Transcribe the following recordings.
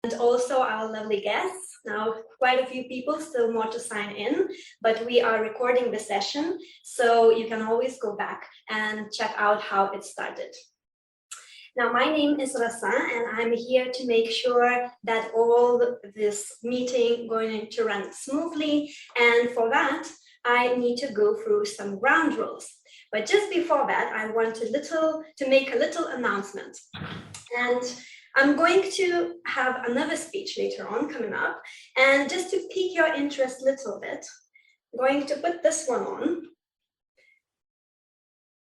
and also our lovely guests. Now, quite a few people, still more to sign in, but we are recording the session, so you can always go back and check out how it started. Now, my name is Rasa, and I'm here to make sure that all this meeting going to run smoothly, and for that, I need to go through some ground rules. But just before that, I want to make a little announcement. And I'm going to have another speech later on coming up. And just to pique your interest a little bit, I'm going to put this one on.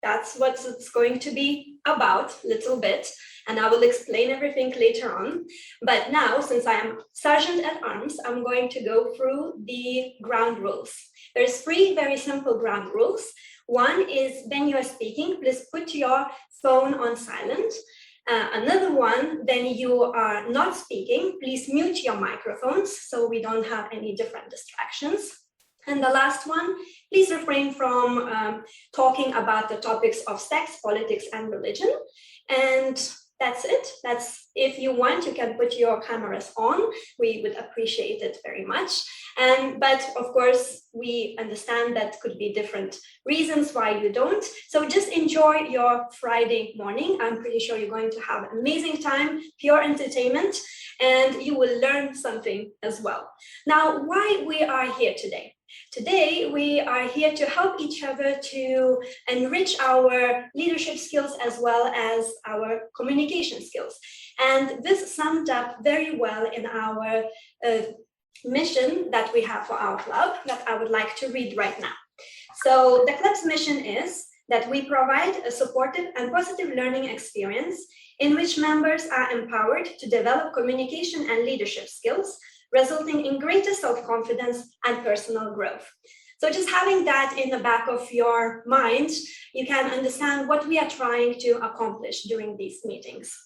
That's what it's going to be about a little bit. And I will explain everything later on. But now, since I am Sergeant at Arms, I'm going to go through the ground rules. There's 3 very simple ground rules. One is when you are speaking, please put your phone on silent. Another one, when you are not speaking, please mute your microphones so we don't have any different distractions. And the last one, please refrain from talking about the topics of sex, politics, and religion. And that's it. That's, if you want, you can put your cameras on. We would appreciate it very much. But of course, we understand that could be different reasons why you don't. So just enjoy your Friday morning. I'm pretty sure you're going to have an amazing time, pure entertainment, and you will learn something as well. Now, why we are here today? Today, we are here to help each other to enrich our leadership skills as well as our communication skills. And this summed up very well in our mission that we have for our club that I would like to read right now. So the club's mission is that we provide a supportive and positive learning experience in which members are empowered to develop communication and leadership skills, resulting in greater self-confidence and personal growth. So just having that in the back of your mind, you can understand what we are trying to accomplish during these meetings.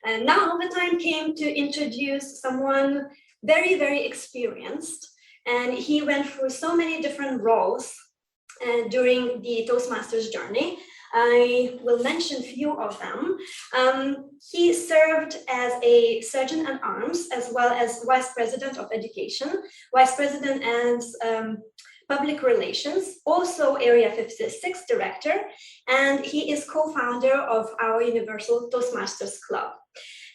And now the time came to introduce someone very, very experienced, and he went through so many different roles during the Toastmasters journey. I will mention a few of them. He served as a Sergeant at Arms, as well as Vice President of Education, Vice President and Public Relations, also Area 56 Director, and he is co-founder of our Universal Toastmasters Club.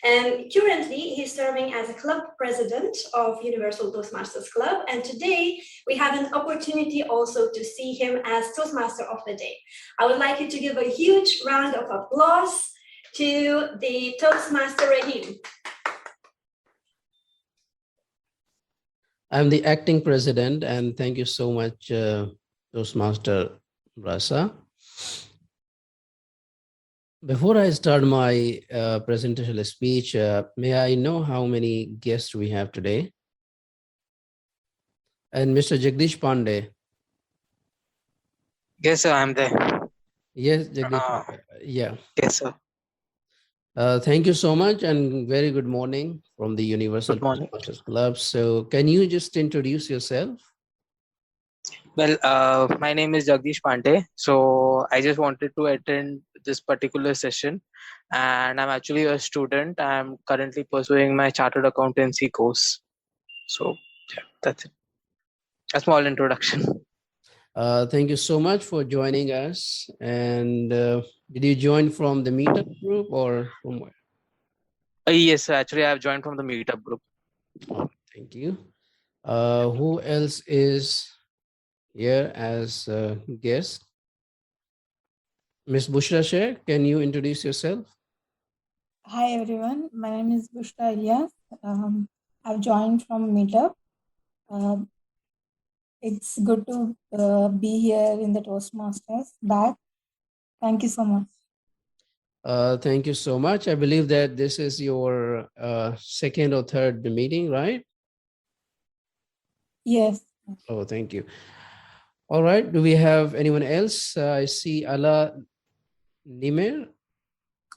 And currently, he's serving as a club president of Universal Toastmasters Club. And today, we have an opportunity also to see him as Toastmaster of the Day. I would like you to give a huge round of applause to the Toastmaster Rahim. I'm the acting president, and thank you so much, Toastmaster Rasa. Before I start my presentation speech, may I know how many guests we have today? And Mr. Jagdish Pandey. Yes, sir, I'm there. Yes, Jagdish. Yeah. Yes, sir. Thank you so much, and very good morning from the Universal Toastmasters Club. So can you just introduce yourself? Well, my name is Jagdish Pandey. So I just wanted to attend this particular session, and I'm actually a student. I'm currently pursuing my chartered accountancy course. So yeah, that's it. A small introduction. Thank you so much for joining us. And did you join from the meetup group or from where? Yes, actually, I've joined from the meetup group. Oh, thank you. Who else is here as a guest? Ms. Bushra Sheikh, can you introduce yourself? Hi everyone, my name is Bushra Ilyas. I've joined from Meetup. It's good to be here in the Toastmasters back. Thank you so much. Thank you so much. I believe that this is your second or third meeting, right? Yes. Oh, thank you. All right. Do we have anyone else? I see Ala Nimer,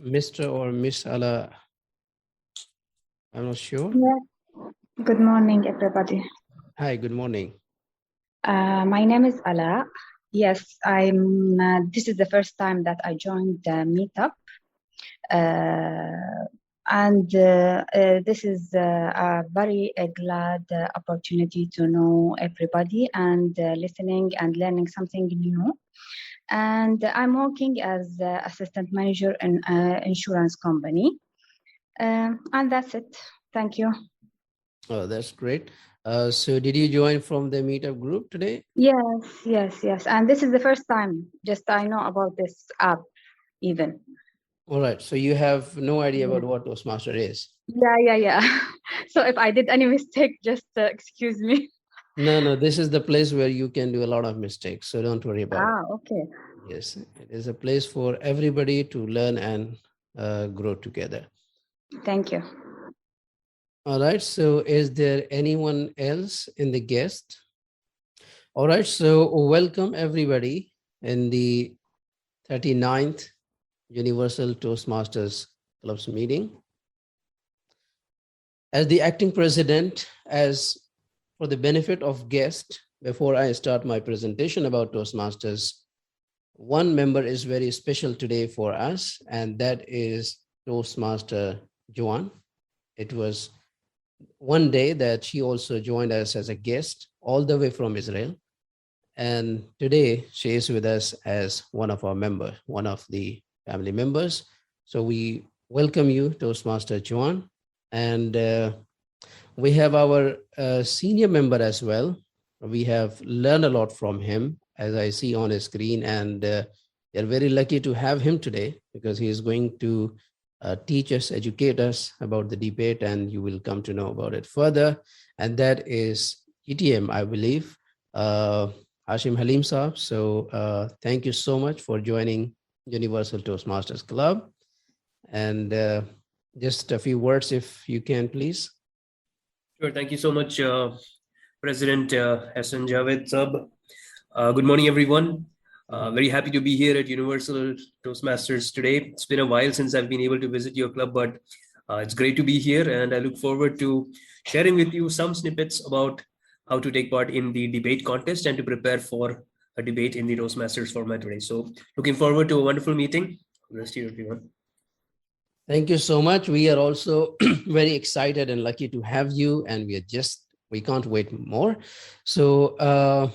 Mr. or Miss Ala. I'm not sure. Yeah. Good morning, everybody. Hi, good morning. My name is Ala. Yes, I'm. This is the first time that I joined the meetup. and this is a very glad opportunity to know everybody and listening and learning something new. And I'm working as assistant manager in an insurance company. And that's it. Thank you. Oh, that's great. So did you join from the meetup group today? Yes. And this is the first time just I know about this app even. All right. So you have no idea Yeah. about what Toastmaster is? Yeah. So if I did any mistake, just excuse me. No, this is the place where you can do a lot of mistakes. So don't worry about it. Okay. Yes, it is a place for everybody to learn and grow together. Thank you. All right. So is there anyone else in the guest? All right. So welcome everybody in the 39th Universal Toastmasters Club's meeting. As the acting president, as for the benefit of guests, before I start my presentation about Toastmasters, one member is very special today for us, and that is Toastmaster Joan. It was one day that she also joined us as a guest all the way from Israel. And today she is with us as one of our members, one of the family members. So we welcome you, Toastmaster Joan. And we have our senior member as well. We have learned a lot from him, as I see on his screen, and we are very lucky to have him today because he is going to teach us, educate us about the debate, and you will come to know about it further. And that is TTM, I believe, Hashim Halim Saab. So thank you so much for joining Universal Toastmasters Club. And just a few words, if you can, please. Sure. Thank you so much, President TM Javed Sab. Good morning, everyone. Very happy to be here at Universal Toastmasters today. It's been a while since I've been able to visit your club, but it's great to be here, and I look forward to sharing with you some snippets about how to take part in the debate contest and to prepare for a debate in the Toastmasters format today. So looking forward to a wonderful meeting. Rest here, everyone. Thank you so much. We are also very excited and lucky to have you, and we can't wait more. So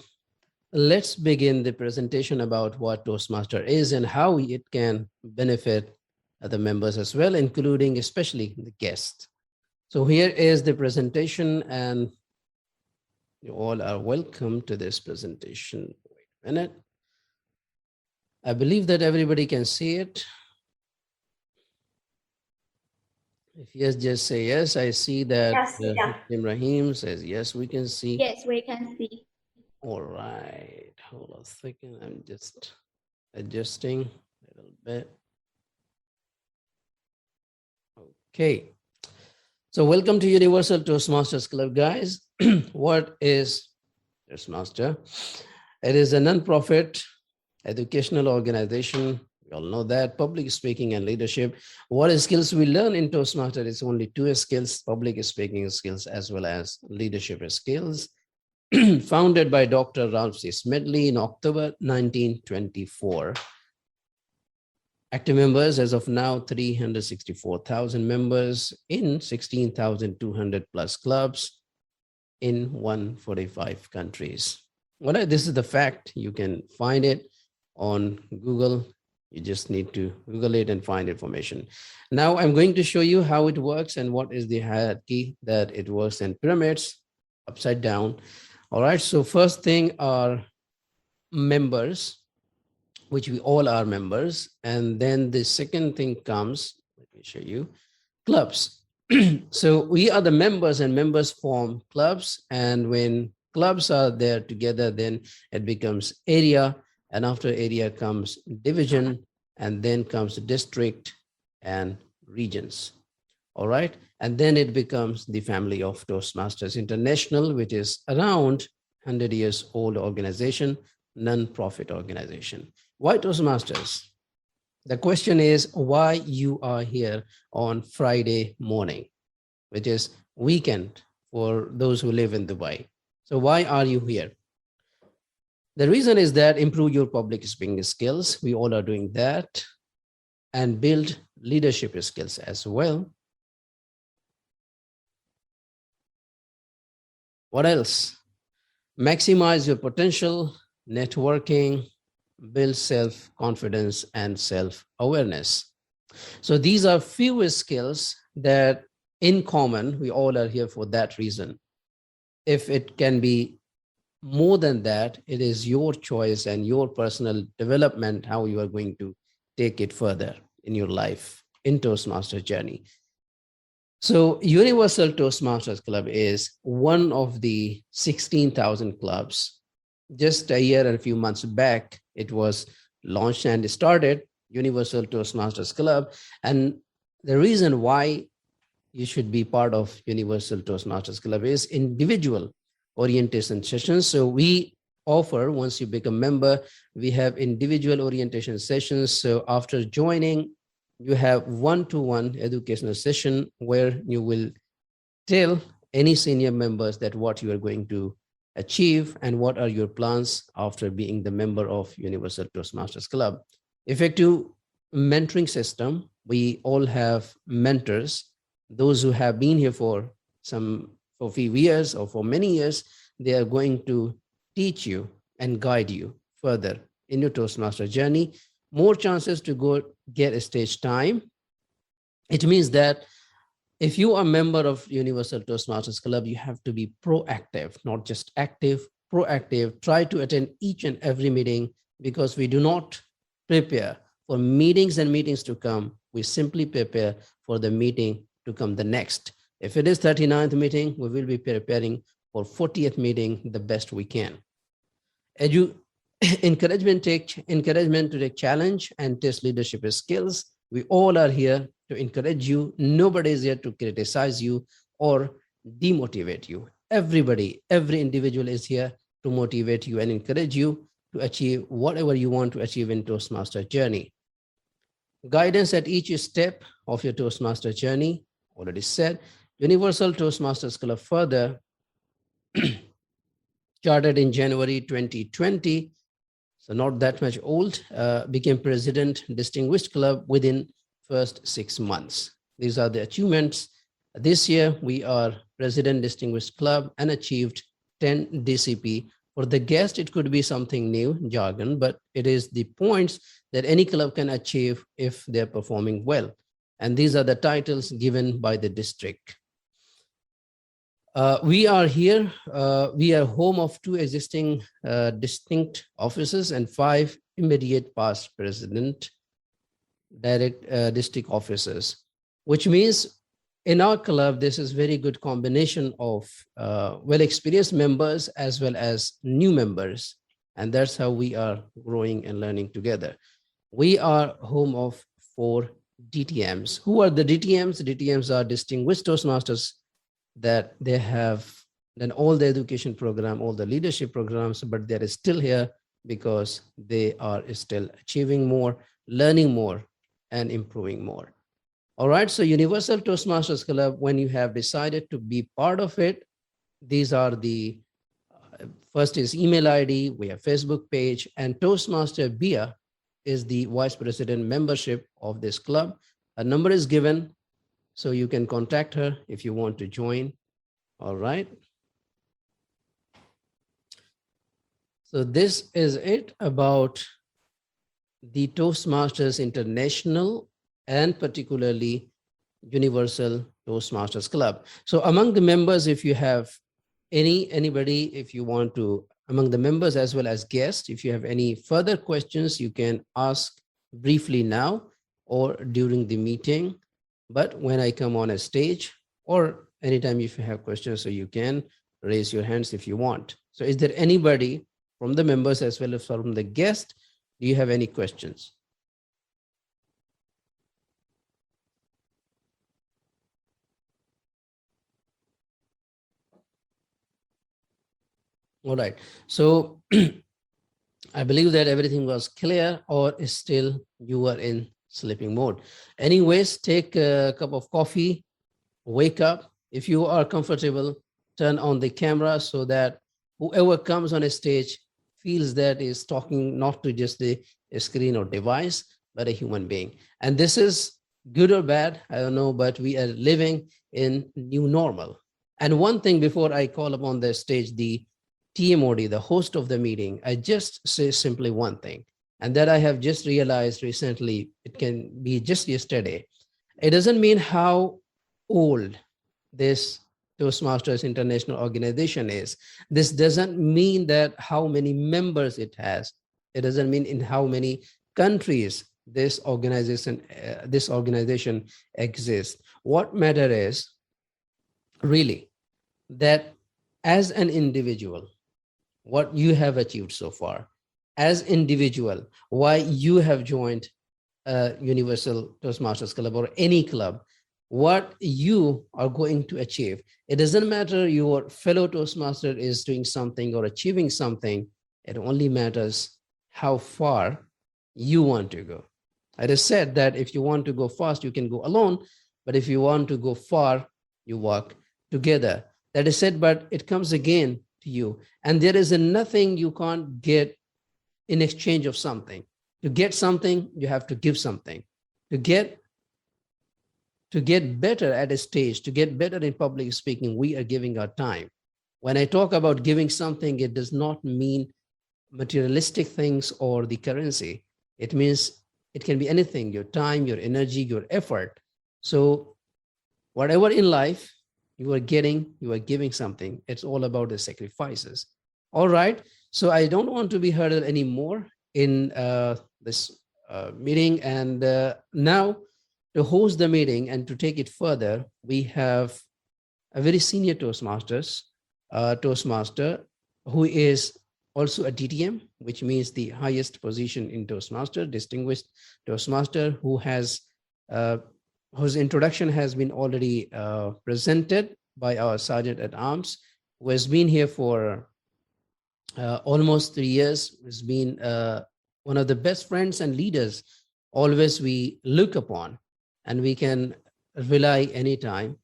let's begin the presentation about what Toastmaster is and how it can benefit the members as well, including especially the guests. So here is the presentation, and you all are welcome to this presentation. Wait a minute. I believe that everybody can see it. If yes, just say yes. I see that Yes, yeah. TM Rahim says yes, we can see. Yes, we can see. All right, hold on a second. I'm just adjusting a little bit. Okay. So welcome to Universal Toastmasters Club, guys. What is Toastmaster? It is a non-profit educational organization. We all know that. Public speaking and leadership. What skills we learn in Toastmaster is only two skills: public speaking skills as well as leadership skills. Founded by Dr. Ramsey Smedley in October 1924. Active members as of now, 364,000 members in 16,200 plus clubs in 145 countries. Well, this is the fact. You can find it on Google. You just need to Google it and find information. Now I'm going to show you how it works and what is the hierarchy that it works in pyramids, upside down. All right, so first thing are members, which we all are members. And then the second thing comes, let me show you, clubs. So we are the members, and members form clubs. And when clubs are there together, then it becomes area. And after area comes division, and then comes district and regions. All right. And then it becomes the family of Toastmasters International, which is around 100 years old organization, non-profit organization. Why Toastmasters? The question is why you are here on Friday morning, which is weekend for those who live in Dubai. So why are you here? The reason is that improve your public speaking skills. We all are doing that, and build leadership skills as well. What else? Maximize your potential, networking, build self-confidence and self-awareness. So these are few skills that in common, we all are here for that reason. If it can be more than that, it is your choice and your personal development, how you are going to take it further in your life in Toastmasters journey. So Universal Toastmasters Club is one of the 16,000 clubs. Just a year and a few months back, it was launched and started, Universal Toastmasters Club. And the reason why you should be part of Universal Toastmasters Club is individual orientation sessions. So we offer, once you become a member, we have individual orientation sessions. So after joining, you have one-to-one educational session where you will tell any senior members that what you are going to achieve and what are your plans after being the member of Universal Toastmasters Club. Effective mentoring system, we all have mentors. Those who have been here for a few years or for many years, they are going to teach you and guide you further in your Toastmaster journey. More chances to go get a stage time. It means that if you are a member of Universal Toastmasters Club, you have to be proactive, not just active, proactive. Try to attend each and every meeting, because we do not prepare for meetings and meetings to come. We simply prepare for the meeting to come the next. If it is 39th meeting, we will be preparing for 40th meeting the best we can. Encouragement to take challenge and test leadership skills. We all are here to encourage you. Nobody is here to criticize you or demotivate you. Everybody, every individual is here to motivate you and encourage you to achieve whatever you want to achieve in Toastmaster journey. Guidance at each step of your Toastmaster journey. Already said, Universal Toastmasters Club further started in January 2020, so not that much old, became President Distinguished Club within first 6 months. These are the achievements. This year, we are President Distinguished Club and achieved 10 DCP. For the guest, it could be something new, jargon, but it is the points that any club can achieve if they're performing well. And these are the titles given by the district. We are here. We are home of 2 existing distinct offices and 5 immediate past president direct district officers, which means in our club, this is very good combination of well-experienced members as well as new members. And that's how we are growing and learning together. We are home of 4 DTMs. Who are the DTMs? DTMs are Distinguished Toastmasters, that they have done all the education program, all the leadership programs, but they're still here because they are still achieving more, learning more, and improving more. All right, so Universal Toastmasters Club, when you have decided to be part of it, these are the, first is email ID, we have Facebook page, and Toastmaster Bia is the Vice President membership of this club. A number is given, so you can contact her if you want to join. All right. So this is it about the Toastmasters International and particularly Universal Toastmasters Club. So among the members, if you have anybody, if you want to, among the members as well as guests, if you have any further questions, you can ask briefly now or during the meeting. But when I come on a stage or anytime if you have questions, so you can raise your hands if you want. So is there anybody from the members as well as from the guest? Do you have any questions? All right. So I believe that everything was clear, or still you are in sleeping mode. Anyways, take a cup of coffee, wake up. If you are comfortable, turn on the camera so that whoever comes on a stage feels that is talking not to just the screen or device, but a human being. And this is good or bad, I don't know, but we are living in new normal. And one thing before I call upon the stage, the TMOD, the host of the meeting, I just say simply one thing, and that I have just realized recently, it can be just yesterday. It doesn't mean how old this Toastmasters International organization is. This doesn't mean that how many members it has. It doesn't mean in how many countries this organization exists. What matter is really that as an individual, what you have achieved so far, as individual, why you have joined Universal Toastmasters Club or any club, what you are going to achieve. It doesn't matter your fellow Toastmaster is doing something or achieving something. It only matters how far you want to go. It is said that if you want to go fast, you can go alone, but if you want to go far, you walk together. That is said, but it comes again to you. And there is nothing you can't get in exchange of something. To get something, you have to give something. To get better at a stage, to get better in public speaking, we are giving our time. When I talk about giving something, it does not mean materialistic things or the currency. It means it can be anything, your time, your energy, your effort. So whatever in life you are getting, you are giving something. It's all about the sacrifices. All right. So I don't want to be hurdled anymore in this meeting. And now to host the meeting and to take it further, we have a very senior Toastmaster who is also a DTM, which means the highest position in Toastmaster, distinguished Toastmaster, who has whose introduction has been already presented by our Sergeant at Arms, who has been here for almost 3 years, has been one of the best friends and leaders always we look upon and we can rely anytime.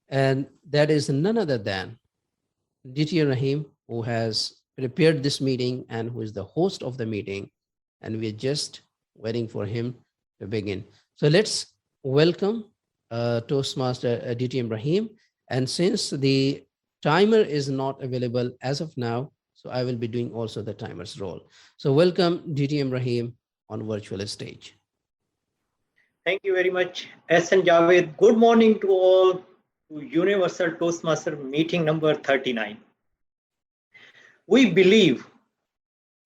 And that is none other than DTM Rahim, who has prepared this meeting and who is the host of the meeting. And we're just waiting for him to begin. So let's welcome Toastmaster DTM Rahim. And since the timer is not available as of now, so I will be doing also the timer's role. So welcome DTM Rahim on virtual stage. Thank you very much, SN Javed. Good morning to all to Universal Toastmaster meeting number 39. We believe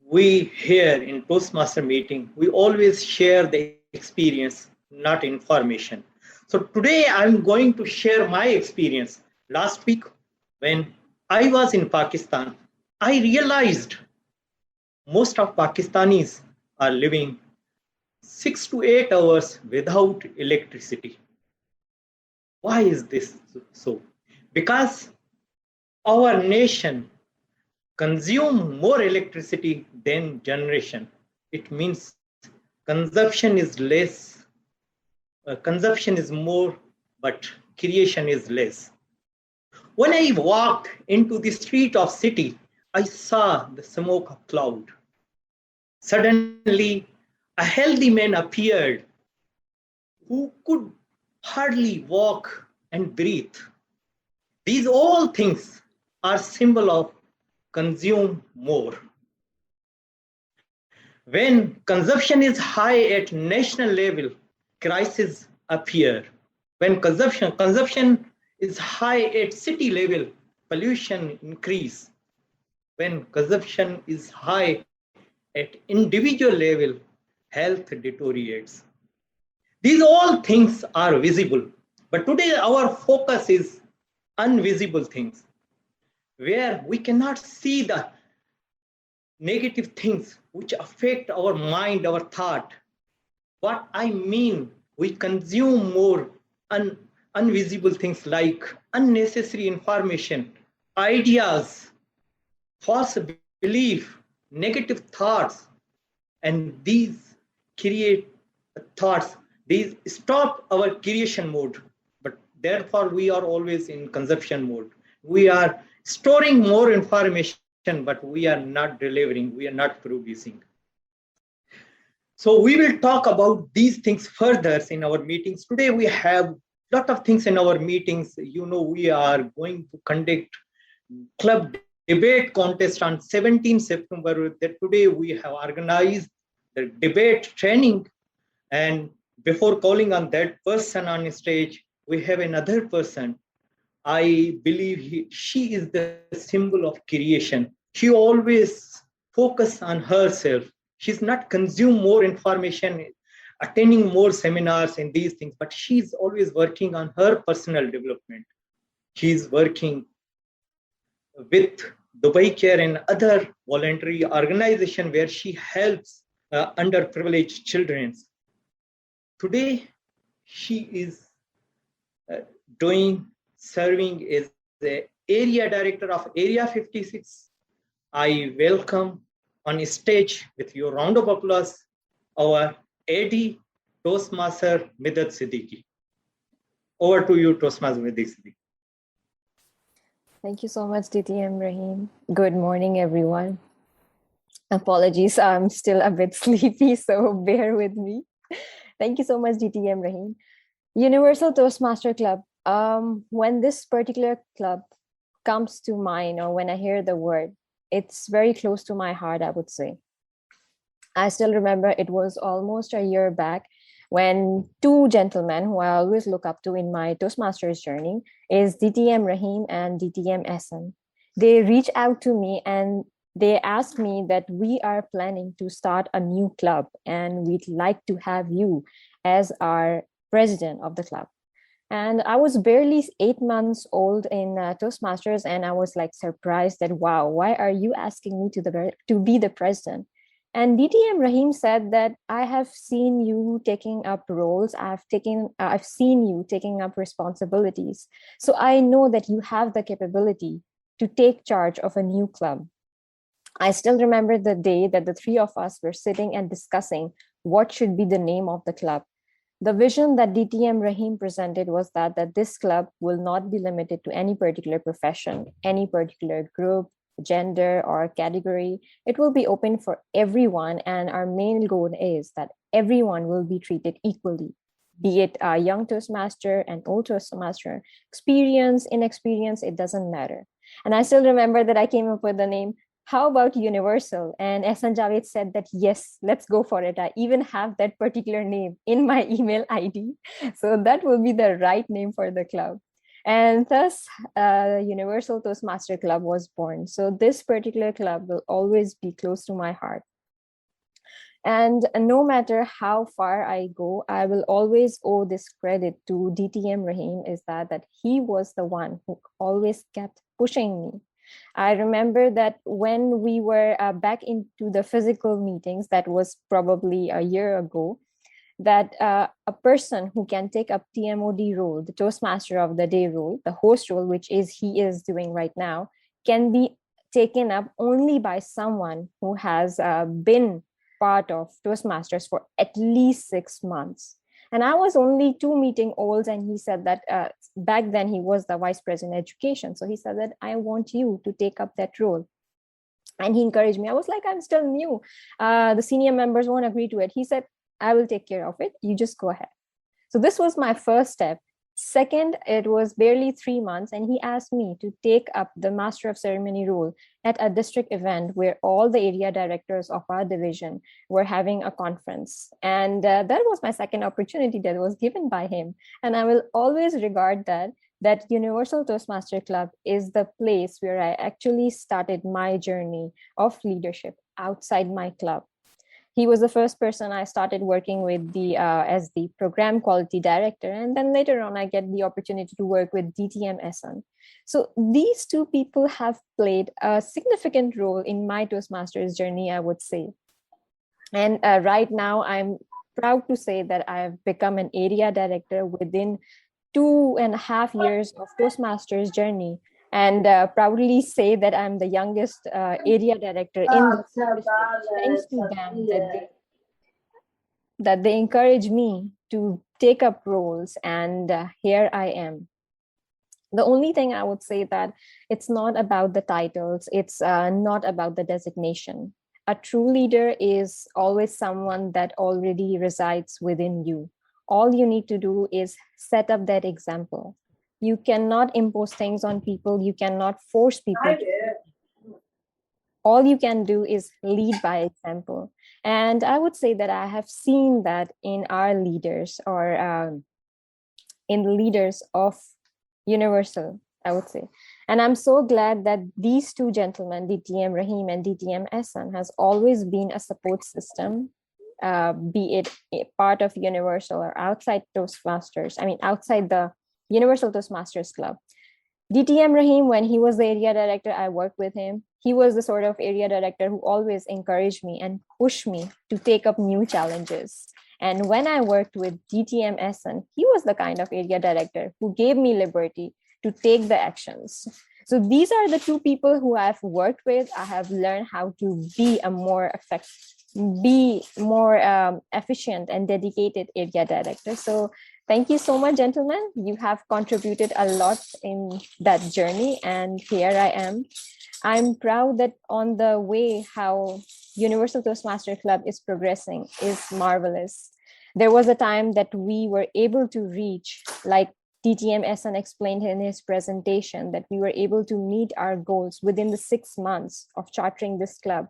we here in Toastmaster meeting, we always share the experience, not information. So today I'm going to share my experience. Last week, when I was in Pakistan, I realized most of Pakistanis are living 6 to 8 hours without electricity. Why is this so? Because our nation consumes more electricity than generation. It means consumption is less, consumption is more, but creation is less. When I walked into the street of city, I saw the smoke of cloud. Suddenly, a healthy man appeared who could hardly walk and breathe. These all things are symbol of consume more. When consumption is high at national level, crises appear. When consumption is high at city level, pollution increase. When consumption is high at individual level, health deteriorates. These all things are visible, but today our focus is invisible things, where we cannot see the negative things which affect our mind, our thought. What I mean, we consume more invisible things like unnecessary information, ideas, false belief, negative thoughts, and these create thoughts. These stop our creation mode, but therefore we are always in consumption mode. We are storing more information, but we are not delivering, we are not producing. So we will talk about these things further in our meetings. Today we have lot of things in our meetings. We are going to conduct club debate contest on 17 September. That today we have organized the debate training, and before calling on that person on stage, we have another person. I believe she is the symbol of creation. She always focus on herself. She's not consume more information, attending more seminars and these things, but she's always working on her personal development. She's working with Dubai Care and other voluntary organization where she helps underprivileged children. Today, she is serving as the area director of Area 56. I welcome on stage with your round of applause our AD Toastmaster Midhat Siddiqui. Over to you, Toastmaster Midhat Siddiqui. Thank you so much, DTM Rahim. Good morning, everyone. Apologies, I'm still a bit sleepy, so bear with me. Thank you so much, DTM Rahim. Universal Toastmaster Club. When this particular club comes to mind, or when I hear the word, it's very close to my heart, I would say. I still remember it was almost a year back when two gentlemen who I always look up to in my Toastmasters journey is DTM Rahim and DTM Hussain. They reached out to me and they asked me that we are planning to start a new club and we'd like to have you as our president of the club. And I was barely 8 months old in Toastmasters, and I was like surprised that, wow, why are you asking me to be the president? And DTM Rahim said that I have seen you taking up roles. I've seen you taking up responsibilities. So I know that you have the capability to take charge of a new club. I still remember the day that the three of us were sitting and discussing what should be the name of the club. The vision that DTM Rahim presented was that this club will not be limited to any particular profession, any particular group, gender, or category. It will be open for everyone, and our main goal is that everyone will be treated equally, be it a young Toastmaster, an old Toastmaster, experience, inexperience, it doesn't matter. And I still remember that I came up with the name, how about Universal? And President Javed said that, yes, let's go for it. I even have that particular name in my email ID. So that will be the right name for the club. And thus, Universal Toastmaster Club was born. So this particular club will always be close to my heart. And no matter how far I go, I will always owe this credit to DTM Rahim, is that he was the one who always kept pushing me. I remember that when we were back into the physical meetings, that was probably a year ago, that a person who can take up TMOD role, the Toastmaster of the Day role, the host role, which he is doing right now, can be taken up only by someone who has been part of Toastmasters for at least 6 months. And I was only 2 meeting old, and he said that back then he was the Vice President Education. So he said that I want you to take up that role. And he encouraged me. I was like, I'm still new. The senior members won't agree to it. He said, I will take care of it. You just go ahead. So this was my first step. Second, it was barely 3 months, and he asked me to take up the Master of Ceremony role at a district event where all the area directors of our division were having a conference. And that was my second opportunity that was given by him. And I will always regard that Universal Toastmaster Club is the place where I actually started my journey of leadership outside my club. He was the first person I started working with as the program quality director. And then later on, I get the opportunity to work with DTM Hussain. So these two people have played a significant role in my Toastmasters journey, I would say. And right now, I'm proud to say that I've become an area director within 2.5 years of Toastmasters journey. And proudly say that I'm the youngest area director in the service, thanks to them that they encourage me to take up roles, and here I am. The only thing I would say that it's not about the titles, it's not about the designation. A true leader is always someone that already resides within you, All you need to do is set up that example. You cannot impose things on people. You cannot force people. All you can do is lead by example. And I would say that I have seen that in our leaders, or in the leaders of Universal, I would say. And I'm so glad that these two gentlemen, DTM Rahim and DTM Hussain, has always been a support system, be it a part of Universal or outside Toastmasters, outside the Universal Toastmasters Club. DTM Rahim, when he was the area director, I worked with him. He was the sort of area director who always encouraged me and pushed me to take up new challenges. And when I worked with DTM Hussain, he was the kind of area director who gave me liberty to take the actions. So these are the two people who I've worked with. I have learned how to be a more efficient and dedicated area director. So thank you so much, gentlemen. You have contributed a lot in that journey, and here I am. I'm proud that on the way how Universal Toastmaster Club is progressing is marvelous. There was a time that we were able to reach, like DTM Hussain explained in his presentation, that we were able to meet our goals within the 6 months of chartering this club.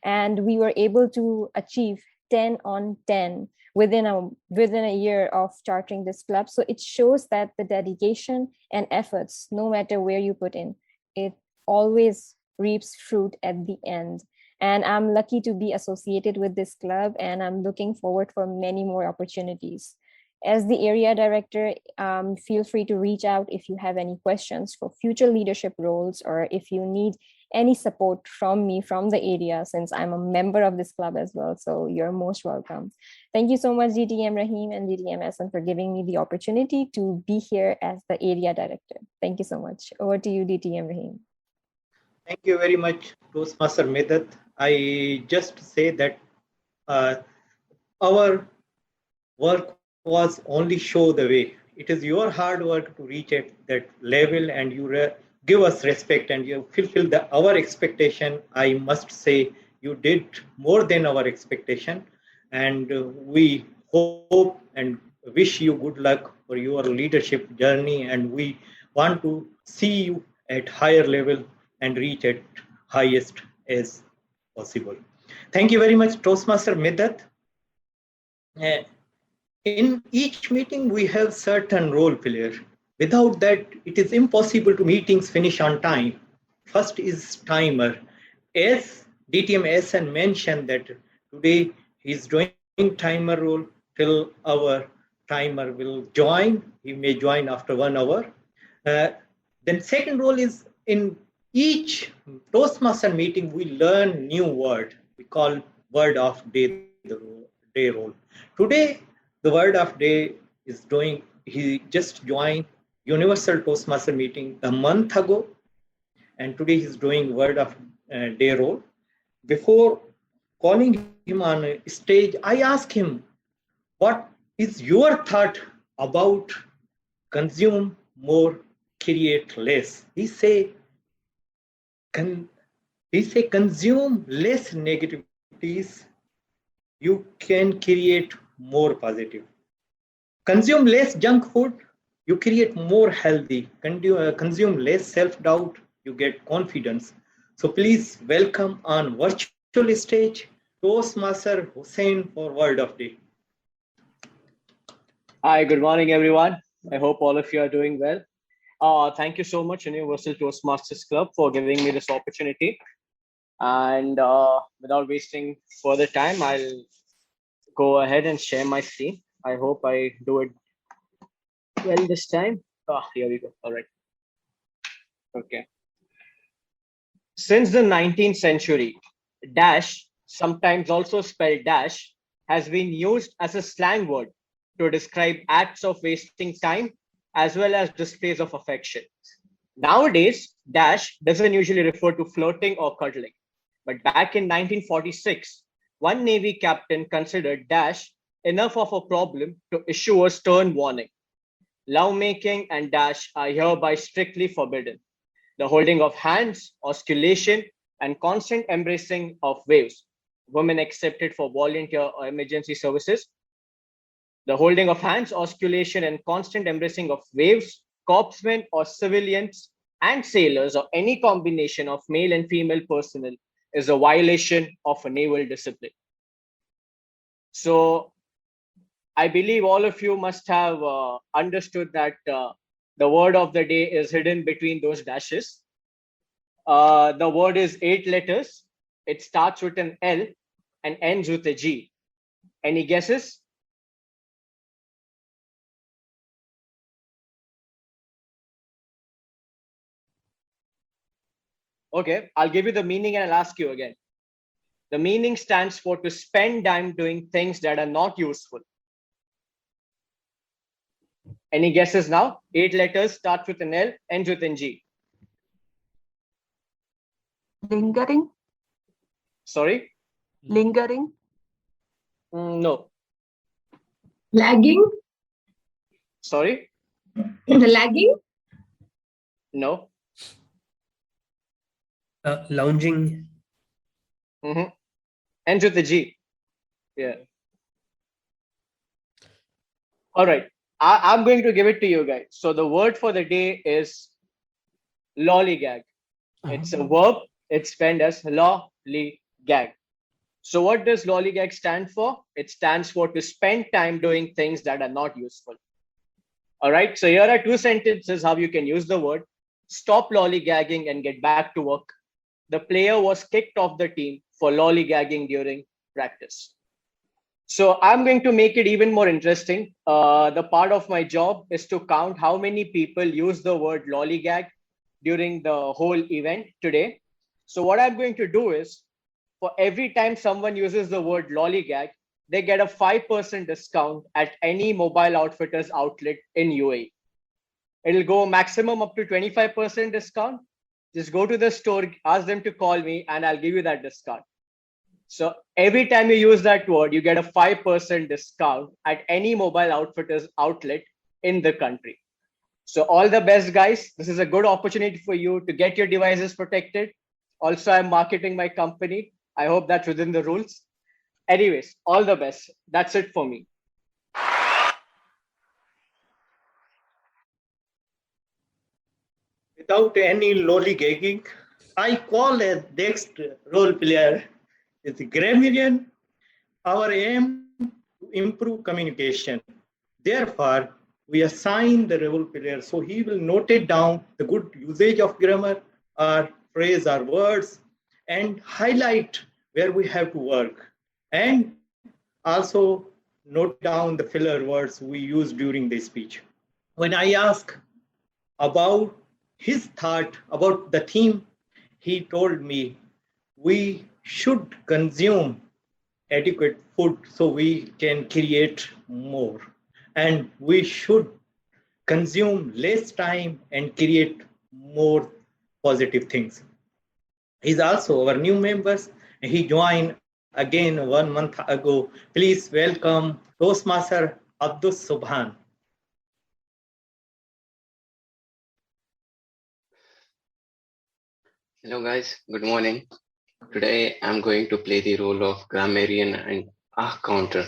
And we were able to achieve 10 on 10 within a year of chartering this club. So it shows that the dedication and efforts, no matter where you put in, it always reaps fruit at the end. And I'm lucky to be associated with this club, and I'm looking forward for many more opportunities. As the area director, feel free to reach out if you have any questions for future leadership roles, or if you need any support from me from the area, since I'm a member of this club as well. So you're most welcome. Thank you so much, DTM Rahim and DTM Hussain, for giving me the opportunity to be here as the area director. Thank you so much. Over to you, DTM Rahim. Thank you very much, Toastmaster Medat. I just say that our work was only show the way. It is your hard work to reach at that level, and you give us respect and you fulfill our expectation. I must say you did more than our expectation, and we hope and wish you good luck for your leadership journey, and we want to see you at higher level and reach at highest as possible. Thank you very much, Toastmaster Medat. In each meeting, we have certain role players. Without that, it is impossible to meetings finish on time. First is timer. As DTM Hussain mentioned that today he's doing timer role till our timer will join. He may join after 1 hour. Then second role is in each Toastmaster meeting, we learn new word. We call word of day, the day role. Today, the word of day is doing, he just joined Universal Toastmaster meeting a month ago, and today he's doing word of day role. Before calling him on stage, I asked him, what is your thought about consume more, create less? He say consume less negativities, you can create more positive. Consume less junk food, you create more healthy. Consume less self-doubt, you get confidence. So please welcome on virtual stage Toastmaster Hussain for word of day. Hi, good morning, everyone. I hope all of you are doing well. Thank you so much, Universal Toastmasters Club, for giving me this opportunity. And without wasting further time, I'll go ahead and share my screen. I hope I do it well this time. Here we go. All right. Okay. Since the 19th century, dash, sometimes also spelled dash, has been used as a slang word to describe acts of wasting time as well as displays of affection. Nowadays, dash doesn't usually refer to flirting or cuddling. But back in 1946, one Navy captain considered dash enough of a problem to issue a stern warning. Lovemaking and dash are hereby strictly forbidden. The holding of hands, osculation, and constant embracing of waves, women accepted for volunteer or emergency services. the holding of hands, osculation, and constant embracing of waves, corpsmen or civilians and sailors, or any combination of male and female personnel is a violation of a naval discipline. So I believe all of you must have understood that the word of the day is hidden between those dashes. The word is 8 letters. It starts with an L and ends with a G. Any guesses? Okay, I'll give you the meaning and I'll ask you again. The meaning stands for to spend time doing things that are not useful. Any guesses now? 8 letters, starts with an L, ends with an G. Lingering? Sorry? Lingering? No. Lagging? Sorry? Lagging? No. Lounging. Ends with a G. Yeah. All right. I'm going to give it to you guys. So the word for the day is lollygag. It's a verb. It's spelled as lollygag. So what does lollygag stand for? It stands for to spend time doing things that are not useful. All right. So here are 2 sentences how you can use the word. Stop lollygagging and get back to work. The player was kicked off the team for lollygagging during practice. So I'm going to make it even more interesting. The part of my job is to count how many people use the word lollygag during the whole event today. So what I'm going to do is, for every time someone uses the word lollygag, they get a 5% discount at any mobile outfitters outlet in UAE. It'll go maximum up to 25% discount. Just go to the store, ask them to call me, and I'll give you that discount. So every time you use that word, you get a 5% discount at any mobile outfitters outlet in the country. So all the best, guys. This is a good opportunity for you to get your devices protected. Also, I'm marketing my company. I hope that's within the rules. Anyways, all the best. That's it for me. Without any lollygagging, I call a next role player is the Grammarian. Our aim to improve communication. Therefore, we assign the role player so he will note it down the good usage of grammar or phrase or words and highlight where we have to work, and also note down the filler words we use during the speech. When I ask about his thought about the theme, he told me we should consume adequate food so we can create more, and we should consume less time and create more positive things. He's also our new members. He joined again 1 month ago. Please welcome Toastmaster Abdus Subhan. Hello guys, good morning. Today I'm going to play the role of grammarian and counter.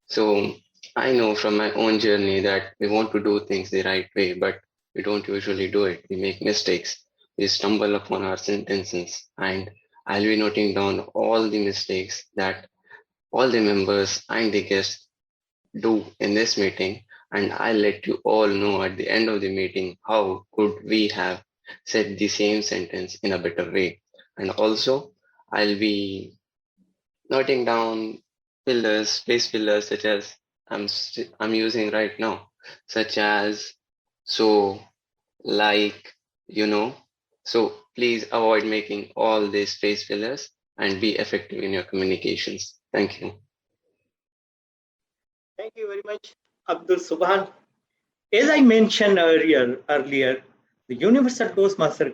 So I know from my own journey that we want to do things the right way, but we don't usually do it. We make mistakes. We stumble upon our sentences, and I'll be noting down all the mistakes that all the members and the guests do in this meeting, and I'll let you all know at the end of the meeting how could we have said the same sentence in a better way. And also I'll be noting down fillers, space fillers, such as I'm using right now, such as so, like, you know. So please avoid making all these space fillers and be effective in your communications. Thank you. Thank you very much, Abdul Subhan. As I mentioned earlier, the Universal Toastmaster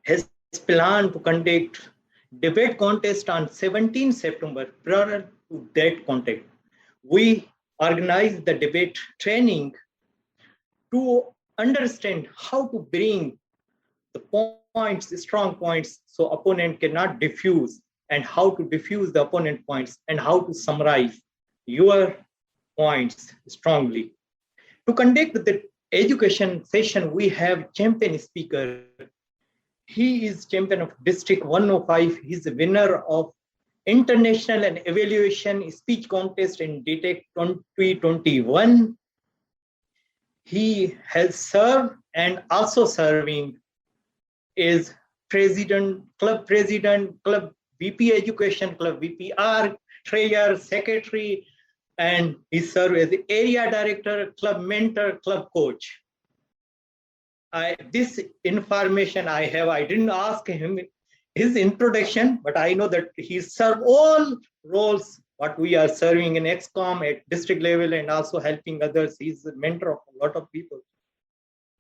has planned to conduct debate contest on 17 September. Prior to that contest, we organized the debate training to understand how to bring the points, the strong points, so opponent cannot diffuse, and how to diffuse the opponent points, and how to summarize your points strongly. To conduct the education session, we have champion speaker. He is champion of District 105. He's the winner of International and Evaluation Speech Contest in DTEC 2021. He has served and also serving is club president, club VP education, club VPR, treasurer, secretary, and he served as the area director, club mentor, club coach. This information I have, I didn't ask him his introduction, but I know that he served all roles what we are serving in EXCOM at district level and also helping others. He's a mentor of a lot of people.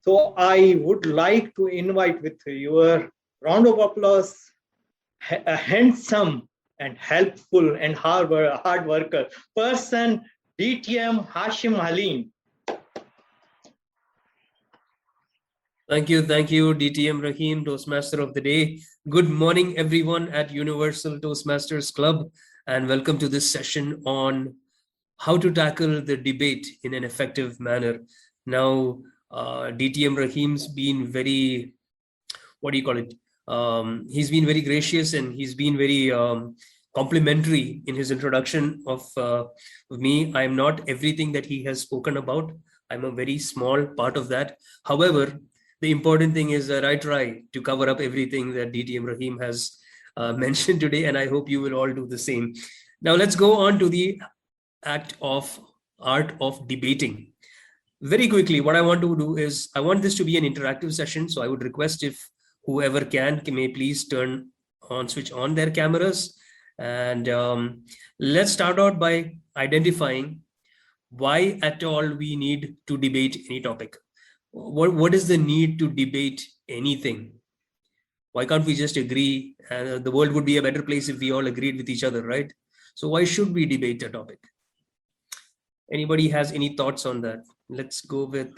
So I would like to invite with your round of applause a handsome and helpful and hard worker person, TM Hussain. Thank you, DTM Rahim, Toastmaster of the Day. Good morning, everyone at Universal Toastmasters Club, and welcome to this session on how to tackle the debate in an effective manner. Now, DTM Rahim's been very, he's been very gracious and he's been very complimentary in his introduction of me. I'm not everything that he has spoken about. I'm a very small part of that. However, the important thing is that I try to cover up everything that DTM Rahim has mentioned today, and I hope you will all do the same. Now let's go on to the art of debating. Very quickly, what I want to do is, I want this to be an interactive session, so I would request if whoever can may please switch on their cameras. And let's start out by identifying why at all we need to debate any topic. What is the need to debate anything? Why can't we just agree? The world would be a better place if we all agreed with each other, right? So why should we debate a topic? Anybody has any thoughts on that? Let's go with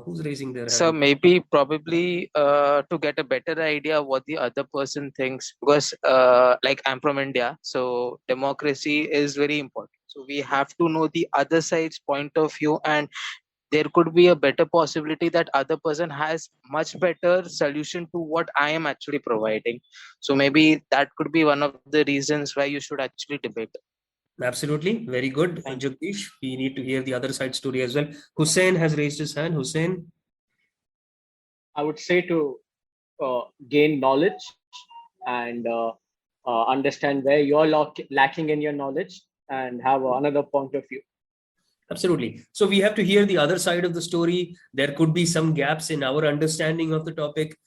who's raising their hand? So maybe probably to get a better idea of what the other person thinks, because like I'm from India, so democracy is very important. So we have to know the other side's point of view, and there could be a better possibility that other person has much better solution to what I am actually providing. So maybe that could be one of the reasons why you should actually debate. Absolutely. Very good. Jagdish, we need to hear the other side story as well. Hussain has raised his hand. Hussain? I would say to gain knowledge and understand where you're lacking in your knowledge and have another point of view. Absolutely. So we have to hear the other side of the story. There could be some gaps in our understanding of the topic.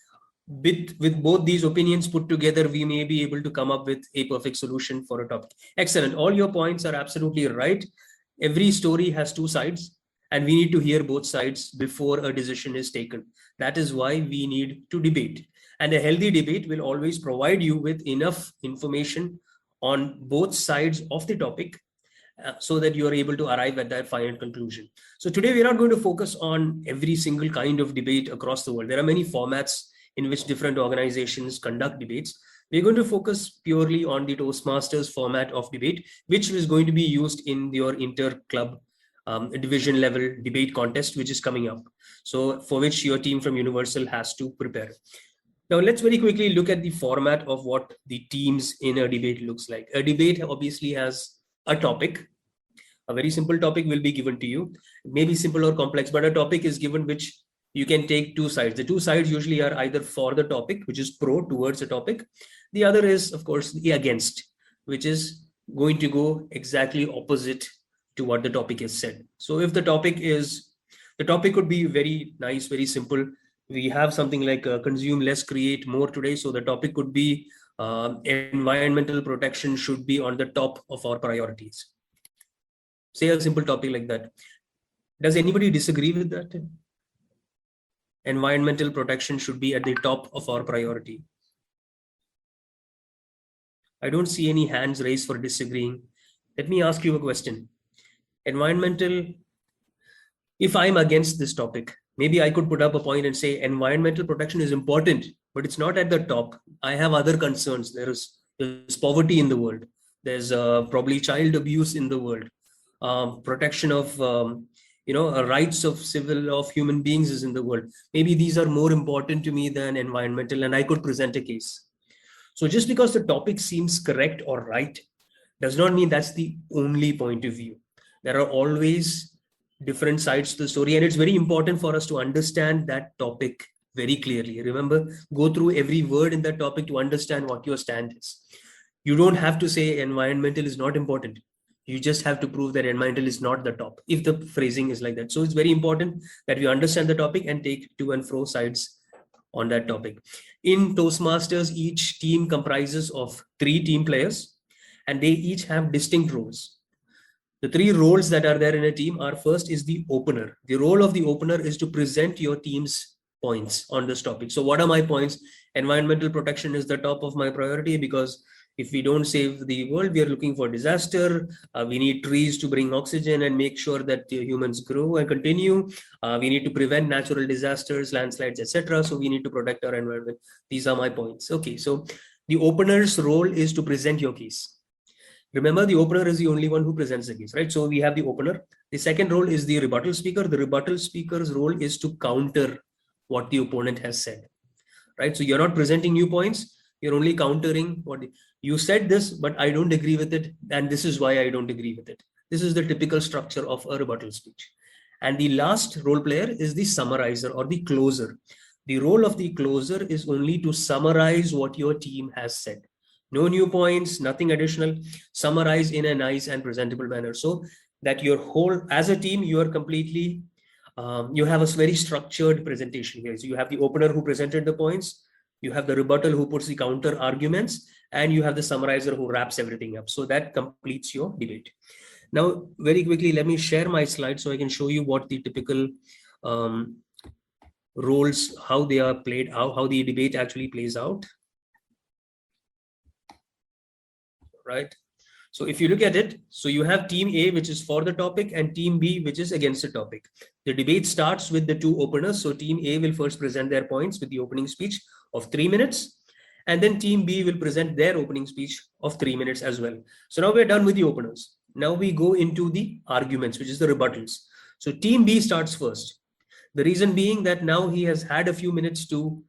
With both these opinions put together, we may be able to come up with a perfect solution for a topic. Excellent. All your points are absolutely right. Every story has two sides, and we need to hear both sides before a decision is taken. That is why we need to debate. And a healthy debate will always provide you with enough information on both sides of the topic, so that you are able to arrive at that final conclusion. So today we're not going to focus on every single kind of debate across the world. There are many formats in which different organizations conduct debates. We're going to focus purely on the Toastmasters format of debate, which is going to be used in your inter-club division level debate contest, which is coming up. So for which your team from Universal has to prepare. Now let's very quickly look at the format of what the teams in a debate looks like. A debate obviously has a topic. A very simple topic will be given to you. It may be simple or complex, but a topic is given which you can take two sides. The two sides usually are either for the topic, which is pro towards a topic. The other is, of course, the against, which is going to go exactly opposite to what the topic is said. So if the topic could be very nice, very simple. We have something like consume less, create more today. So the topic could be environmental protection should be on the top of our priorities. Say a simple topic like that. Does anybody disagree with that? Environmental protection should be at the top of our priority. I don't see any hands raised for disagreeing. Let me ask you a question. If I'm against this topic, maybe I could put up a point and say environmental protection is important, but it's not at the top. I have other concerns. There's poverty in the world. There's probably child abuse in the world. protection of rights of human beings is in the world. Maybe these are more important to me than environmental, and I could present a case. So just because the topic seems correct or right does not mean that's the only point of view. There are always different sides to the story, and it's very important for us to understand that topic very clearly. Remember, go through every word in that topic to understand what your stand is. You don't have to say environmental is not important. You just have to prove that environmental is not the top, if the phrasing is like that. So it's very important that we understand the topic and take to and fro sides on that topic. In Toastmasters, each team comprises of 3 team players, and they each have distinct roles. The 3 roles that are there in a team are: first is the opener. The role of the opener is to present your team's points on this topic. So what are my points? Environmental protection is the top of my priority, because if we don't save the world, we are looking for disaster. We need trees to bring oxygen and make sure that humans grow and continue. We need to prevent natural disasters, landslides, etc. So we need to protect our environment. These are my points. Okay, so the opener's role is to present your case. Remember, the opener is the only one who presents the case, right? So we have the opener. The second role is the rebuttal speaker. The rebuttal speaker's role is to counter what the opponent has said, right? So you're not presenting new points. You're only countering what you said this, but I don't agree with it. And this is why I don't agree with it. This is the typical structure of a rebuttal speech. And the last role player is the summarizer or the closer. The role of the closer is only to summarize what your team has said. No new points, nothing additional. Summarize in a nice and presentable manner, so that your whole, as a team, you are completely, you have a very structured presentation here. So you have the opener who presented the points, you have the rebuttal who puts the counter arguments, and you have the summarizer who wraps everything up. So that completes your debate. Now, very quickly, let me share my slides so I can show you what the typical roles, how they are played out, how the debate actually plays out. Right? So if you look at it, so you have team A, which is for the topic, and team B, which is against the topic. The debate starts with the 2 openers. So team A will first present their points with the opening speech of 3 minutes. And then team B will present their opening speech of 3 minutes as well. So now we're done with the openers. Now we go into the arguments, which is the rebuttals. So team B starts first. The reason being that now he has had a few minutes to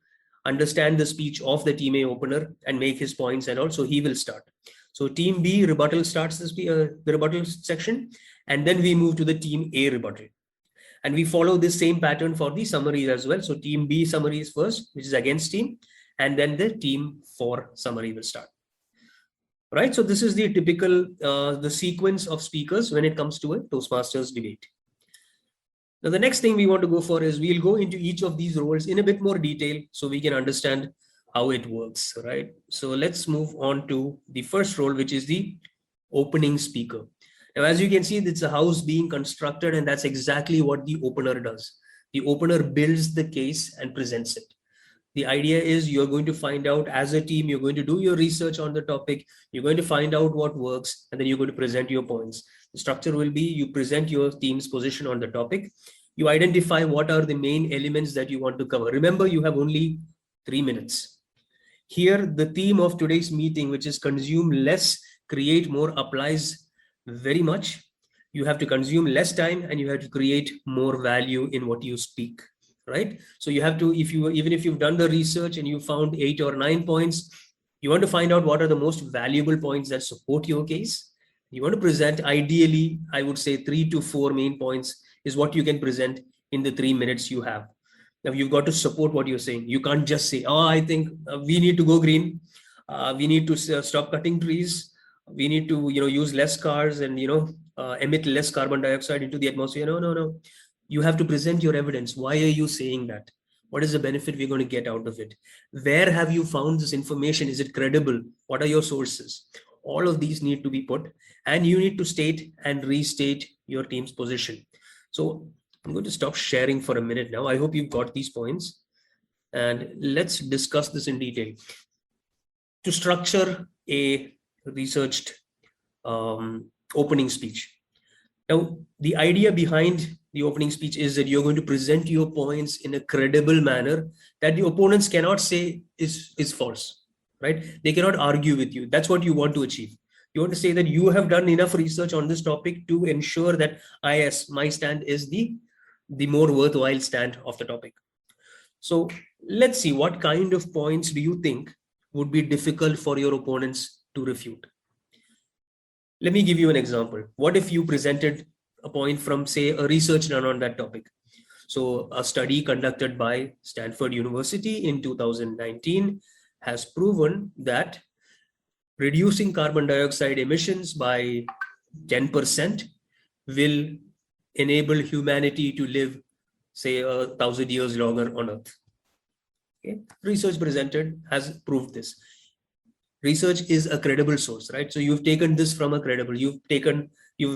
understand the speech of the team A opener and make his points, and also he will start. So team B rebuttal starts the rebuttal section, and then we move to the team A rebuttal. And we follow this same pattern for the summaries as well. So team B summary is first, which is against team, and then the team 4 summary will start. Right, so this is the typical, the sequence of speakers when it comes to a Toastmasters debate. Now, the next thing we want to go for is we'll go into each of these roles in a bit more detail so we can understand how it works, right? So let's move on to the first role, which is the opening speaker. Now, as you can see, it's a house being constructed, and that's exactly what the opener does. The opener builds the case and presents it. The idea is you're going to find out as a team, you're going to do your research on the topic, you're going to find out what works, and then you're going to present your points. The structure will be you present your team's position on the topic. You identify what are the main elements that you want to cover. Remember, you have only 3 minutes. Here, the theme of today's meeting, which is consume less, create more, applies very much. You have to consume less time and you have to create more value in what you speak, right? So you have to, even if you've done the research and you found 8 or 9 points, you want to find out what are the most valuable points that support your case. You want to present, ideally, I would say 3 to 4 main points is what you can present in the 3 minutes you have. Now you've got to support what you're saying. You can't just say, oh, I think we need to go green. We need to stop cutting trees. We need to, use less cars and, emit less carbon dioxide into the atmosphere. No. You have to present your evidence. Why are you saying that? What is the benefit we're going to get out of it? Where have you found this information? Is it credible? What are your sources? All of these need to be put, and you need to state and restate your team's position. So I'm going to stop sharing for a minute now. I hope you've got these points, and let's discuss this in detail. To structure a researched opening speech. Now, the idea behind the opening speech is that you're going to present your points in a credible manner that the opponents cannot say is false, right? They cannot argue with you. That's what you want to achieve. You want to say that you have done enough research on this topic to ensure that my stand is the more worthwhile stand of the topic. So let's see, what kind of points do you think would be difficult for your opponents to refute? Let me give you an example. What if you presented a point from, say, a research done on that topic? So a study conducted by Stanford University in 2019 has proven that reducing carbon dioxide emissions by 10% will enable humanity to live, say, 1,000 years longer on Earth. Okay. Research presented has proved this. Research is a credible source, right? So you've taken this from a credible, you've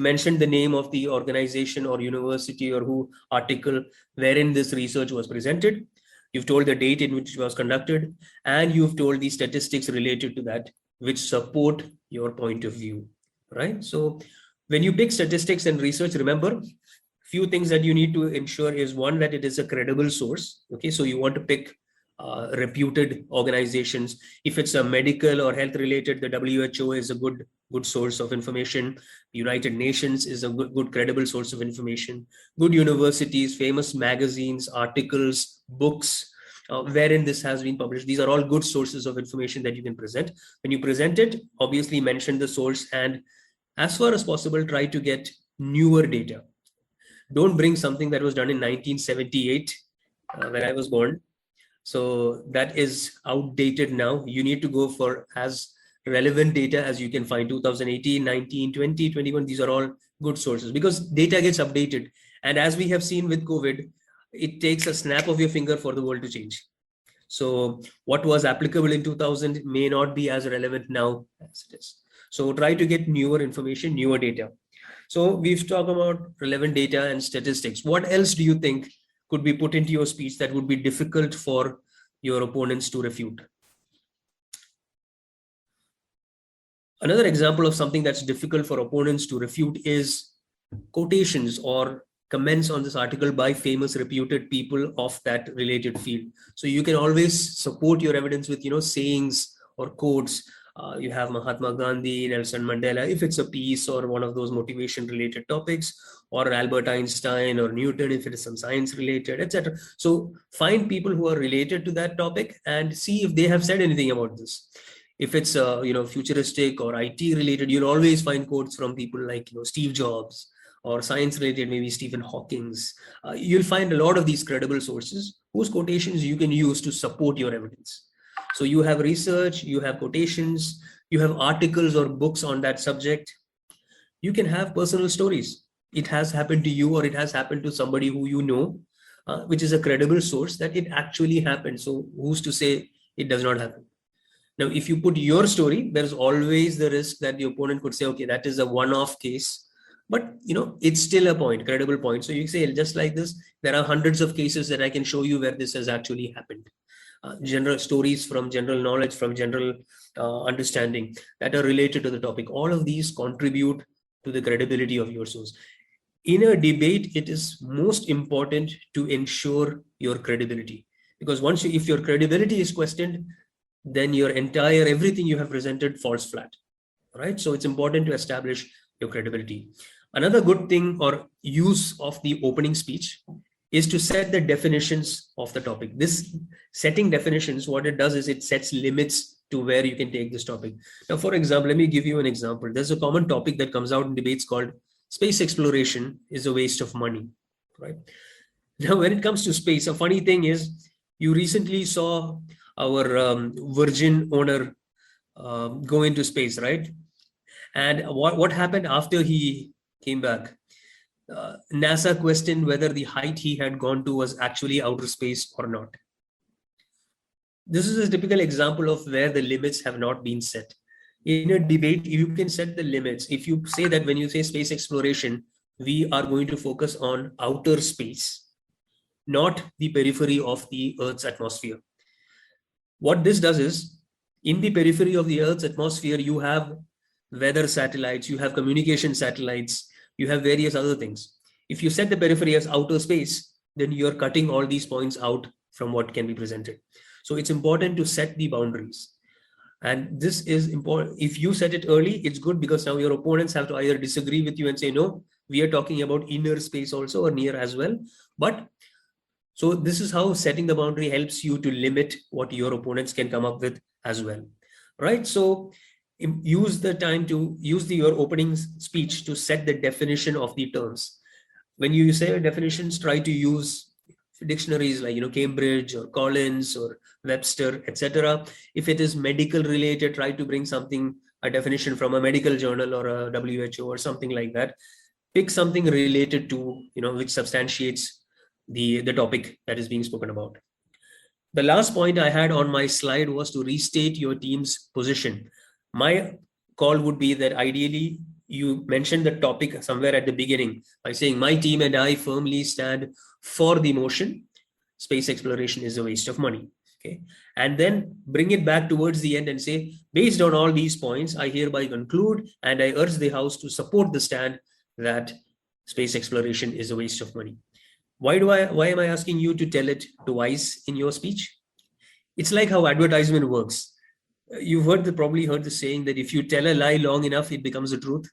mentioned the name of the organization or university or who article wherein this research was presented. You've told the date in which it was conducted, and you've told the statistics related to that, which support your point of view, right? So when you pick statistics and research, remember, few things that you need to ensure is, one, that it is a credible source. Okay, so you want to pick reputed organizations. If it's a medical or health related, the WHO is a good source of information. United Nations is a good credible source of information. Good universities, famous magazines, articles, books, wherein this has been published. These are all good sources of information that you can present. When you present it, obviously mention the source, and as far as possible, try to get newer data. Don't bring something that was done in 1978 when I was born. So that is outdated now. You need to go for as relevant data as you can find. 2018, 19, 20, 21, these are all good sources, because data gets updated. And as we have seen with COVID, it takes a snap of your finger for the world to change. So what was applicable in 2000 may not be as relevant now as it is. So try to get newer information, newer data. So we've talked about relevant data and statistics. What else do you think could be put into your speech that would be difficult for your opponents to refute? Another example of something that's difficult for opponents to refute is quotations or comments on this article by famous reputed people of that related field. So you can always support your evidence with, sayings or quotes. You have Mahatma Gandhi, Nelson Mandela, if it's a piece or one of those motivation related topics, or Albert Einstein or Newton, if it is some science related, etc. So find people who are related to that topic and see if they have said anything about this. If it's futuristic or IT related, you'll always find quotes from people like Steve Jobs, or science related, maybe Stephen Hawking's. You'll find a lot of these credible sources whose quotations you can use to support your evidence. So you have research, you have quotations, you have articles or books on that subject. You can have personal stories. It has happened to you, or it has happened to somebody who you know, which is a credible source that it actually happened. So who's to say it does not happen? Now, if you put your story, there's always the risk that the opponent could say, okay, that is a one-off case, but it's still a point, credible point. So you say, just like this, there are hundreds of cases that I can show you where this has actually happened. General stories from general knowledge, from general understanding that are related to the topic. All of these contribute to the credibility of your source. In a debate, it is most important to ensure your credibility, because if your credibility is questioned, then your everything you have presented falls flat, right? So it's important to establish your credibility. Another good thing or use of the opening speech is to set the definitions of the topic. This setting definitions, what it does is it sets limits to where you can take this topic. Now, for example, let me give you an example. There's a common topic that comes out in debates called space exploration is a waste of money, right? Now, when it comes to space, a funny thing is you recently saw our Virgin owner go into space, right? And what happened after he came back? NASA questioned whether the height he had gone to was actually outer space or not. This is a typical example of where the limits have not been set. In a debate, you can set the limits. If you say that when you say space exploration, we are going to focus on outer space, not the periphery of the Earth's atmosphere. What this does is, in the periphery of the Earth's atmosphere, you have weather satellites, you have communication satellites, you have various other things. If you set the periphery as outer space, then you're cutting all these points out from what can be presented. So it's important to set the boundaries. And this is important. If you set it early, it's good because now your opponents have to either disagree with you and say, no, we are talking about inner space also or near as well. But so this is how setting the boundary helps you to limit what your opponents can come up with as well, right? So use the time to use your opening speech to set the definition of the terms. When you say definitions, try to use dictionaries like, Cambridge or Collins or Webster, etc. If it is medical related, try to bring something, a definition from a medical journal or a WHO or something like that. Pick something related to, which substantiates the topic that is being spoken about. The last point I had on my slide was to restate your team's position. My call would be that ideally you mention the topic somewhere at the beginning by saying, my team and I firmly stand for the motion, space exploration is a waste of money. Okay. And then bring it back towards the end and say, based on all these points, I hereby conclude and I urge the House to support the stand that space exploration is a waste of money. Why am I asking you to tell it twice in your speech? It's like how advertisement works. You've probably heard the saying that if you tell a lie long enough, it becomes a truth.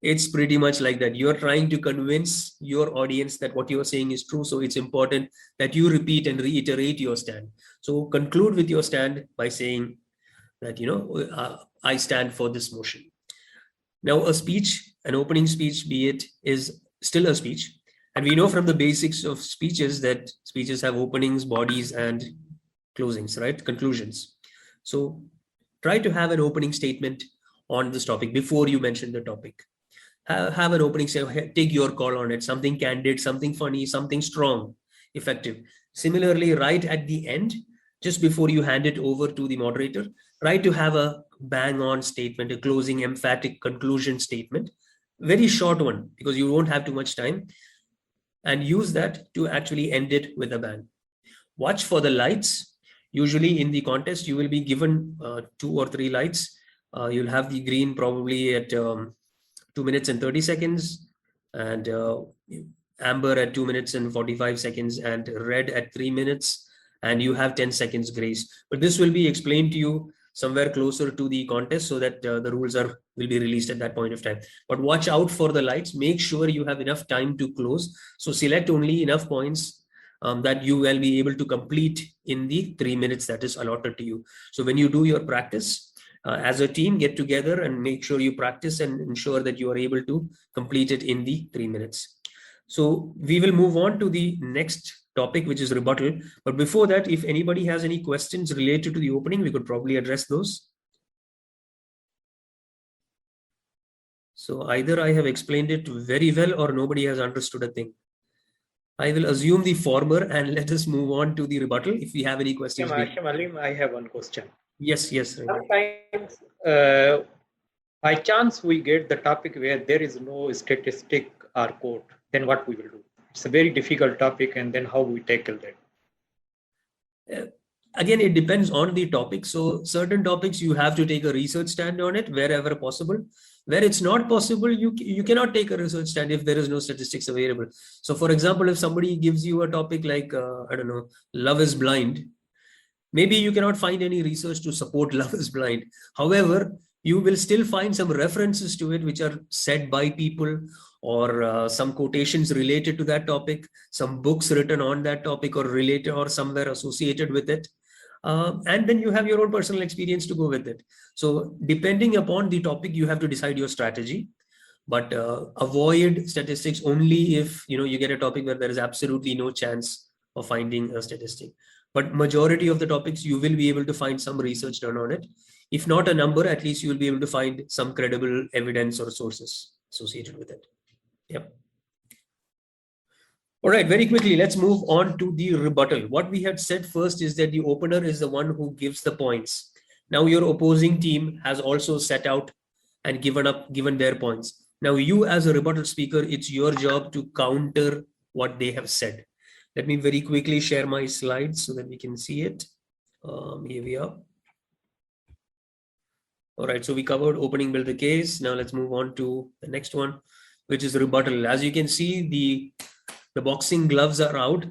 It's pretty much like that. You're trying to convince your audience that what you're saying is true. So it's important that you repeat and reiterate your stand. So conclude with your stand by saying that, I stand for this motion. Now, a speech, an opening speech, be it, is still a speech. And we know from the basics of speeches that speeches have openings, bodies, and closings, right? Conclusions. So try to have an opening statement on this topic before you mention the topic. Have an opening, say, take your call on it, something candid, something funny, something strong, effective. Similarly, right at the end, just before you hand it over to the moderator, try to have a bang-on statement, a closing, emphatic conclusion statement, very short one, because you won't have too much time, and use that to actually end it with a bang. Watch for the lights. Usually in the contest, you will be given 2 or 3 lights. You'll have the green probably at 2 minutes and 30 seconds, and amber at 2 minutes and 45 seconds, and red at 3 minutes, and you have 10 seconds grace. But this will be explained to you somewhere closer to the contest so that the rules will be released at that point of time. But watch out for the lights. Make sure you have enough time to close. So select only enough points that you will be able to complete in the 3 minutes that is allotted to you. So when you do your practice as a team, get together and make sure you practice and ensure that you are able to complete it in the 3 minutes. So we will move on to the next topic, which is rebuttal. But before that, if anybody has any questions related to the opening, we could probably address those. So either I have explained it very well or nobody has understood a thing. I will assume the former and let us move on to the rebuttal if we have any questions. I have one question. Yes. Sometimes by chance we get the topic where there is no statistic or quote, then what we will do? It's a very difficult topic, and then how we tackle that? Again, it depends on the topic. So certain topics you have to take a research stand on it wherever possible. Where it's not possible, you cannot take a research stand if there is no statistics available. So for example, if somebody gives you a topic like, I don't know, love is blind, maybe you cannot find any research to support love is blind. However, you will still find some references to it which are said by people, or some quotations related to that topic, some books written on that topic or related or somewhere associated with it. And then you have your own personal experience to go with it. So depending upon the topic, you have to decide your strategy. But avoid statistics only if you get a topic where there is absolutely no chance of finding a statistic. But majority of the topics, you will be able to find some research done on it. If not a number, at least you will be able to find some credible evidence or sources associated with it. Yep. All right, very quickly, let's move on to the rebuttal. What we had said first is that the opener is the one who gives the points. Now your opposing team has also set out and given their points. Now you as a rebuttal speaker, it's your job to counter what they have said. Let me very quickly share my slides so that we can see it. Here we are. All right, so we covered opening, build the case. Now let's move on to the next one, which is rebuttal. As you can see, the boxing gloves are out.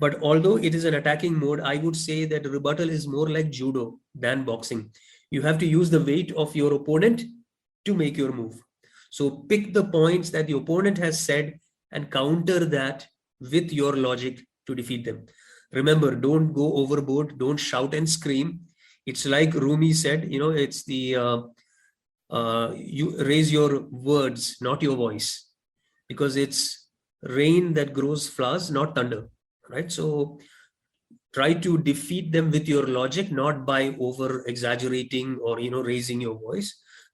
But although it is an attacking mode, I would say that rebuttal is more like judo than boxing. You have to use the weight of your opponent to make your move. So pick the points that the opponent has said and counter that with your logic to defeat them. Remember, don't go overboard. Don't shout and scream. It's like Rumi said, you know, it's the you raise your words, not your voice, because it's rain that grows flowers, not thunder, right? So try to defeat them with your logic, not by over exaggerating or, you know, raising your voice.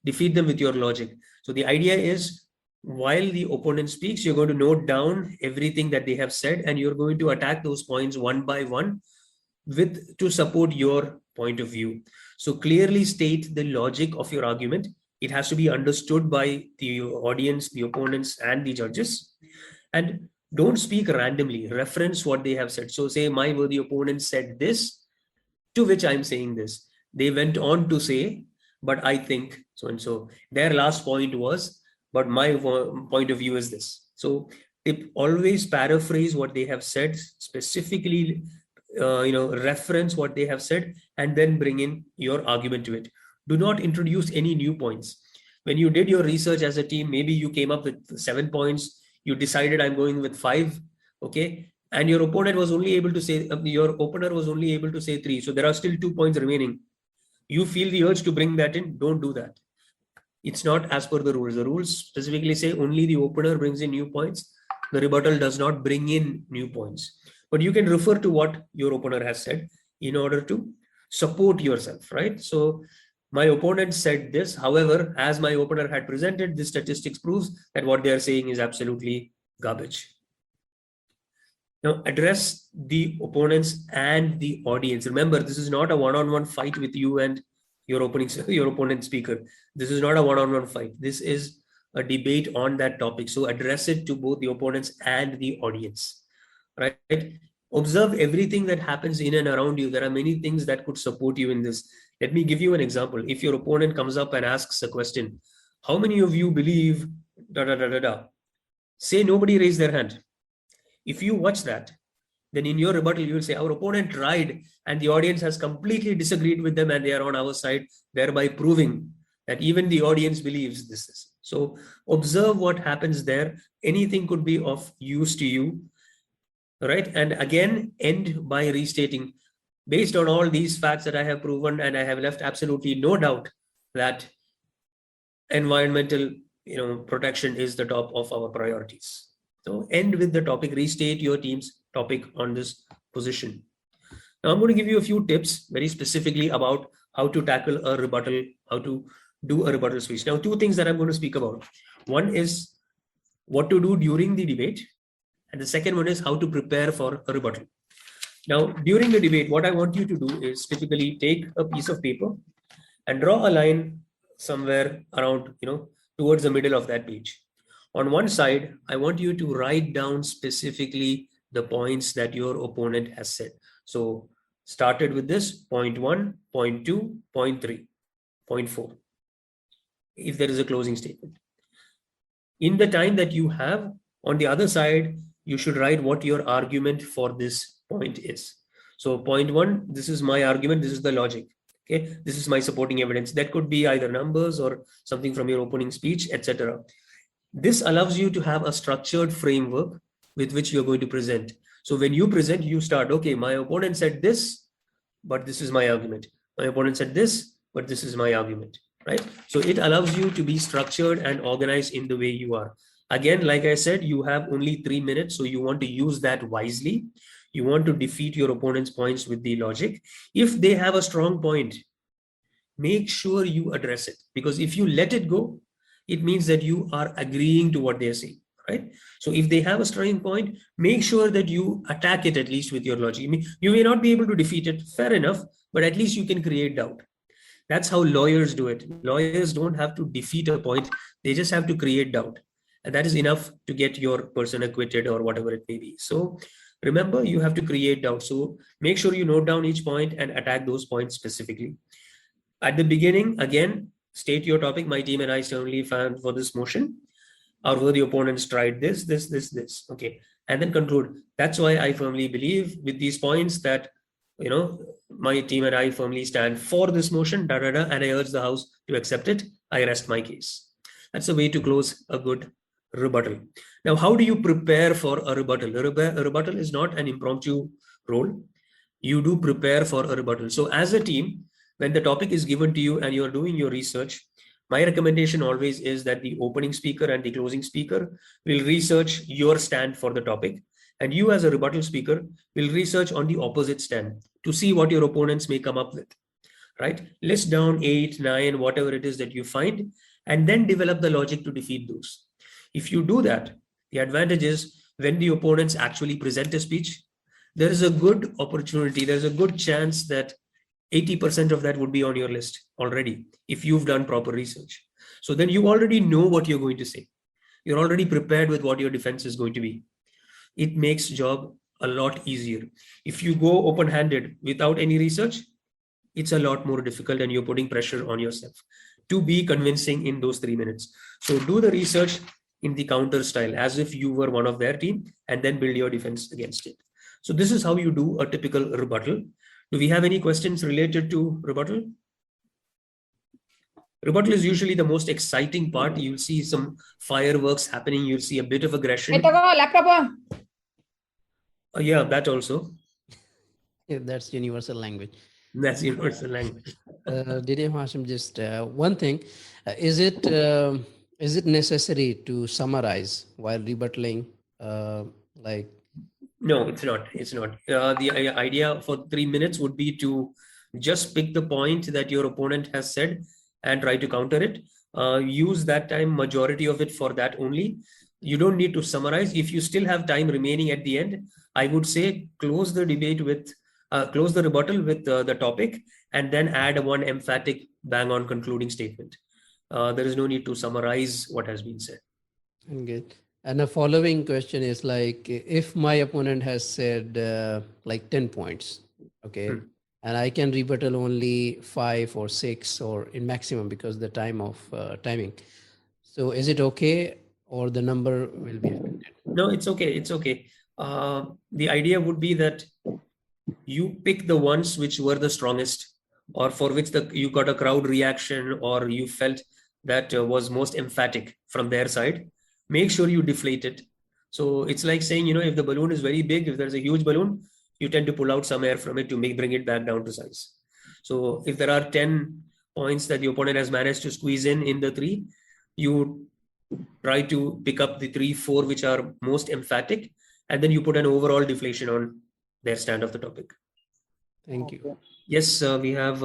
Defeat them with your logic. So the idea is, while the opponent speaks, you're going to note down everything that they have said, and you're going to attack those points one by one to support your point of view. So clearly state the logic of your argument. It has to be understood by the audience, the opponents, and the judges. And don't speak randomly. Reference what they have said. So say, my worthy opponent said this, to which I'm saying this. They went on to say, but I think so and so. Their last point was, but my point of view is this. So always paraphrase what they have said, specifically reference what they have said, and then bring in your argument to it. Do not introduce any new points. When you did your research as a team, maybe you came up with 7 points. You decided I'm going with 5, okay? And your opponent was only able to say, your opener was only able to say 3. So there are still 2 points remaining. You feel the urge to bring that in, don't do that. It's not as per the rules. The rules specifically say only the opener brings in new points. The rebuttal does not bring in new points. But you can refer to what your opponent has said in order to support yourself, right? So my opponent said this. However, as my opponent had presented, this statistics proves that what they are saying is absolutely garbage. Now address the opponents and the audience. Remember, this is not a one-on-one fight with you and your opponent speaker. This is not a one-on-one fight. This is a debate on that topic. So address it to both the opponents and the audience, right? Observe everything that happens in and around you. There are many things that could support you in this. Let me give you an example. If your opponent comes up and asks a question, how many of you believe da da da da da? Say nobody raised their hand. If you watch that, then in your rebuttal, you will say our opponent tried and the audience has completely disagreed with them and they are on our side, thereby proving that even the audience believes this is. So observe what happens there. Anything could be of use to you, right? And again, end by restating, based on all these facts that I have proven, and I have left absolutely no doubt that environmental protection is the top of our priorities. So end with the topic, restate your team's topic on this position. Now I'm going to give you a few tips very specifically about how to tackle a rebuttal, how to do a rebuttal speech. Now, 2 things that I'm going to speak about. One is what to do during the debate, and the second one is how to prepare for a rebuttal. Now, during the debate, what I want you to do is typically take a piece of paper and draw a line somewhere around, towards the middle of that page. On one side, I want you to write down specifically the points that your opponent has said. So started with this, point 1, point 2, point 3, point 4, if there is a closing statement. In the time that you have, on the other side, you should write what your argument for this point is. So point 1, this is my argument, this is the logic. Okay, this is my supporting evidence. That could be either numbers or something from your opening speech, etc. This allows you to have a structured framework with which you're going to present. So when you present, you start, okay, my opponent said this, but this is my argument. My opponent said this, but this is my argument, right? So it allows you to be structured and organized in the way you are. Again, like I said, you have only 3 minutes, so you want to use that wisely. You want to defeat your opponent's points with the logic. If they have a strong point, make sure you address it, because if you let it go, it means that you are agreeing to what they're saying, right? So if they have a strong point, make sure that you attack it at least with your logic. I mean, you may not be able to defeat it, fair enough, but at least you can create doubt. That's how lawyers do it. Lawyers don't have to defeat a point, they just have to create doubt. And that is enough to get your person acquitted or whatever it may be. So remember, you have to create doubt. So make sure you note down each point and attack those points specifically. At the beginning, again, state your topic. My team and I strongly found for this motion. Our worthy opponents tried this. Okay. and then conclude. That's why I firmly believe with these points that, my team and I firmly stand for this motion, and I urge the House to accept it. I rest my case. That's a way to close a good rebuttal. Now, how do you prepare for a rebuttal? A rebuttal is not an impromptu role. You do prepare for a rebuttal. So as a team, when the topic is given to you and you're doing your research, my recommendation always is that the opening speaker and the closing speaker will research your stand for the topic. And you as a rebuttal speaker will research on the opposite stand to see what your opponents may come up with, right? List down 8, 9, whatever it is that you find, and then develop the logic to defeat those. If you do that, the advantage is when the opponents actually present a speech, there is a good opportunity, there's a good chance that 80% of that would be on your list already if you've done proper research. So then you already know what you're going to say. You're already prepared with what your defense is going to be. It makes job a lot easier. If you go open-handed without any research, it's a lot more difficult and you're putting pressure on yourself to be convincing in those 3 minutes. So do the research in the counter style as if you were one of their team and then build your defense against it. So this is how you do a typical rebuttal. Do we have any questions related to rebuttal? Rebuttal is usually the most exciting part. You'll see some fireworks happening. You'll see a bit of aggression. Yeah, that also. Yeah, that's universal language. That's universal language. TM Hussain, just one thing. Is it necessary to summarize while rebuttaling? No, it's not. It's not. The idea for 3 minutes would be to just pick the point that your opponent has said and try to counter it. Use that time, majority of it for that only. You don't need to summarize. If you still have time remaining at the end, I would say close the debate with, close the rebuttal with the topic and then add one emphatic bang on concluding statement. There is no need to summarize what has been said. Good. And the following question is like, if my opponent has said 10 points, okay, and I can rebuttal only 5 or 6 or in maximum because the timing. So is it okay or the number will be affected? No, it's okay. It's okay. The idea would be that you pick the ones which were the strongest or for which you got a crowd reaction or you felt that was most emphatic from their side. Make sure you deflate it. So it's like saying, if the balloon is very big, if there's a huge balloon, you tend to pull out some air from it to bring it back down to size. So if there are 10 points that the opponent has managed to squeeze in the 3, you try to pick up the 3, 4 which are most emphatic, and then you put an overall deflation on their stand of the topic. Thank you. Yes, we have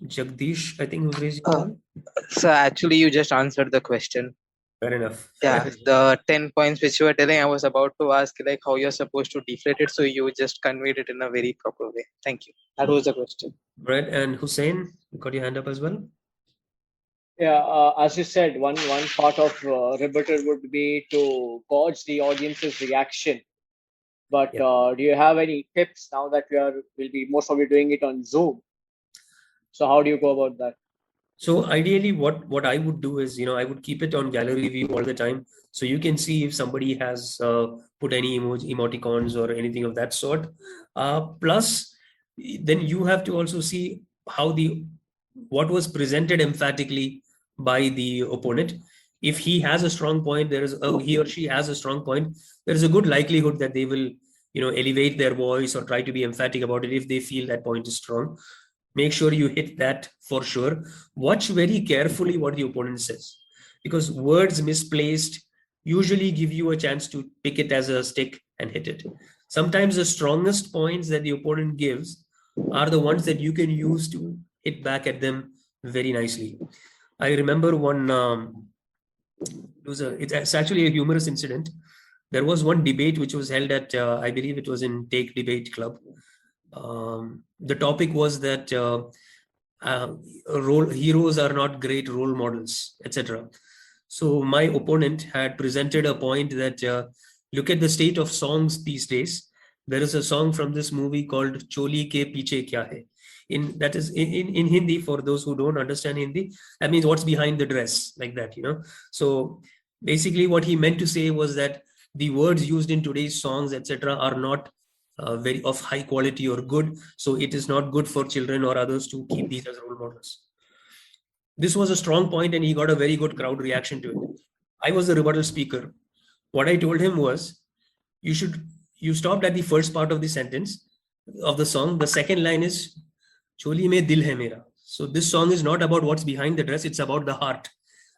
Jagdish, I think, who's raised his hand. So actually, you just answered the question. Fair enough. Yeah, the 10 points which you were telling, I was about to ask like how you're supposed to deflate it. So you just conveyed it in a very proper way. Thank you. That was the question. Brett and Hussain, you got your hand up as well? Yeah, as you said, one part of rebuttal would be to gauge the audience's reaction. But do you have any tips now that we'll be most probably doing it on Zoom? So how do you go about that? So ideally, what I would do is, I would keep it on gallery view all the time. So you can see if somebody has put any emoticons or anything of that sort. Plus, then you have to also see how what was presented emphatically by the opponent. If he has a strong point, he or she has a strong point, there is a good likelihood that they will, elevate their voice or try to be emphatic about it if they feel that point is strong. Make sure you hit that for sure. Watch very carefully what the opponent says, because words misplaced usually give you a chance to pick it as a stick and hit it. Sometimes the strongest points that the opponent gives are the ones that you can use to hit back at them very nicely. I remember one, it's actually a humorous incident. There was one debate which was held at, I believe it was in Take Debate Club. The topic was that heroes are not great role models, etc. So my opponent had presented a point that look at the state of songs these days. There is a song from this movie called Choli Ke Piche Kya Hai. That is in Hindi, for those who don't understand Hindi, that means what's behind the dress, like that, So basically what he meant to say was that the words used in today's songs, etc., are not very of high quality or good. So it is not good for children or others to keep these as role models. This was a strong point, and he got a very good crowd reaction to it. I was the rebuttal speaker. What I told him was, you stopped at the first part of the sentence of the song. The second line is Choli mein dil hai mera. So this song is not about what's behind the dress, it's about the heart.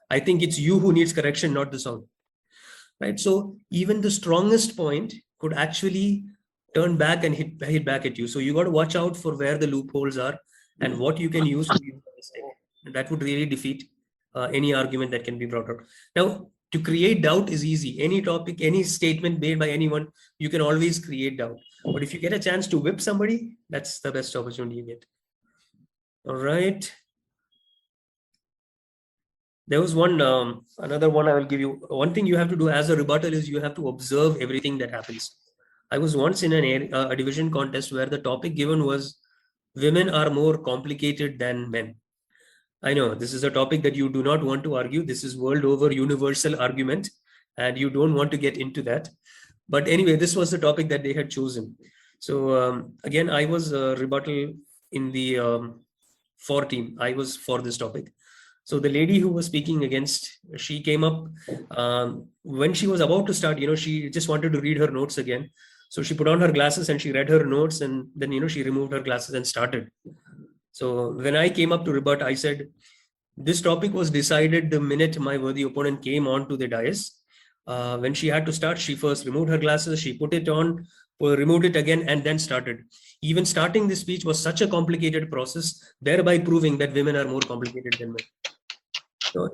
I think it's you who needs correction, not the song. Right? So even the strongest point could actually turn back and hit back at you. So you got to watch out for where the loopholes are and what you can use to use the mistake. That would really defeat any argument that can be brought out. Now, to create doubt is easy. Any topic, any statement made by anyone, you can always create doubt. But if you get a chance to whip somebody, that's the best opportunity you get. All right. There was one, another one I will give you. One thing you have to do as a rebuttal is you have to observe everything that happens. I was once in a division contest where the topic given was women are more complicated than men. I know this is a topic that you do not want to argue. This is world over universal argument, and you don't want to get into that. But anyway, this was the topic that they had chosen. So again, I was a rebuttal in the for team. I was for this topic. So the lady who was speaking against, she came up when she was about to start, she just wanted to read her notes again. So she put on her glasses and she read her notes, and then, she removed her glasses and started. So when I came up to rebut, I said, this topic was decided the minute my worthy opponent came on to the dais. When she had to start, she first removed her glasses, she put it on, removed it again, and then started. Even starting this speech was such a complicated process, thereby proving that women are more complicated than men. So,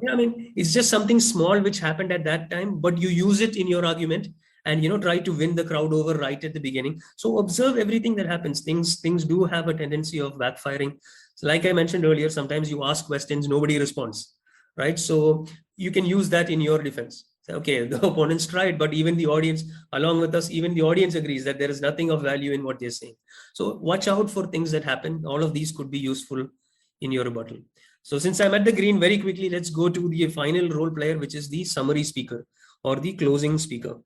it's just something small which happened at that time, but you use it in your argument and, try to win the crowd over right at the beginning. So observe everything that happens. Things do have a tendency of backfiring. So like I mentioned earlier, sometimes you ask questions, nobody responds, right? So you can use that in your defense. Say, okay, the opponents tried, but even the audience, along with us, even the audience agrees that there is nothing of value in what they're saying. So watch out for things that happen. All of these could be useful in your rebuttal. So since I'm at the green, very quickly, let's go to the final role player, which is the summary speaker or the closing speaker.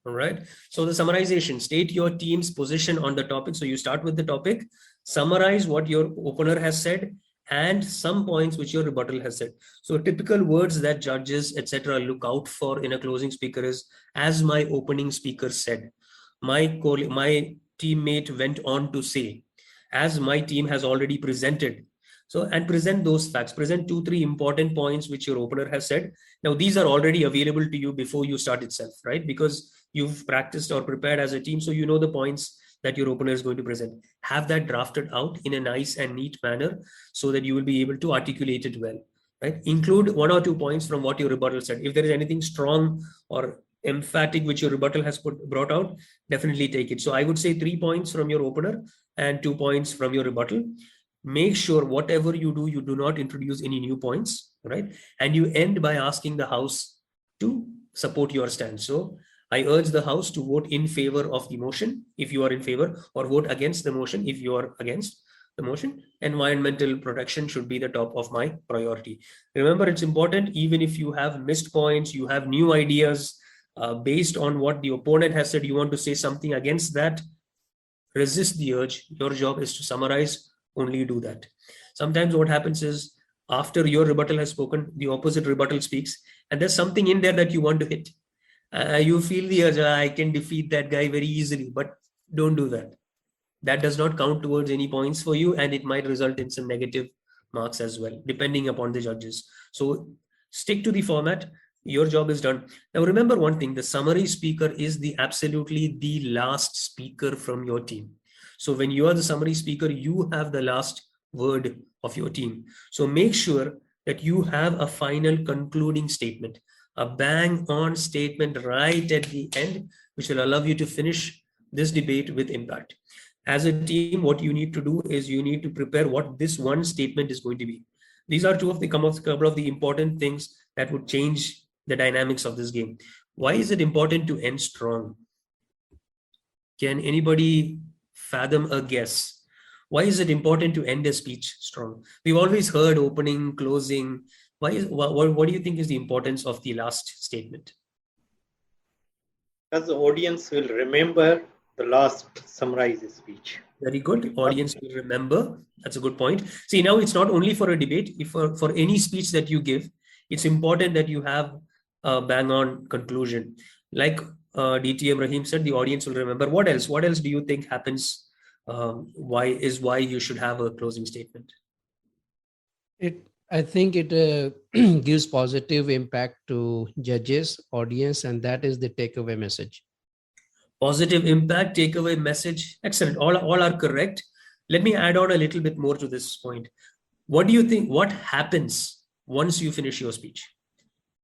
All right. So the summarization, state your team's position on the topic. So you start with the topic, summarize what your opener has said, and some points which your rebuttal has said. So typical words that judges, etc., look out for in a closing speaker is, as my opening speaker said, my teammate went on to say, as my team has already presented. So, and present those facts, present 2-3 important points which your opener has said. Now, these are already available to you before you start itself, right? Because you've practiced or prepared as a team, so you know the points that your opener is going to present. Have that drafted out in a nice and neat manner so that you will be able to articulate it well, right? Include 1 or 2 points from what your rebuttal said. If there is anything strong or emphatic which your rebuttal has brought out, definitely take it. So I would say 3 points from your opener and 2 points from your rebuttal. Make sure whatever you do, you do not introduce any new points, right? And you end by asking the house to support your stand. So I urge the house to vote in favor of the motion if you are in favor, or vote against the motion if you are against the motion. Environmental protection should be the top of my priority. Remember, it's important, even if you have missed points, you have new ideas based on what the opponent has said, you want to say something against that, resist the urge. Your job is to summarize. Only do that. Sometimes what happens is, after your rebuttal has spoken, the opposite rebuttal speaks, and there's something in there that you want to hit. You feel the urge, I can defeat that guy very easily, but don't do that. That does not count towards any points for you, and it might result in some negative marks as well, depending upon the judges. So stick to the format. Your job is done. Now remember one thing, the summary speaker is absolutely the last speaker from your team. So when you are the summary speaker, you have the last word of your team. So make sure that you have a final concluding statement, a bang on statement right at the end, which will allow you to finish this debate with impact. As a team, what you need to do is you need to prepare what this one statement is going to be. These are couple of the important things that would change the dynamics of this game. Why is it important to end strong? Can anybody fathom a guess Why is it important to end a speech strong? We've always heard opening, closing. What do you think is the importance of the last statement? Because the audience will remember the last summarized speech. Very good. Audience will remember. That's a good point. See, now it's not only for a debate. If for any speech that you give, it's important that you have a bang-on conclusion. Like DTM Rahim said, the audience will remember. What else? What else do you think happens? Why you should have a closing statement? I think it gives positive impact to judges, audience, and that is the takeaway message. Positive impact, takeaway message. Excellent. All are correct. Let me add on a little bit more to this point. What do you think? What happens once you finish your speech?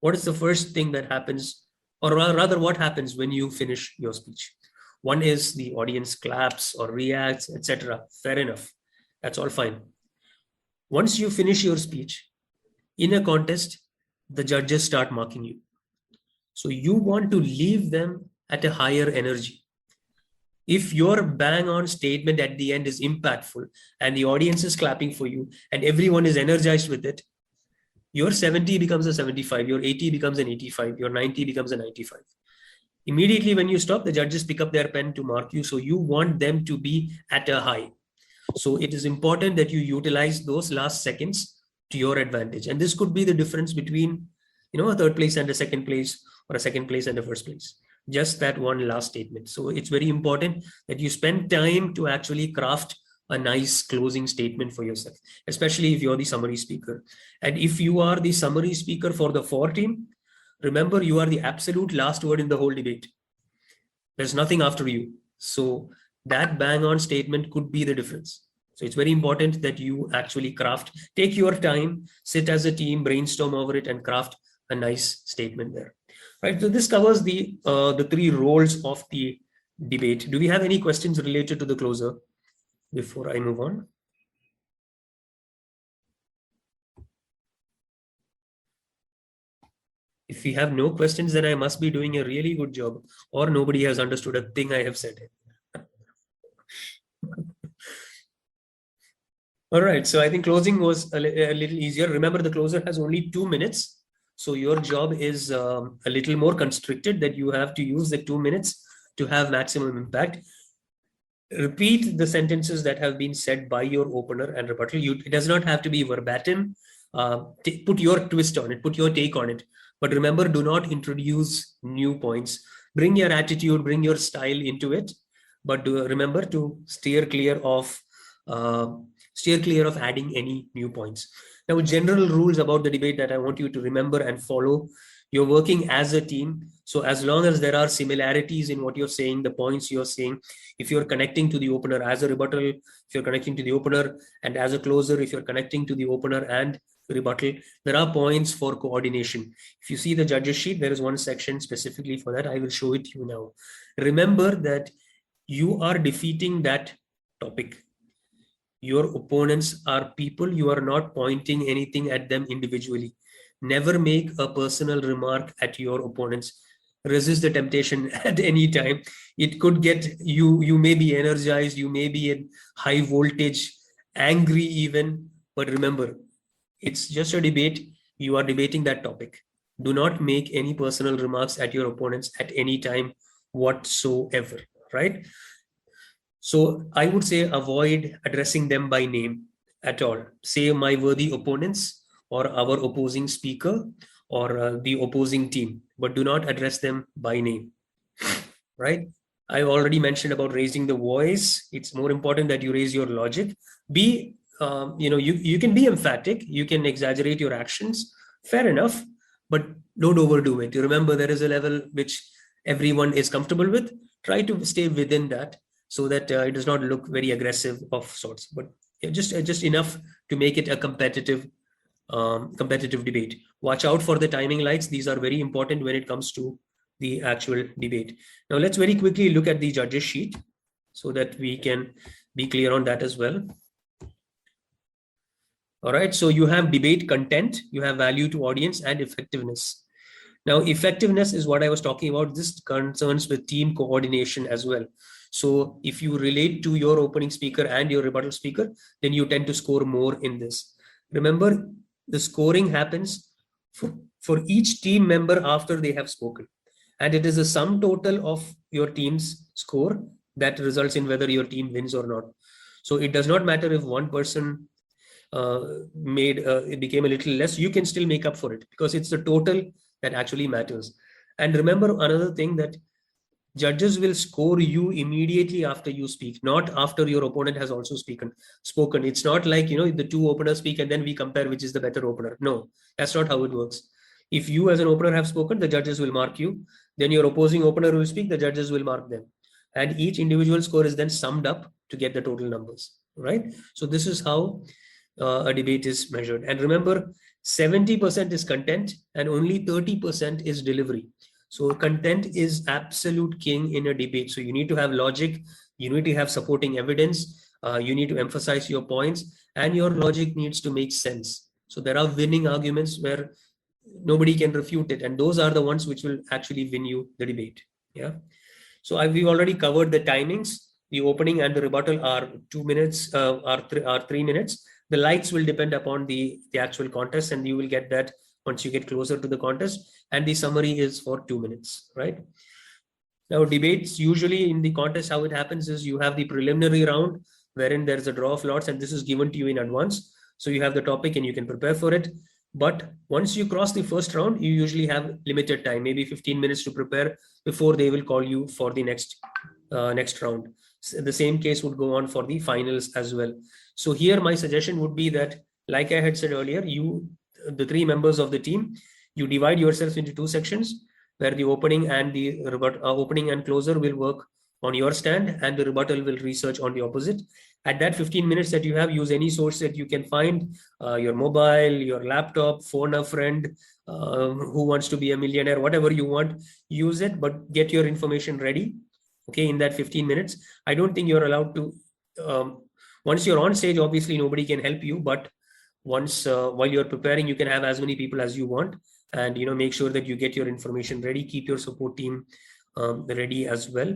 What is the first thing that happens, or rather, what happens when you finish your speech? One is the audience claps or reacts, etc. Fair enough. That's all fine. Once you finish your speech, in a contest, the judges start marking you. So you want to leave them at a higher energy. If your bang-on statement at the end is impactful and the audience is clapping for you and everyone is energized with it, your 70 becomes a 75, your 80 becomes an 85, your 90 becomes a 95. Immediately when you stop, the judges pick up their pen to mark you. So you want them to be at a high. So it is important that you utilize those last seconds to your advantage. And this could be the difference between, a third place and a second place, or a second place and a first place. Just that one last statement. So it's very important that you spend time to actually craft a nice closing statement for yourself, especially if you're the summary speaker. And if you are the summary speaker for the 4 team, remember you are the absolute last word in the whole debate. There's nothing after you. So that bang-on statement could be the difference. So it's very important that you actually take your time, sit as a team, brainstorm over it, and craft a nice statement there. Right. So this covers the 3 roles of the debate. Do we have any questions related to the closer before I move on? If we have no questions, then I must be doing a really good job, or nobody has understood a thing I have said. All right, so I think closing was a little easier. Remember, the closer has only 2 minutes. So your job is a little more constricted, that you have to use the 2 minutes to have maximum impact. Repeat the sentences that have been said by your opener and rebuttal. It does not have to be verbatim. Put your twist on it, put your take on it. But remember, do not introduce new points. Bring your attitude, bring your style into it. But remember to steer clear of adding any new points. Now, general rules about the debate that I want you to remember and follow. You're working as a team. So as long as there are similarities in what you're saying, the points you're saying, if you're connecting to the opener as a rebuttal, if you're connecting to the opener and as a closer, if you're connecting to the opener and rebuttal, there are points for coordination. If you see the judges sheet, there is one section specifically for that. I will show it to you now. Remember that you are defeating that topic. Your opponents are people. You are not pointing anything at them individually. Never make a personal remark at your opponents. Resist the temptation at any time. It could get you may be energized, you may be in high voltage, angry even, but remember, it's just a debate. You are debating that topic. Do not make any personal remarks at your opponents at any time whatsoever, right? So I would say avoid addressing them by name at all. Say my worthy opponents or our opposing speaker or the opposing team, but do not address them by name, right? I already mentioned about raising the voice. It's more important that you raise your logic. You can be emphatic, you can exaggerate your actions, fair enough, but don't overdo it. You remember there is a level which everyone is comfortable with. Try to stay within that so that it does not look very aggressive of sorts, but just enough to make it a competitive debate. Watch out for the timing lights. These are very important when it comes to the actual debate. Now let's very quickly look at the judges sheet so that we can be clear on that as well. All right, so you have debate content, you have value to audience and effectiveness. Now, effectiveness is what I was talking about. This concerns with team coordination as well. So if you relate to your opening speaker and your rebuttal speaker, then you tend to score more in this. Remember, the scoring happens for each team member after they have spoken. And it is the sum total of your team's score that results in whether your team wins or not. So it does not matter if one person it became a little less, you can still make up for it because it's the total that actually matters. And remember another thing, that judges will score you immediately after you speak, not after your opponent has also spoken. It's not like, the two openers speak and then we compare which is the better opener. No, that's not how it works. If you as an opener have spoken, the judges will mark you. Then your opposing opener will speak, the judges will mark them. And each individual score is then summed up to get the total numbers, right? So this is how a debate is measured. And remember, 70% is content and only 30% is delivery. So content is absolute king in a debate. So you need to have logic, you need to have supporting evidence, you need to emphasize your points, and your logic needs to make sense. So there are winning arguments where nobody can refute it, and those are the ones which will actually win you the debate. Yeah. So we've already covered the timings. The opening and the rebuttal are 2 minutes, are 3 minutes. The lights will depend upon the actual contest, and you will get that once you get closer to the contest. And the summary is for 2 minutes, right? Now, debates usually in the contest, how it happens is you have the preliminary round wherein there's a draw of lots, and this is given to you in advance. So you have the topic and you can prepare for it. But once you cross the first round, you usually have limited time, maybe 15 minutes to prepare before they will call you for the next round. The same case would go on for the finals as well. So here my suggestion would be that, like I had said earlier, the 3 members of the team, you divide yourself into 2 sections where the opening and the opening and closer will work on your stand and the rebuttal will research on the opposite. At that 15 minutes that you have, use any source that you can find, your mobile, your laptop, phone a friend, who wants to be a millionaire, whatever you want, use it, but get your information ready. Okay, in that 15 minutes, I don't think you're allowed to, once you're on stage, obviously nobody can help you, but once while you're preparing, you can have as many people as you want, and make sure that you get your information ready, keep your support team ready as well.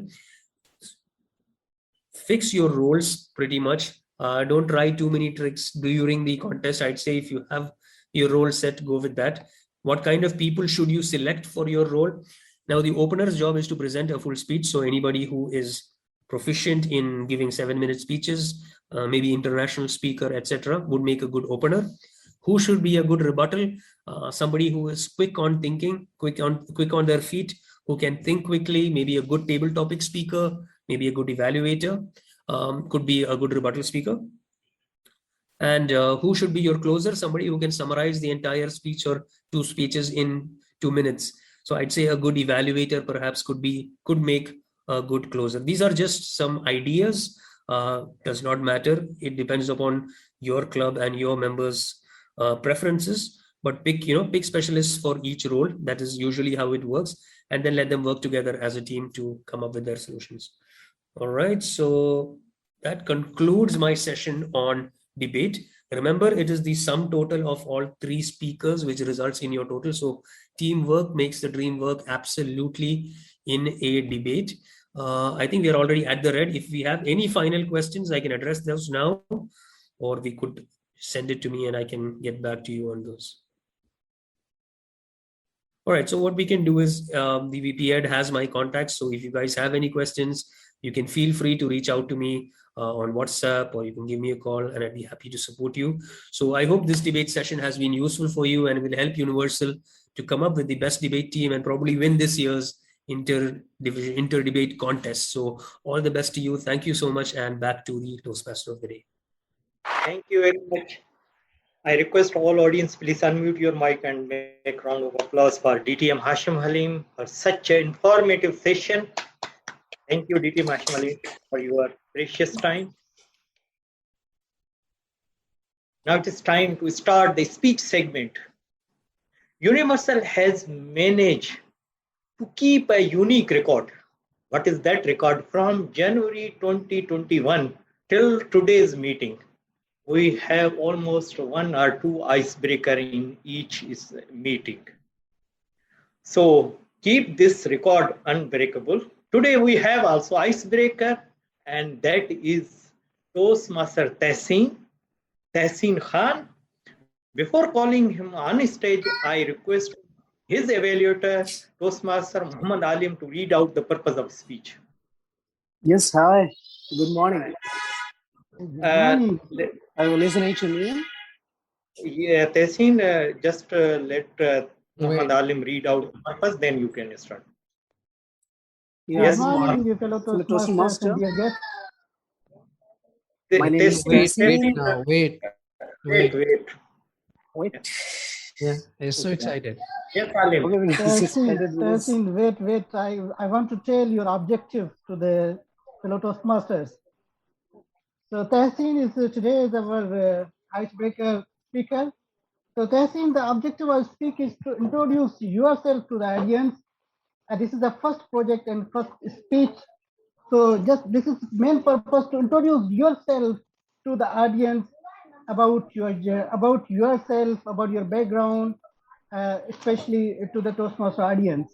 Fix your roles pretty much. Don't try too many tricks during the contest. I'd say if you have your role set, go with that. What kind of people should you select for your role? Now, the opener's job is to present a full speech. So anybody who is proficient in giving 7-minute speeches, maybe international speaker, etc., would make a good opener. Who should be a good rebuttal? Somebody who is quick on thinking, quick on their feet, who can think quickly, maybe a good table topic speaker, maybe a good evaluator, could be a good rebuttal speaker. And who should be your closer? Somebody who can summarize the entire speech or 2 speeches in 2 minutes. So I'd say a good evaluator perhaps could make a good closer. These are just some ideas. Does not matter. It depends upon your club and your members' preferences. But pick specialists for each role. That is usually how it works, and then let them work together as a team to come up with their solutions. All right. So that concludes my session on debate. Remember, it is the sum total of all 3 speakers which results in your total. So teamwork makes the dream work absolutely in a debate. I think we are already at the red. If we have any final questions, I can address those now, or we could send it to me and I can get back to you on those. All right, so what we can do is the VP Ed has my contacts. So if you guys have any questions, you can feel free to reach out to me on WhatsApp, or you can give me a call and I'd be happy to support you. So I hope this debate session has been useful for you and will help Universal to come up with the best debate team and probably win this year's inter-debate contest. So all the best to you. Thank you so much, and back to the Toastmaster of the day. Thank you very much. I request all audience, please unmute your mic and make a round of applause for DTM Rahim for such an informative session. Thank you, DTM Rahim, for your precious time. Now it is time to start the speech segment. Universal has managed to keep a unique record. What is that record? From January 2021 till today's meeting, we have almost 1 or 2 icebreakers in each meeting. So keep this record unbreakable. Today we have also icebreaker, and that is Toastmaster Tehseen Khan. Before calling him on stage, I request his evaluator, Toastmaster Muhammad Alim, to read out the purpose of speech. Yes, hi. Good morning. Good Are you listening to me? Yeah, Tehseen, just let Muhammad Alim read out the purpose, then you can start. Yes, Good morning, you fellow Toastmasters and dear guests. My name is Wait now, wait. Yeah, he's so excited. Yes, Alim. Tehseen, wait. I want to tell your objective to the fellow Toastmasters. So Tehseen is today is our icebreaker speaker. So Tehseen, the objective of speak is to introduce yourself to the audience. This is the first project and first speech. So just this is main purpose to introduce yourself to the audience about yourself, about your background, especially to the Toastmaster audience.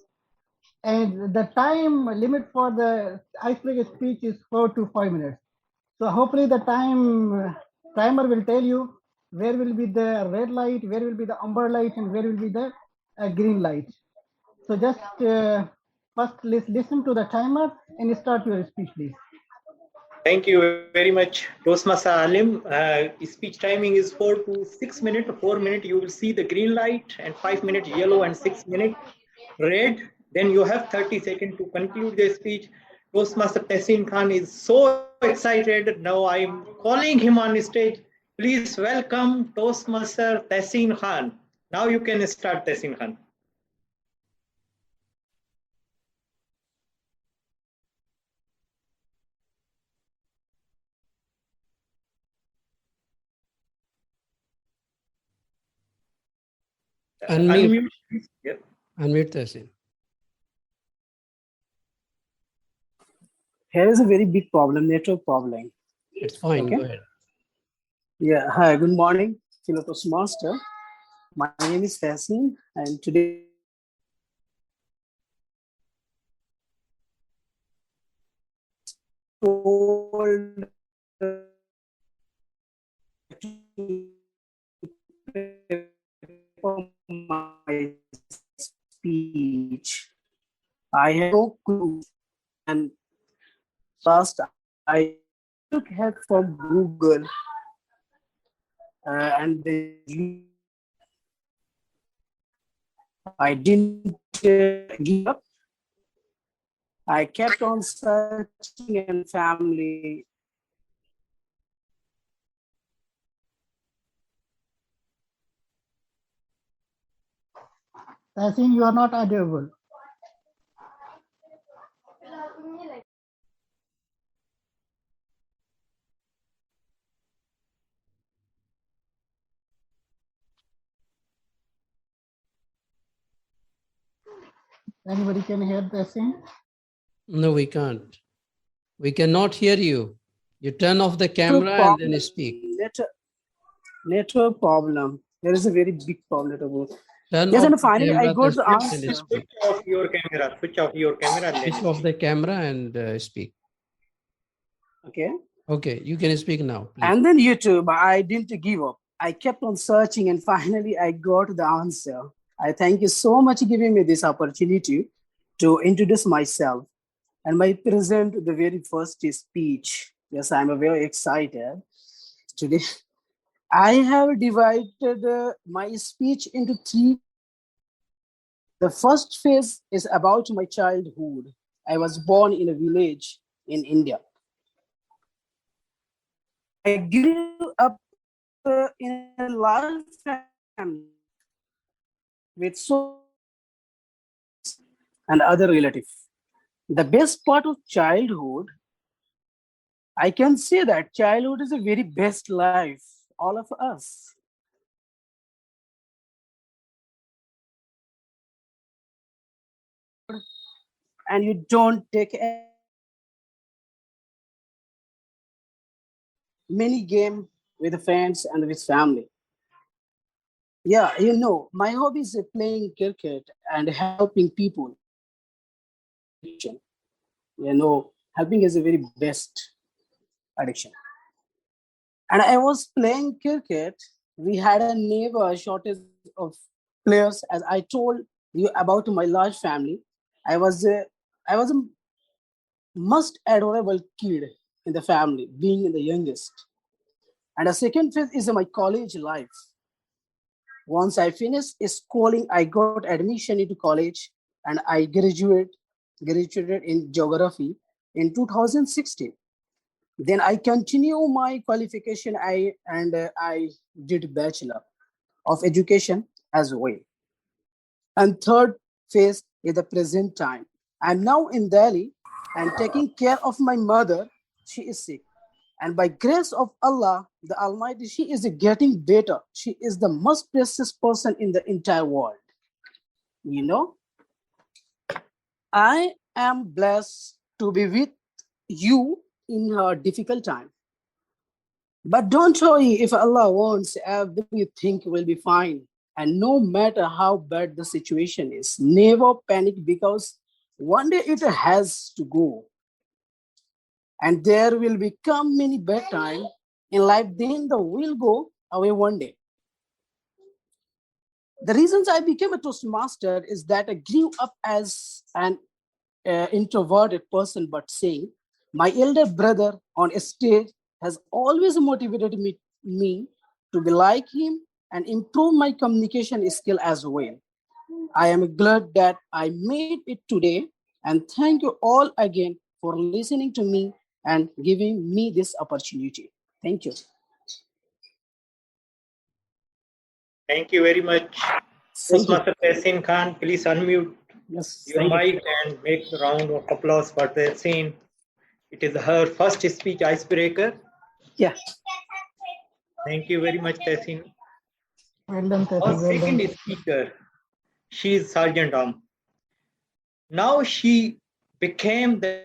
And the time limit for the icebreaker speech is 4 to 5 minutes. So hopefully the timer will tell you where will be the red light, where will be the amber light, and where will be the green light. So just first listen to the timer and start your speech, please. Thank you very much, Toastmaster Alim. Speech timing is 4 to 6 minutes. 4 minutes you will see the green light, and 5 minutes yellow, and 6 minutes red. Then you have 30 seconds to conclude the speech. Toastmaster Tehseen Khan is so excited. Now I'm calling him on stage. Please welcome Toastmaster Tehseen Khan. Now you can start, Tehseen Khan. Unmute. Yep. Unmute Tehseen. Here is a very big problem, network problem. It's fine, Okay. go ahead. Yeah, hi, good morning, fellow Toastmaster. My name is Tehseen, and today told my speech. I have no clue, and first I took help from Google, and I didn't give up. I kept on searching and family. I think you are not audible. Anybody can hear Tehseen? No, we can't. We cannot hear you. You turn off the camera and then speak. Network problem. There is a very big problem about. Turn Yes, off and finally I got the answer. Switch off your camera. Switch off your camera. And Switch off the camera and speak. Okay. Okay, you can speak now, please. And then YouTube, I didn't give up. I kept on searching and finally I got the answer. I thank you so much for giving me this opportunity to introduce myself and my present the very first speech. Yes, I'm very excited today. I have divided my speech into 3. The first phase is about my childhood. I was born in a village in India. I grew up in a large family with so and other relatives. The best part of childhood, I can say that childhood is the very best life, all of us. And you don't take many game with friends and with family. Yeah, you know, my hobby is playing cricket and helping people. You know, helping is the very best addiction. And I was playing cricket. We had a neighbor shortage of players. As I told you about my large family, I was a most adorable kid in the family, being the youngest. And the second phase is my college life. Once I finished schooling, I got admission into college and I graduated in geography in 2016. Then I continue my qualification. I did Bachelor of Education as well. And third phase is the present time. I'm now in Delhi and taking care of my mother. She is sick. And by grace of Allah, the Almighty, she is getting better. She is the most precious person in the entire world. You know, I am blessed to be with you in her difficult time. But don't worry, if Allah wants, everything will be fine. And no matter how bad the situation is, never panic, because one day it has to go. And there will become many bad times in life, then the will go away one day. The reasons I became a Toastmaster is that I grew up as an introverted person, but saying my elder brother on a stage has always motivated me to be like him and improve my communication skill as well. I am glad that I made it today, and thank you all again for listening to me and giving me this opportunity. Thank you. Thank you very much. Toastmaster Tehseen Khan, please unmute your mic and make a round of applause for Tehseen. It is her first speech icebreaker. Yeah. Thank you very much, Tehseen. Well done, Tehseen. Our Well second done. speaker, she is Sergeant Arm. Now she became the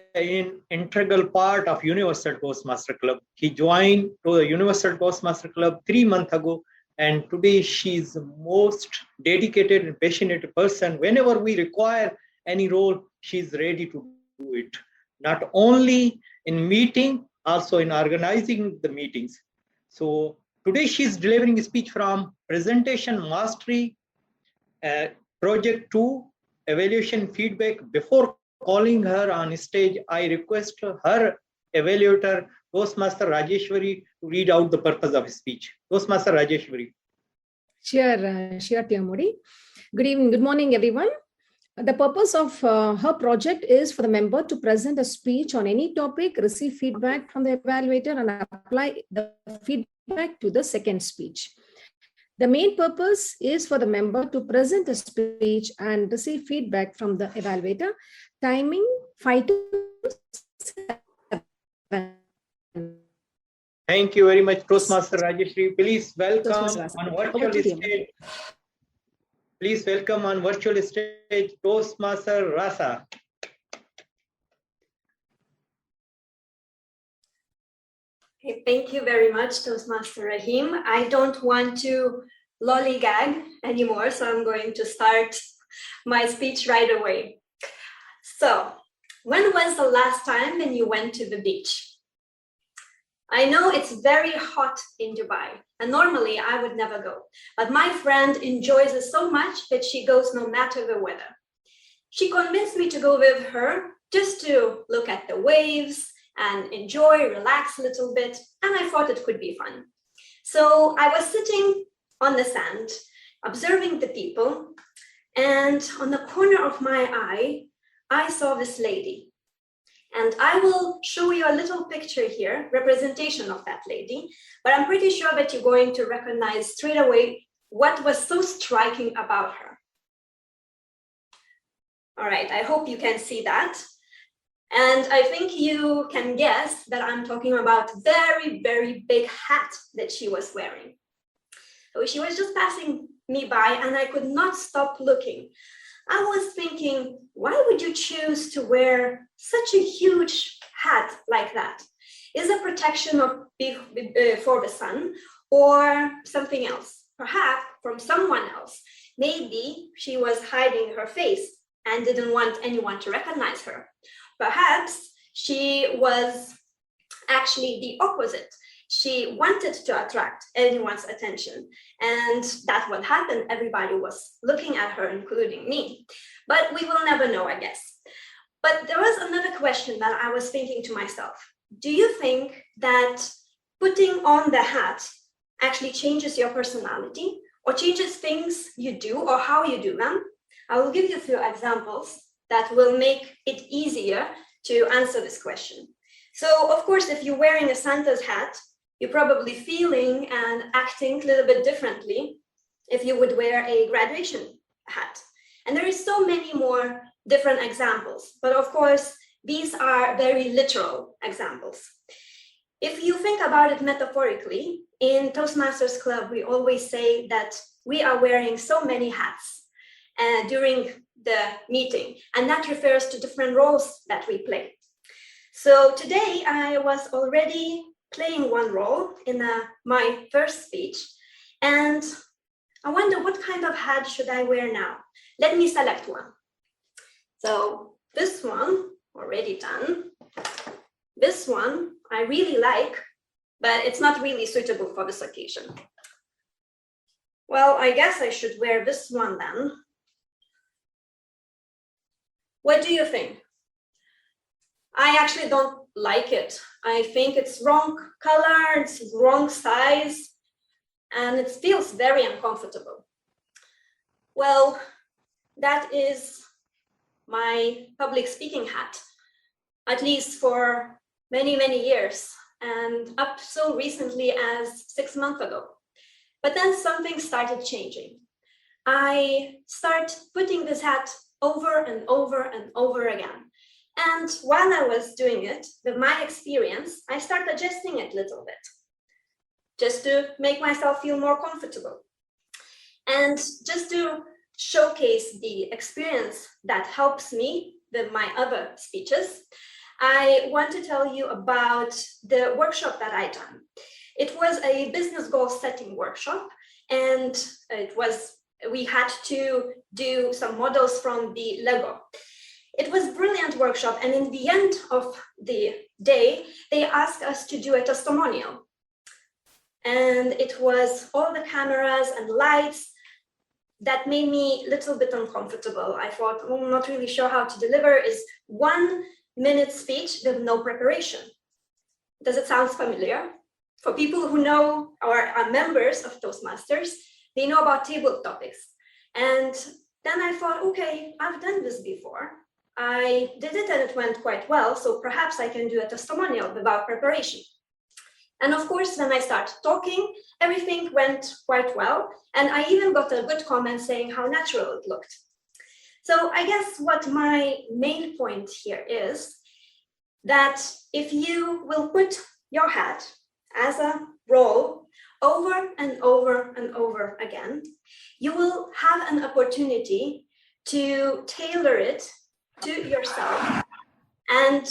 integral part of Universal Toastmaster Club. He joined to the Universal Toastmaster Club 3 months ago, and today she is the most dedicated and passionate person. Whenever we require any role, she is ready to do it. Not only in meeting, also in organizing the meetings. So today she is delivering a speech from Presentation Mastery, Project 2, Evaluation Feedback. Before calling her on stage, I request her evaluator, Toastmaster Rajeshwari, to read out the purpose of his speech. Toastmaster Rajeshwari. Sure, TMOD. Good evening, good morning, everyone. The purpose of her project is for the member to present a speech on any topic, receive feedback from the evaluator, and apply the feedback to the second speech. The main purpose is for the member to present a speech and receive feedback from the evaluator. Timing 5 to 7. Thank you very much, Toastmaster Rajeshwari. Please welcome on virtual stage. Please welcome on virtual stage Toastmaster Rasa. Okay, thank you very much, Toastmaster Rahim. I don't want to lollygag anymore, so I'm going to start my speech right away. So, when was the last time when you went to the beach? I know it's very hot in Dubai, and normally I would never go, but my friend enjoys it so much that she goes no matter the weather. She convinced me to go with her just to look at the waves and enjoy, relax a little bit, and I thought it could be fun. So I was sitting on the sand, observing the people, and on the corner of my eye, I saw this lady. And I will show you a little picture here, representation of that lady, but I'm pretty sure that you're going to recognize straight away what was so striking about her. All right, I hope you can see that. And I think you can guess that I'm talking about very, very big hat that she was wearing. So she was just passing me by and I could not stop looking. I was thinking, why would you choose to wear such a huge hat like that? Is it protection for the sun or something else? Perhaps from someone else. maybe she was hiding her face and didn't want anyone to recognize her. Perhaps she was actually the opposite. She wanted to attract anyone's attention, and that's what happened. Everybody was looking at her, including me. But we will never know, I guess. But there was another question that I was thinking to myself. Do you think that putting on the hat actually changes your personality or changes things you do or how you do them? I will give you a few examples that will make it easier to answer this question. So, of course, if you're wearing a Santa's hat, you're probably feeling and acting a little bit differently if you would wear a graduation hat. And there is so many more different examples, but of course, these are very literal examples. If you think about it metaphorically, in Toastmasters Club, we always say that we are wearing so many hats during the meeting, and that refers to different roles that we play. So today I was already playing one role in my first speech, and I wonder what kind of hat should I wear now? Let me select one. So this one, already done. This one I really like, but it's not really suitable for this occasion. Well, I guess I should wear this one then. What do you think? I actually don't like it. I think it's wrong color, it's wrong size, and it feels very uncomfortable. Well, that is my public speaking hat, at least for many, many years, and up so recently as 6 months ago. But then something started changing. I start putting this hat over and over and over again. And while I was doing it, with my experience, I start adjusting it a little bit, just to make myself feel more comfortable. And just to showcase the experience that helps me with my other speeches, I want to tell you about the workshop that I done. It was a business goal setting workshop, and we had to do some models from the Lego. It was a brilliant workshop, and in the end of the day, they asked us to do a testimonial. And it was all the cameras and lights that made me a little bit uncomfortable. I thought, I'm not really sure how to deliver is 1 minute speech with no preparation. Does it sound familiar? For people who know or are members of Toastmasters, they know about table topics. And then I thought, okay, I've done this before. I did it and it went quite well, so perhaps I can do a testimonial without preparation. And of course, when I started talking, everything went quite well. And I even got a good comment saying how natural it looked. So I guess what my main point here is that if you will put your hat as a role over and over and over again, you will have an opportunity to tailor it to yourself and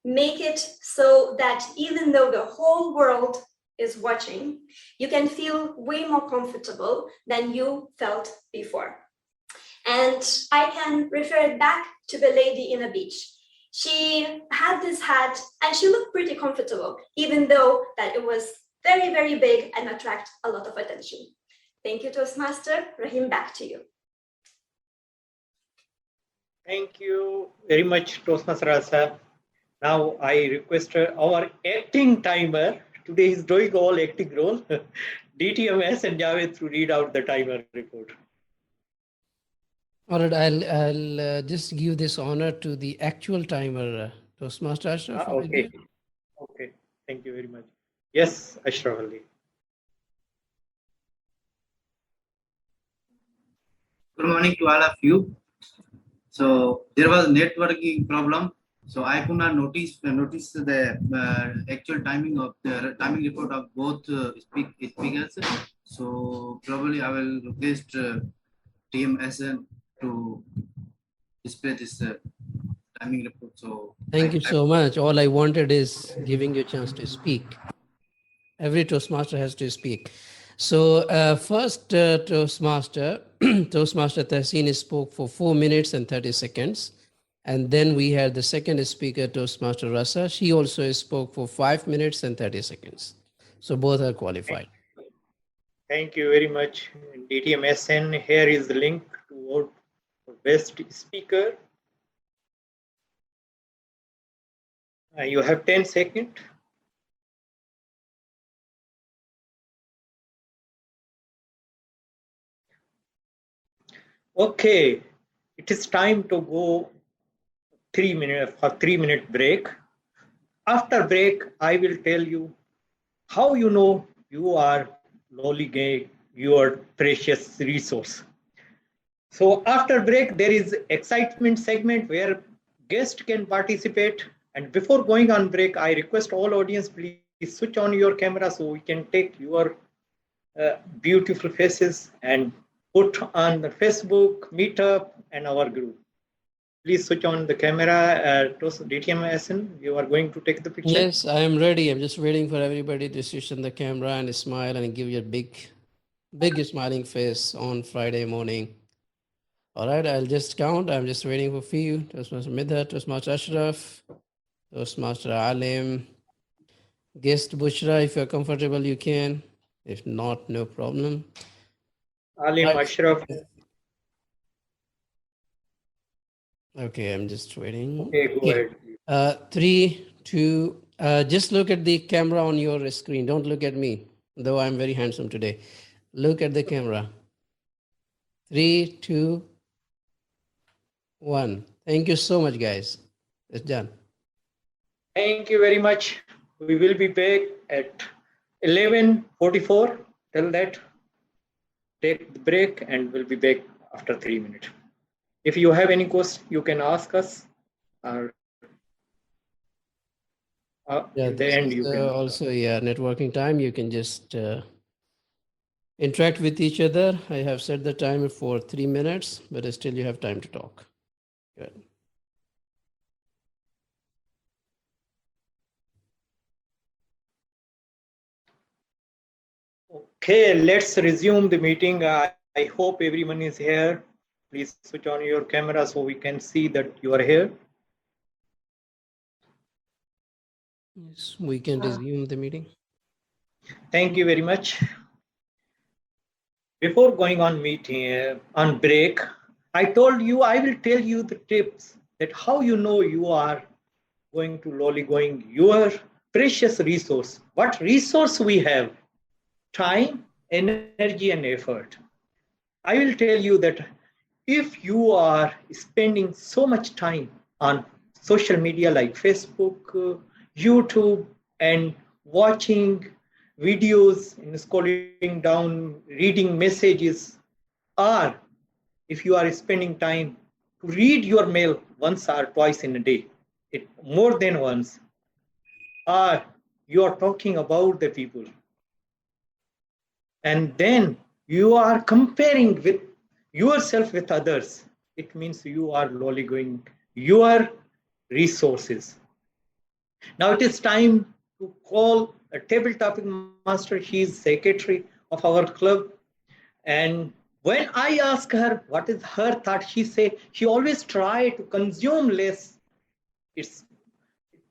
make it so that even though the whole world is watching, you can feel way more comfortable than you felt before. And I can refer it back to the lady in the beach. She had this hat and she looked pretty comfortable, even though that it was very, very big and attract a lot of attention. Thank you, Toastmaster. Rahim, back to you. Thank you very much, Toastmaster Rasa. Now I request our acting timer. Today he's doing all acting role. DTM Hussain Javed to read out the timer report. All right, I'll just give this honor to the actual timer, Toastmaster Ashraf. Okay. Okay. Thank you very much. Yes, Ashraf Ali. Good morning to all of you. So there was networking problem, so I could not notice the actual timing of the timing report of both speakers. So probably I will request TM Hussain to display this timing report. So thank you so much. All I wanted is giving you a chance to speak. Every Toastmaster has to speak. So first Toastmaster, Toastmaster Tehseen spoke for 4 minutes and 30 seconds. And then we had the second speaker, Toastmaster Rasa. She also spoke for 5 minutes and 30 seconds. So both are qualified. Thank you very much, DTMSN. Here is the link to vote for best speaker. You have 10 seconds. Okay, it is time to go 3 minutes for 3-minute break. After break, I will tell you how you know you are lollygagging your precious resource. So after break, there is excitement segment where guests can participate. And before going on break, I request all audience, please switch on your camera so we can take your beautiful faces and put on the Facebook, Meetup, and our group. Please switch on the camera. DTMSN, you are going to take the picture? Yes, I am ready. I'm just waiting for everybody to switch on the camera and smile and give you a big smiling face on Friday morning. All right, I'll just count. I'm just waiting for a few. Toastmaster Midhat, Toastmaster Ashraf, Toastmaster Alim, guest Bushra, if you're comfortable, you can. If not, no problem. Alim, Ashraf. Okay, I'm just waiting. Okay, go ahead. 3, 2, just look at the camera on your screen. Don't look at me, though I'm very handsome today. Look at the camera. 3, 2, 1. Thank you so much, guys. It's done. Thank you very much. We will be back at 11:44. Till that, take the break and we'll be back after 3 minutes. If you have any questions, you can ask us. Or at the end, you can also networking time. You can just interact with each other. I have set the timer for 3 minutes, but still you have time to talk. Good. Okay, let's resume the meeting. I hope everyone is here. Please switch on your camera so we can see that you are here. Yes, we can resume the meeting. Thank you very much. Before going on meeting on break, I told you I will tell you the tips that how you know you are going to lollygagging your precious resource. What resource we have? Time, energy, and effort. I will tell you that if you are spending so much time on social media like Facebook, YouTube, and watching videos and scrolling down, reading messages, or if you are spending time to read your mail once or twice in a day, more than once, or you are talking about the people, and then you are comparing with yourself with others, it means you are lollygagging your resources. Now it is time to call a table topic master. She is secretary of our club. And when I ask her what is her thought, she say she always try to consume less. It's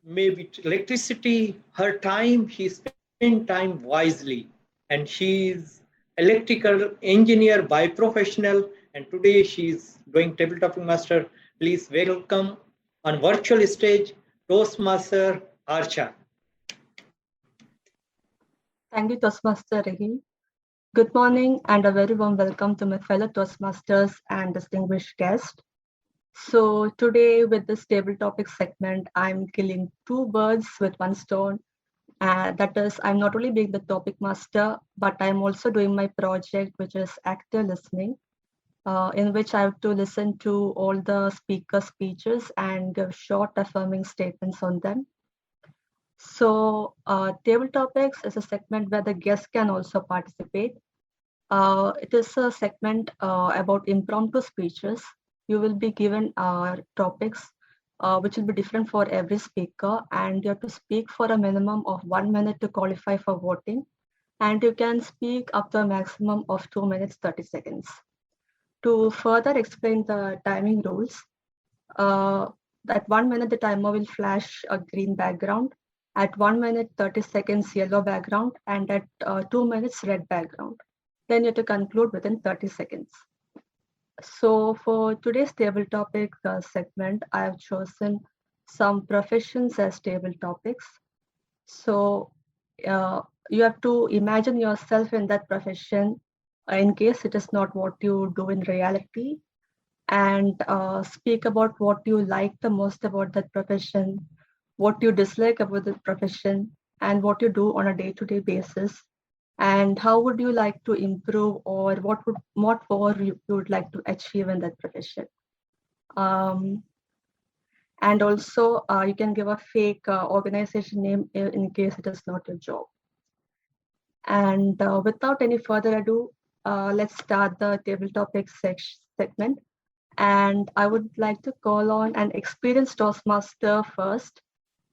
maybe electricity, her time, she spend time wisely. And she is electrical engineer by professional. And today she is doing table topic master. Please welcome on virtual stage, Toastmaster Archa. Thank you, Toastmaster Rahim. Good morning and a very warm welcome to my fellow Toastmasters and distinguished guests. So today with this table topic segment, I'm killing 2 birds with 1 stone. That is, I'm not only being the topic master, but I'm also doing my project, which is active listening, in which I have to listen to all the speaker speeches and give short affirming statements on them. So table topics is a segment where the guests can also participate. It is a segment about impromptu speeches. You will be given topics which will be different for every speaker, and you have to speak for a minimum of 1 minute to qualify for voting. and you can speak up to a maximum of 2 minutes 30 seconds. To further explain the timing rules, at 1 minute the timer will flash a green background, at 1 minute 30 seconds yellow background, and at 2 minutes red background. Then you have to conclude within 30 seconds. So for today's table topic segment, I have chosen some professions as table topics. So you have to imagine yourself in that profession in case it is not what you do in reality, and speak about what you like the most about that profession, what you dislike about the profession, and what you do on a day-to-day basis, and how would you like to improve, or what more you would like to achieve in that profession. And also you can give a fake organization name in case it is not your job. And without any further ado, let's start the table topics segment. And I would like to call on an experienced Toastmaster first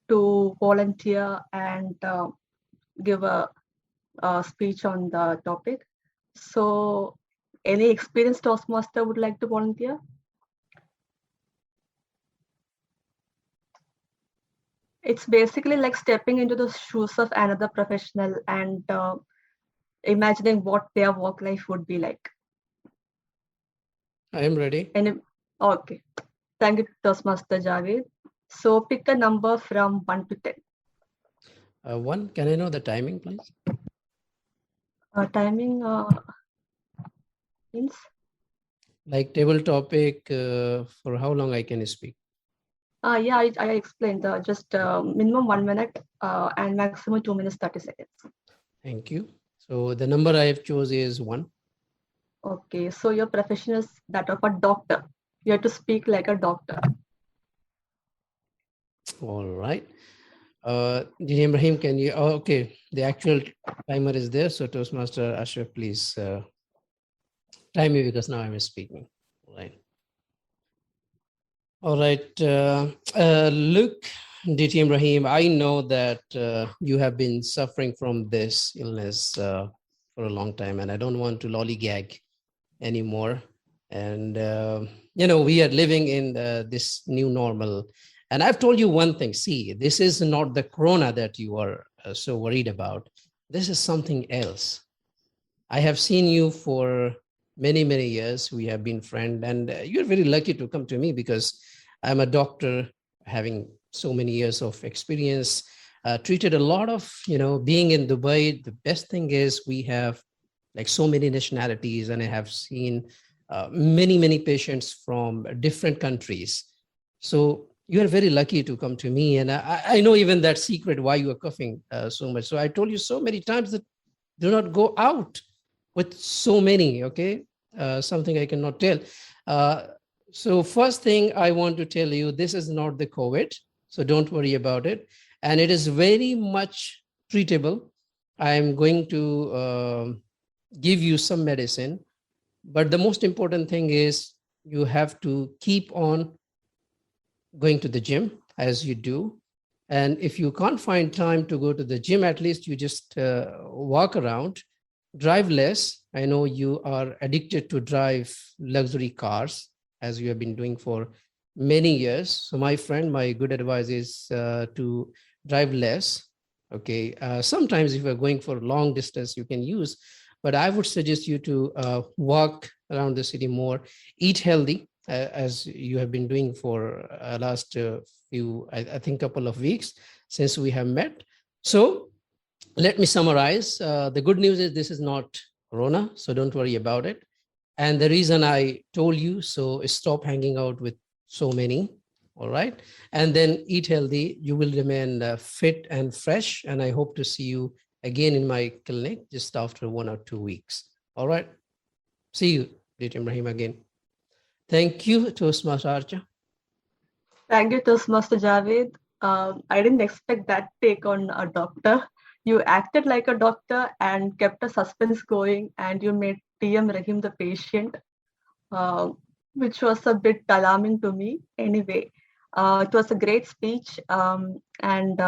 to volunteer and give a speech on the topic. So any experienced Toastmaster would like to volunteer? It's basically like stepping into the shoes of another professional and imagining what their work life would be like. I am ready. Okay. Thank you, Toastmaster Javed. So pick a number from 1 to 10. 1. Can I know the timing, please? Timing means? Like table topic, for how long I can speak? Yeah, I explained just minimum 1 minute and maximum 2 minutes 30 seconds. Thank you. So the number I have chose is 1. Okay, so your profession is that of a doctor. You have to speak like a doctor. All right. TM Rahim, can you? Oh, okay, the actual timer is there. So Toastmaster Ashraf, please time me because now I'm speaking. All right. All right. Look, DTM Rahim, I know that you have been suffering from this illness for a long time, and I don't want to lollygag anymore. And, we are living in this new normal. And I've told you one thing, see, this is not the corona that you are so worried about. This is something else. I have seen you for many, many years. We have been friends, and you're very lucky to come to me because I'm a doctor having so many years of experience, treated a lot of, being in Dubai. The best thing is we have like so many nationalities, and I have seen many, many patients from different countries. So you are very lucky to come to me. And I know even that secret why you are coughing so much. So I told you so many times that do not go out with so many, okay? Something I cannot tell. So first thing I want to tell you, this is not the COVID, so don't worry about it. And it is very much treatable. I'm going to give you some medicine, but the most important thing is you have to keep on going to the gym as you do. And if you can't find time to go to the gym, at least you just walk around, drive less. I know you are addicted to drive luxury cars, as you have been doing for many years. So my friend, my good advice is to drive less. Okay. Sometimes if you're going for long distance, you can use, but I would suggest you to walk around the city more, eat healthy, as you have been doing for last few, I think couple of weeks since we have met. So let me summarize. The good news is this is not Corona, so don't worry about it. And the reason I told you, so stop hanging out with so many, all right? And then eat healthy. You will remain fit and fresh. And I hope to see you again in my clinic just after 1 or 2 weeks. All right? See you, TM Rahim, again. Thank you, Toastmaster Archa. Thank you, Toastmaster Javed. I didn't expect that take on a doctor. You acted like a doctor and kept a suspense going, and you made TM Rahim the patient, which was a bit alarming to me. Anyway, it was a great speech, and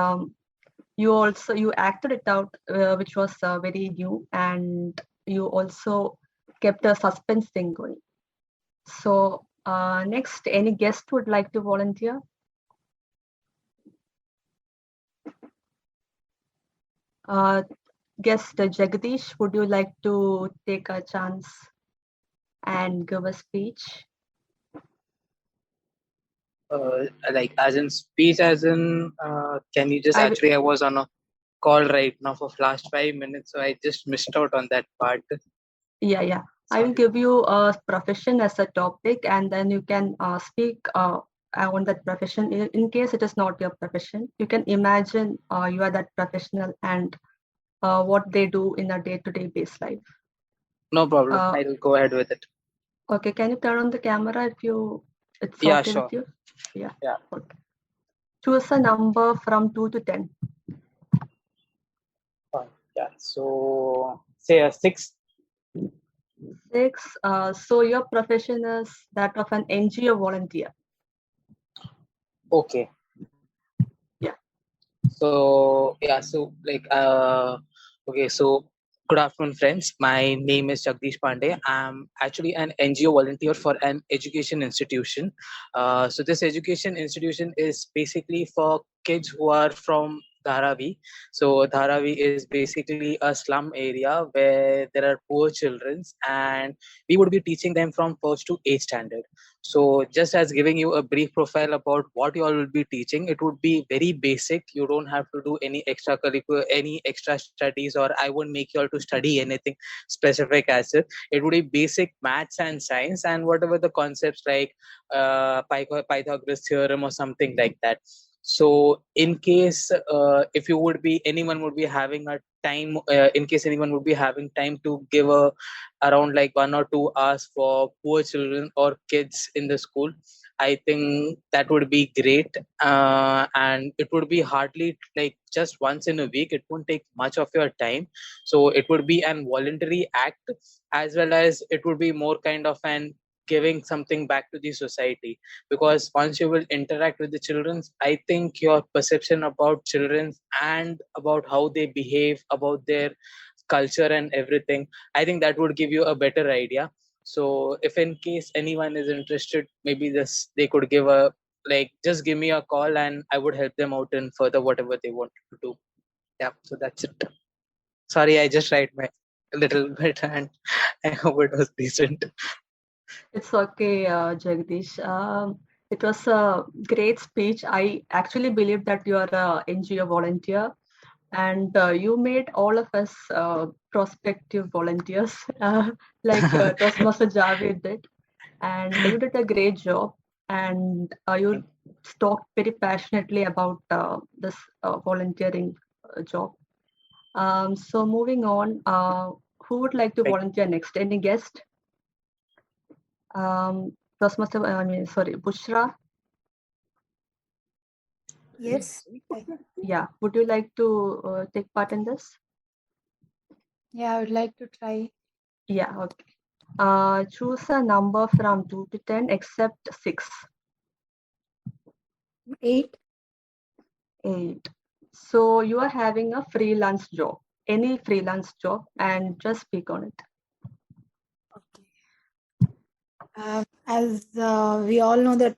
you acted it out, which was very new, and you also kept a suspense thing going. So next, any guest would like to volunteer? Guest Jagdish, would you like to take a chance and give a speech? Like as in speech, as in, can you just I was on a call right now for last 5 minutes, so I just missed out on that part. Yeah. I will give you a profession as a topic, and then you can speak on that profession. In case it is not your profession, you can imagine you are that professional and what they do in a day-to-day base life. No problem. I'll go ahead with it. Okay, can you turn on the camera if it's Yeah, okay sure. with you? Yeah. Okay. Choose a number from 2 to 10. Yeah. So say a 6. 6. So your profession is that of an NGO volunteer. Okay. Yeah. So like okay, so good afternoon, friends. My name is Jagdish Pandey. I'm actually an NGO volunteer for an education institution. So this education institution is basically for kids who are from Dharavi. So Dharavi is basically a slum area where there are poor children, and we would be teaching them from 1st to 8th standard. So just as giving you a brief profile about what you all will be teaching, it would be very basic. You don't have to do any extracurricular, any extra studies, or I won't make you all to study anything specific as if. It would be basic maths and science and whatever the concepts like Pythagoras theorem or something like that. So in case if you would be, anyone would be having a time, in case anyone would be having time to give around like 1 or 2 hours for poor children or kids in the school, I think that would be great. And it would be hardly like just once in a week. It won't take much of your time. So it would be an voluntary act, as well as it would be more kind of an giving something back to the society, because once you will interact with the children, I think your perception about children and about how they behave, about their culture and everything, I think that would give you a better idea. So if in case anyone is interested, maybe they could give a just give me a call and I would help them out in further whatever they want to do. Yeah, so that's it. Sorry, I just tried my little bit and I hope it was decent. It's okay, Jagdish. It was a great speech. I actually believe that you are a NGO volunteer, and you made all of us prospective volunteers, like Toastmaster Javed did. And you did a great job, and you talked very passionately about this volunteering job. So moving on, who would like to volunteer next? Any guest? Toastmaster, Bushra. Yes. Yeah, would you like to take part in this? Yeah, I would like to try. Yeah, okay. Choose a number from 2 to 10 except 6. 8. 8. So you are having a freelance job, any freelance job, and just speak on it. As we all know that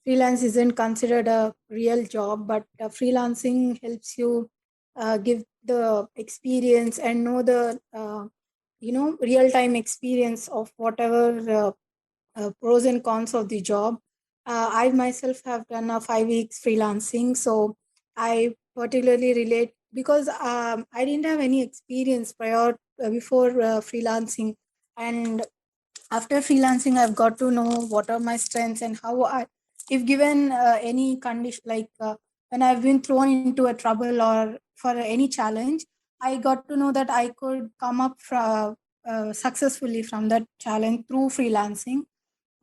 freelance isn't considered a real job, but freelancing helps you give the experience and know the real-time experience of whatever pros and cons of the job. I myself have done a 5 weeks freelancing, so I particularly relate because I didn't have any experience before freelancing, and after freelancing I've got to know what are my strengths and how if given any condition, like when I've been thrown into a trouble or for any challenge, I got to know that I could come up successfully from that challenge through freelancing.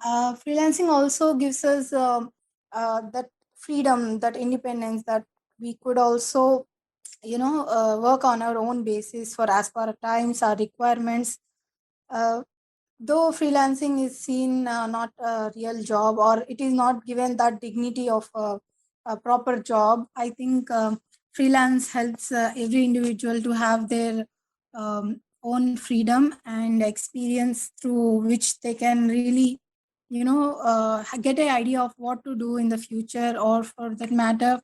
Freelancing also gives us that freedom, that independence, that we could also work on our own basis for as per our times, our requirements. Though freelancing is seen not a real job, or it is not given that dignity of a proper job, I think freelance helps every individual to have their own freedom and experience through which they can really, get an idea of what to do in the future, or for that matter,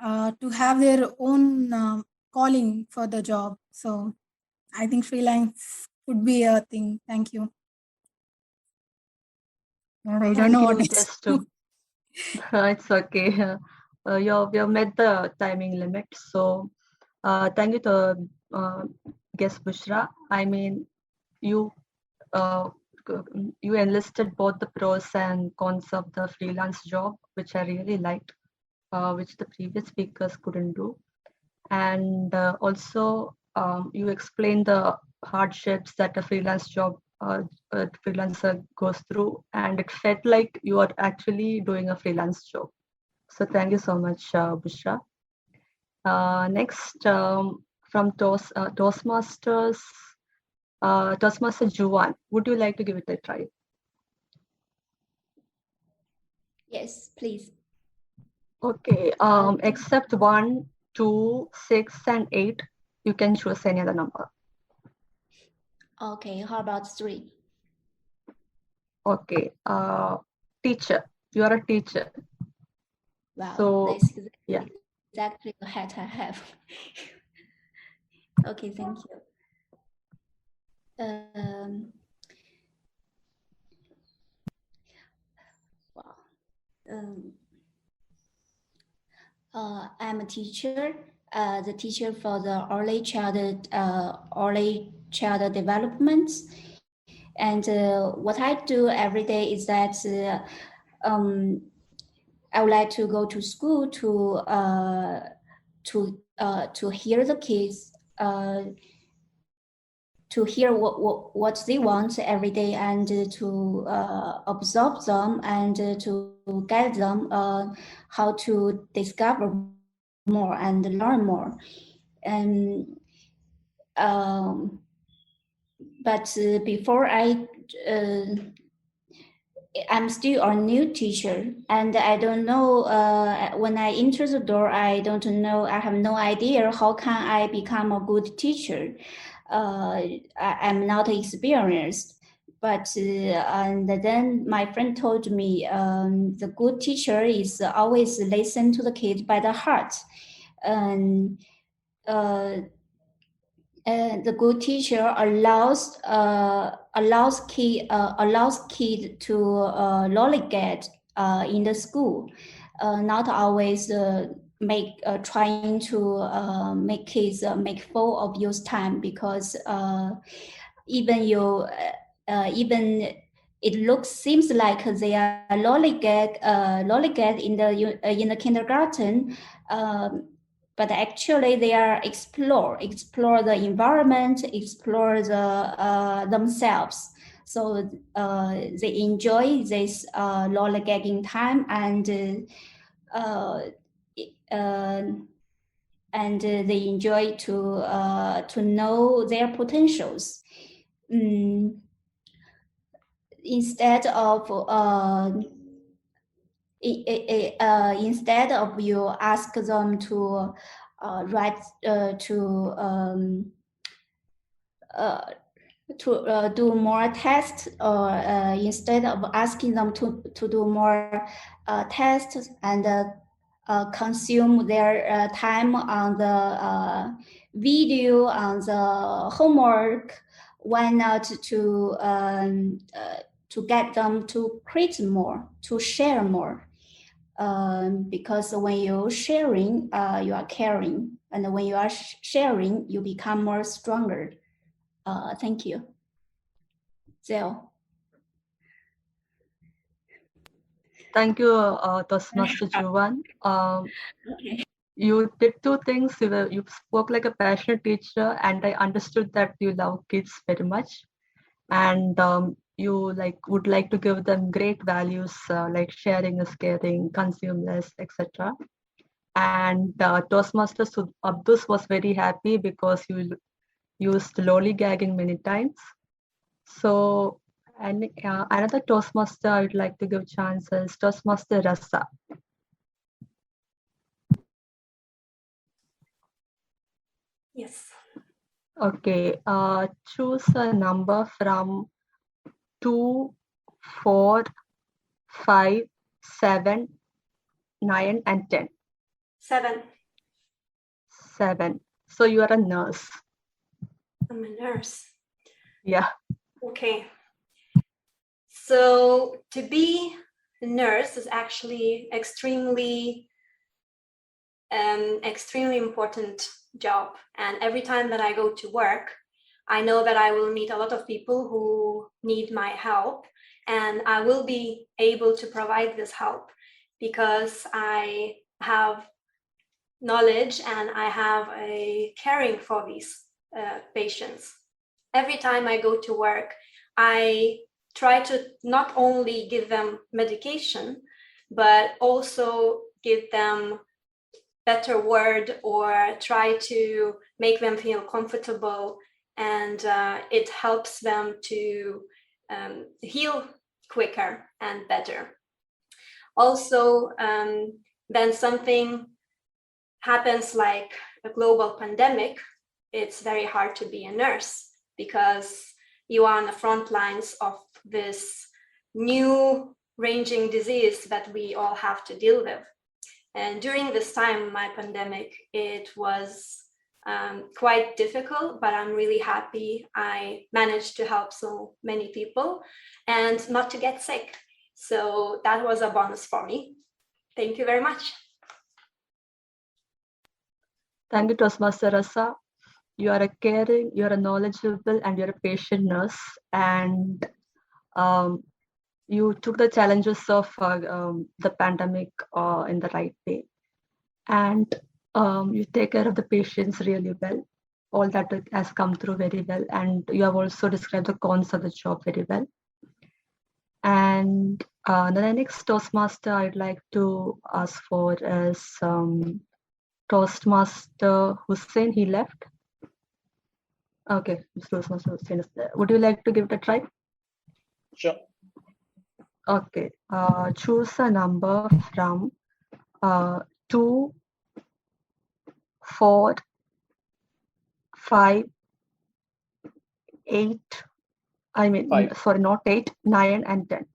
to have their own calling for the job. So I think freelance could be a thing. Thank you. And I don't know what next. It's okay. We have met the timing limit. So thank you to guest Bushra. I mean, you enlisted both the pros and cons of the freelance job, which I really liked, which the previous speakers couldn't do. And also you explained the hardships that a freelance job a freelancer goes through, and it felt like you are actually doing a freelance job. So thank you so much, Bushra. Next, from Toastmasters, Toastmaster Juwan, would you like to give it a try? Yes, please. Okay, except 1, 2, 6, and 8, you can choose any other number. Okay, how about 3? Okay, teacher, you are a teacher. Wow, So, that's yeah. exactly the hat I have. Okay, thank you. Wow. I'm a teacher, the teacher for the early child development. And what I do every day is that I would like to go to school to hear the kids, to hear what they want every day, and to observe them, and to guide them how to discover more and learn more. And but before I'm still a new teacher, and I don't know, when I enter the door, I don't know, I have no idea how can I become a good teacher. I'm not experienced, but and then my friend told me the good teacher is always listen to the kids by the heart. And the good teacher allows kid to lollygag in the school, not always trying to make kids make full of use time, because even it seems like they are lollygag in the kindergarten. But actually they are explore the environment, explore themselves. So they enjoy this lollygagging time, and they enjoy to know their potentials. Instead of you ask them to write to do more tests, or instead of asking them to do more tests and consume their time on the video, on the homework, why not to get them to create more, to share more? Because when you're sharing, you are caring, and when you are sharing, you become more stronger. Thank you. Zell. Thank you, Toastmaster Juwan. Okay. You did two things. You spoke like a passionate teacher, and I understood that you love kids very much, and you would like to give them great values like sharing is caring, consume less, etc. And Toastmaster Abdus was very happy because you used lollygagging many times. So, and another Toastmaster I would like to give chances, Toastmaster Rasa. Yes. Okay. Choose a number from 2, 4, 5, 7, 9, and 10. 7. 7. So you are a nurse. I'm a nurse. Yeah. Okay. So to be a nurse is actually extremely important job. And every time that I go to work, I know that I will meet a lot of people who need my help, and I will be able to provide this help because I have knowledge and I have a caring for these patients. Every time I go to work, I try to not only give them medication, but also give them better word or try to make them feel comfortable, and it helps them to heal quicker and better. Also, then something happens like a global pandemic, it's very hard to be a nurse because you are on the front lines of this new ranging disease that we all have to deal with. And during this time, my pandemic, it was quite difficult, but I'm really happy I managed to help so many people and not to get sick. So that was a bonus for me. Thank you very much. Thank you, Toastmaster Rasa. You are a caring, you are a knowledgeable, and you're a patient nurse. And you took the challenges of the pandemic in the right way. And you take care of the patients really well. All that has come through very well. And you have also described the cons of the job very well. And the next Toastmaster I'd like to ask for is Toastmaster Hussain. He left. Okay, Toastmaster Hussain is there. Would you like to give it a try? Sure. Okay. Choose a number from 2, 4, 5, 8. I mean, 5. sorry, not 8, 9, and 10.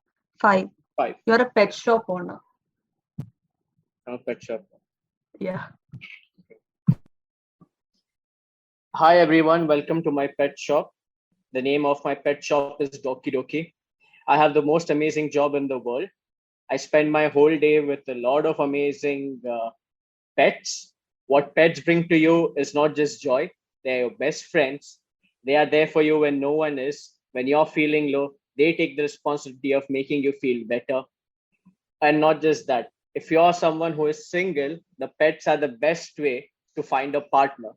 5. 5. You're a pet shop owner. I'm a pet shop. Yeah. Hi everyone, welcome to my pet shop. The name of my pet shop is Doki Doki. I have the most amazing job in the world. I spend my whole day with a lot of amazing pets. What pets bring to you is not just joy, they're your best friends. They are there for you when no one is. When you're feeling low, they take the responsibility of making you feel better. And not just that, if you're someone who is single, the pets are the best way to find a partner.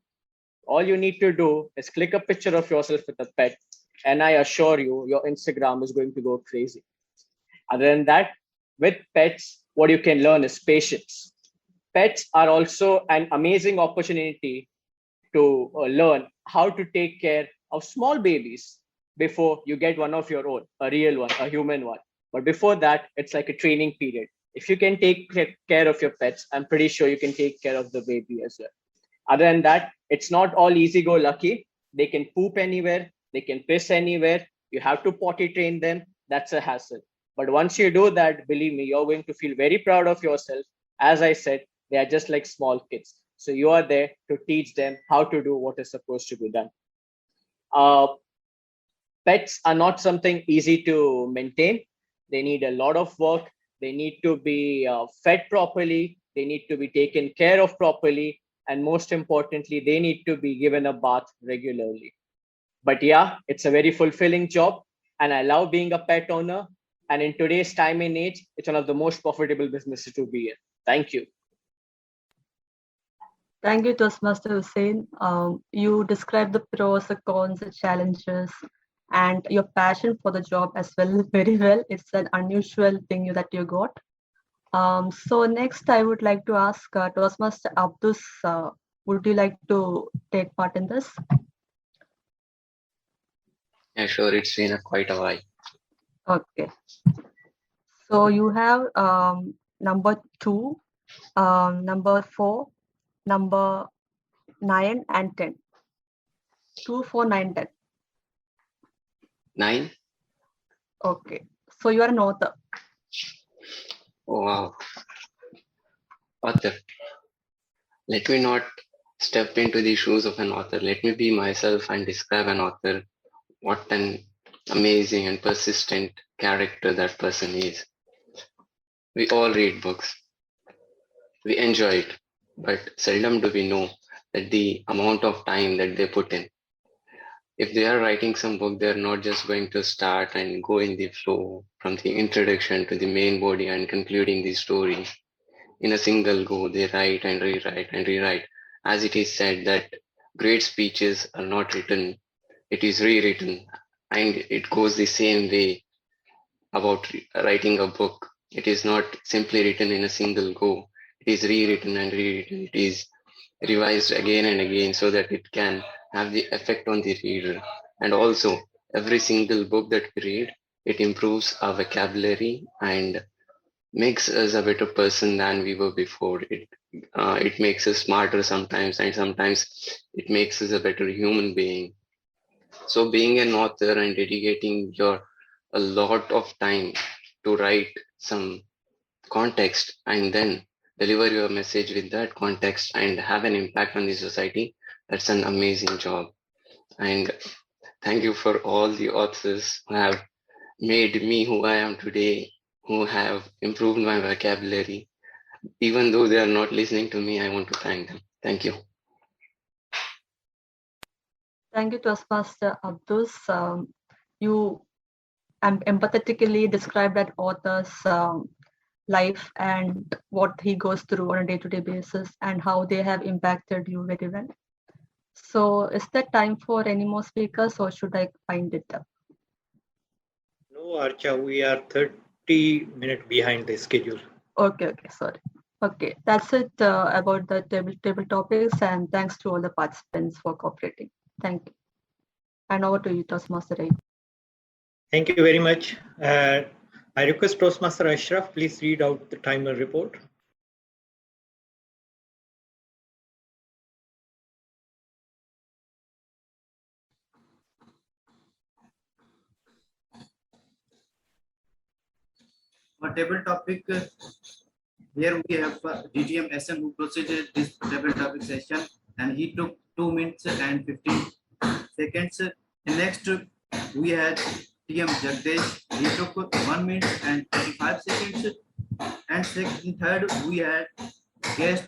All you need to do is click a picture of yourself with a pet, and I assure you, your Instagram is going to go crazy. Other than that, with pets, what you can learn is patience. Pets are also an amazing opportunity to learn how to take care of small babies before you get one of your own, a real one, a human one. But before that, it's like a training period. If you can take care of your pets, I'm pretty sure you can take care of the baby as well. Other than that, it's not all easy go lucky. They can poop anywhere, they can piss anywhere. You have to potty train them. That's a hassle. But once you do that, believe me, you're going to feel very proud of yourself. As I said, they are just like small kids. So you are there to teach them how to do what is supposed to be done. Pets are not something easy to maintain. They need a lot of work. They need to be fed properly. They need to be taken care of properly. And most importantly, they need to be given a bath regularly. But yeah, it's a very fulfilling job. And I love being a pet owner. And in today's time and age, it's one of the most profitable businesses to be in. Thank you. Thank you, Toastmaster Hussain. You described the pros, the cons, the challenges, and your passion for the job as well very well. It's an unusual thing that you got. So next, I would like to ask Toastmaster Abdus, would you like to take part in this? Yeah, sure. It's been quite a while. Okay. So you have number 2, number 4, number 9, and 10. 2, 4, 9, 10. 9. Okay. So you are an author. Oh, wow. Author. Let me not step into the shoes of an author. Let me be myself and describe an author. What an amazing and persistent character that person is. We all read books. We enjoy it, but seldom do we know that the amount of time that they put in. If they are writing some book, they're not just going to start and go in the flow from the introduction to the main body and concluding the story. In a single go, they write and rewrite and rewrite. As it is said that great speeches are not written, it is rewritten. And it goes the same way about writing a book. It is not simply written in a single go. It is rewritten and rewritten. It is revised again and again so that it can have the effect on the reader. And also, every single book that we read, it improves our vocabulary and makes us a better person than we were before. It makes us smarter sometimes, and sometimes it makes us a better human being. So being an author and dedicating a lot of time to write some context and then deliver your message with that context and have an impact on the society, that's an amazing job. And thank you for all the authors who have made me who I am today, who have improved my vocabulary. Even though they are not listening to me, I want to thank them. Thank you. Thank you, Toastmaster Abdus. You empathetically described that author's life and what he goes through on a day-to-day basis and how they have impacted you very well. So is there time for any more speakers or should I find it? No, Archa, we are 30 minutes behind the schedule. Okay, sorry. Okay, that's it about the table topics, and thanks to all the participants for cooperating. Thank you. And over to you, Toastmaster Rahim. Thank you very much. I request Toastmaster Ashraf, please read out the timer report. For table topic, here we have DTM SM who proceeded this table topic session, and he took 2 minutes and 15 seconds. Next, we had TM Javed. He took 1 minute and 35 seconds. And third, we had guest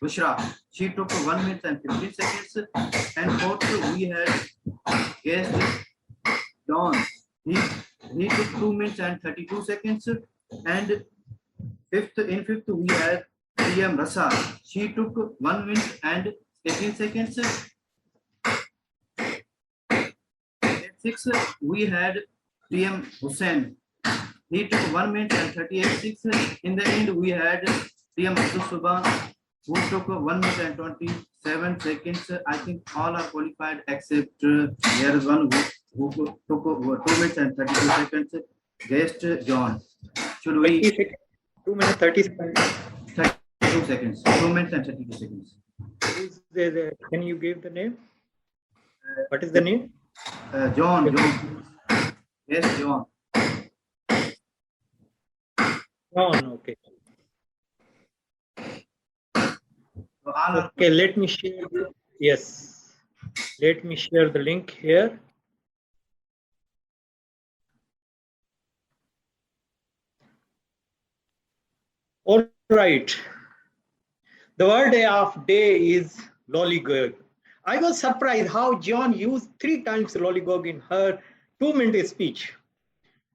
Bushra. She took 1 minute and 15 seconds. And fourth, we had guest Don. He took 2 minutes and 32 seconds. And fifth, we had TM Rasa. She took 1 minute and 18 seconds. At 6, we had TM Hussain. He took 1 minute and 38 seconds. In the end, we had TM Abdus Subhan, who took 1 minute and 27 seconds. I think all are qualified except there is one who took 2 minutes and 32 seconds. Guest John. Should we? 2 minutes 30 seconds. 32 seconds. 2 minutes and 32 seconds. Can you give the name? What is the name? John. Yes, John. John, okay. Okay, let me share. Yes, let me share the link here. All right. The word of day is lollygag. I was surprised how John used 3 times lollygag in her 2-minute speech.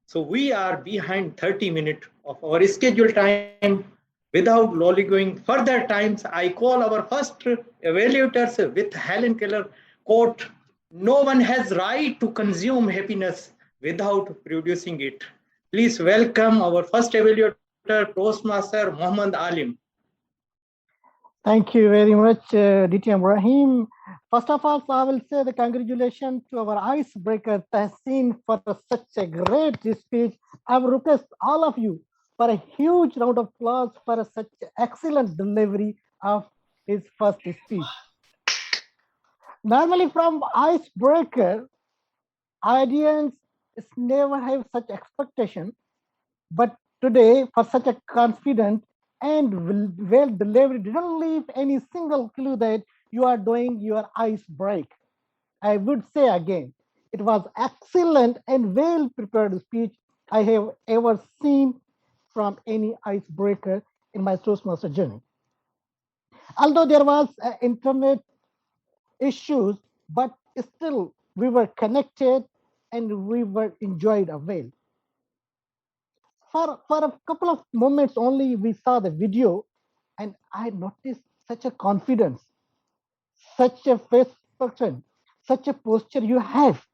So we are behind 30 minutes of our scheduled time. Without lollygagging further times, I call our first evaluators with Helen Keller quote, "No one has right to consume happiness without producing it." Please welcome our first evaluator, Toastmaster Muhammad Alim. Thank you very much, DTM Rahim. First of all, I will say the congratulations to our icebreaker, Tahsin, for such a great speech. I will request all of you for a huge round of applause for such excellent delivery of his first speech. Normally from icebreaker, audience never have such expectation, but today for such a confident and well delivered, didn't leave any single clue that you are doing your ice break. I would say again, it was excellent and well prepared speech I have ever seen from any icebreaker in my Toastmaster journey. Although there was internet issues, but still we were connected and we were enjoyed a well. For a couple of moments only, we saw the video, and I noticed such a confidence, such a face expression, such a posture you have.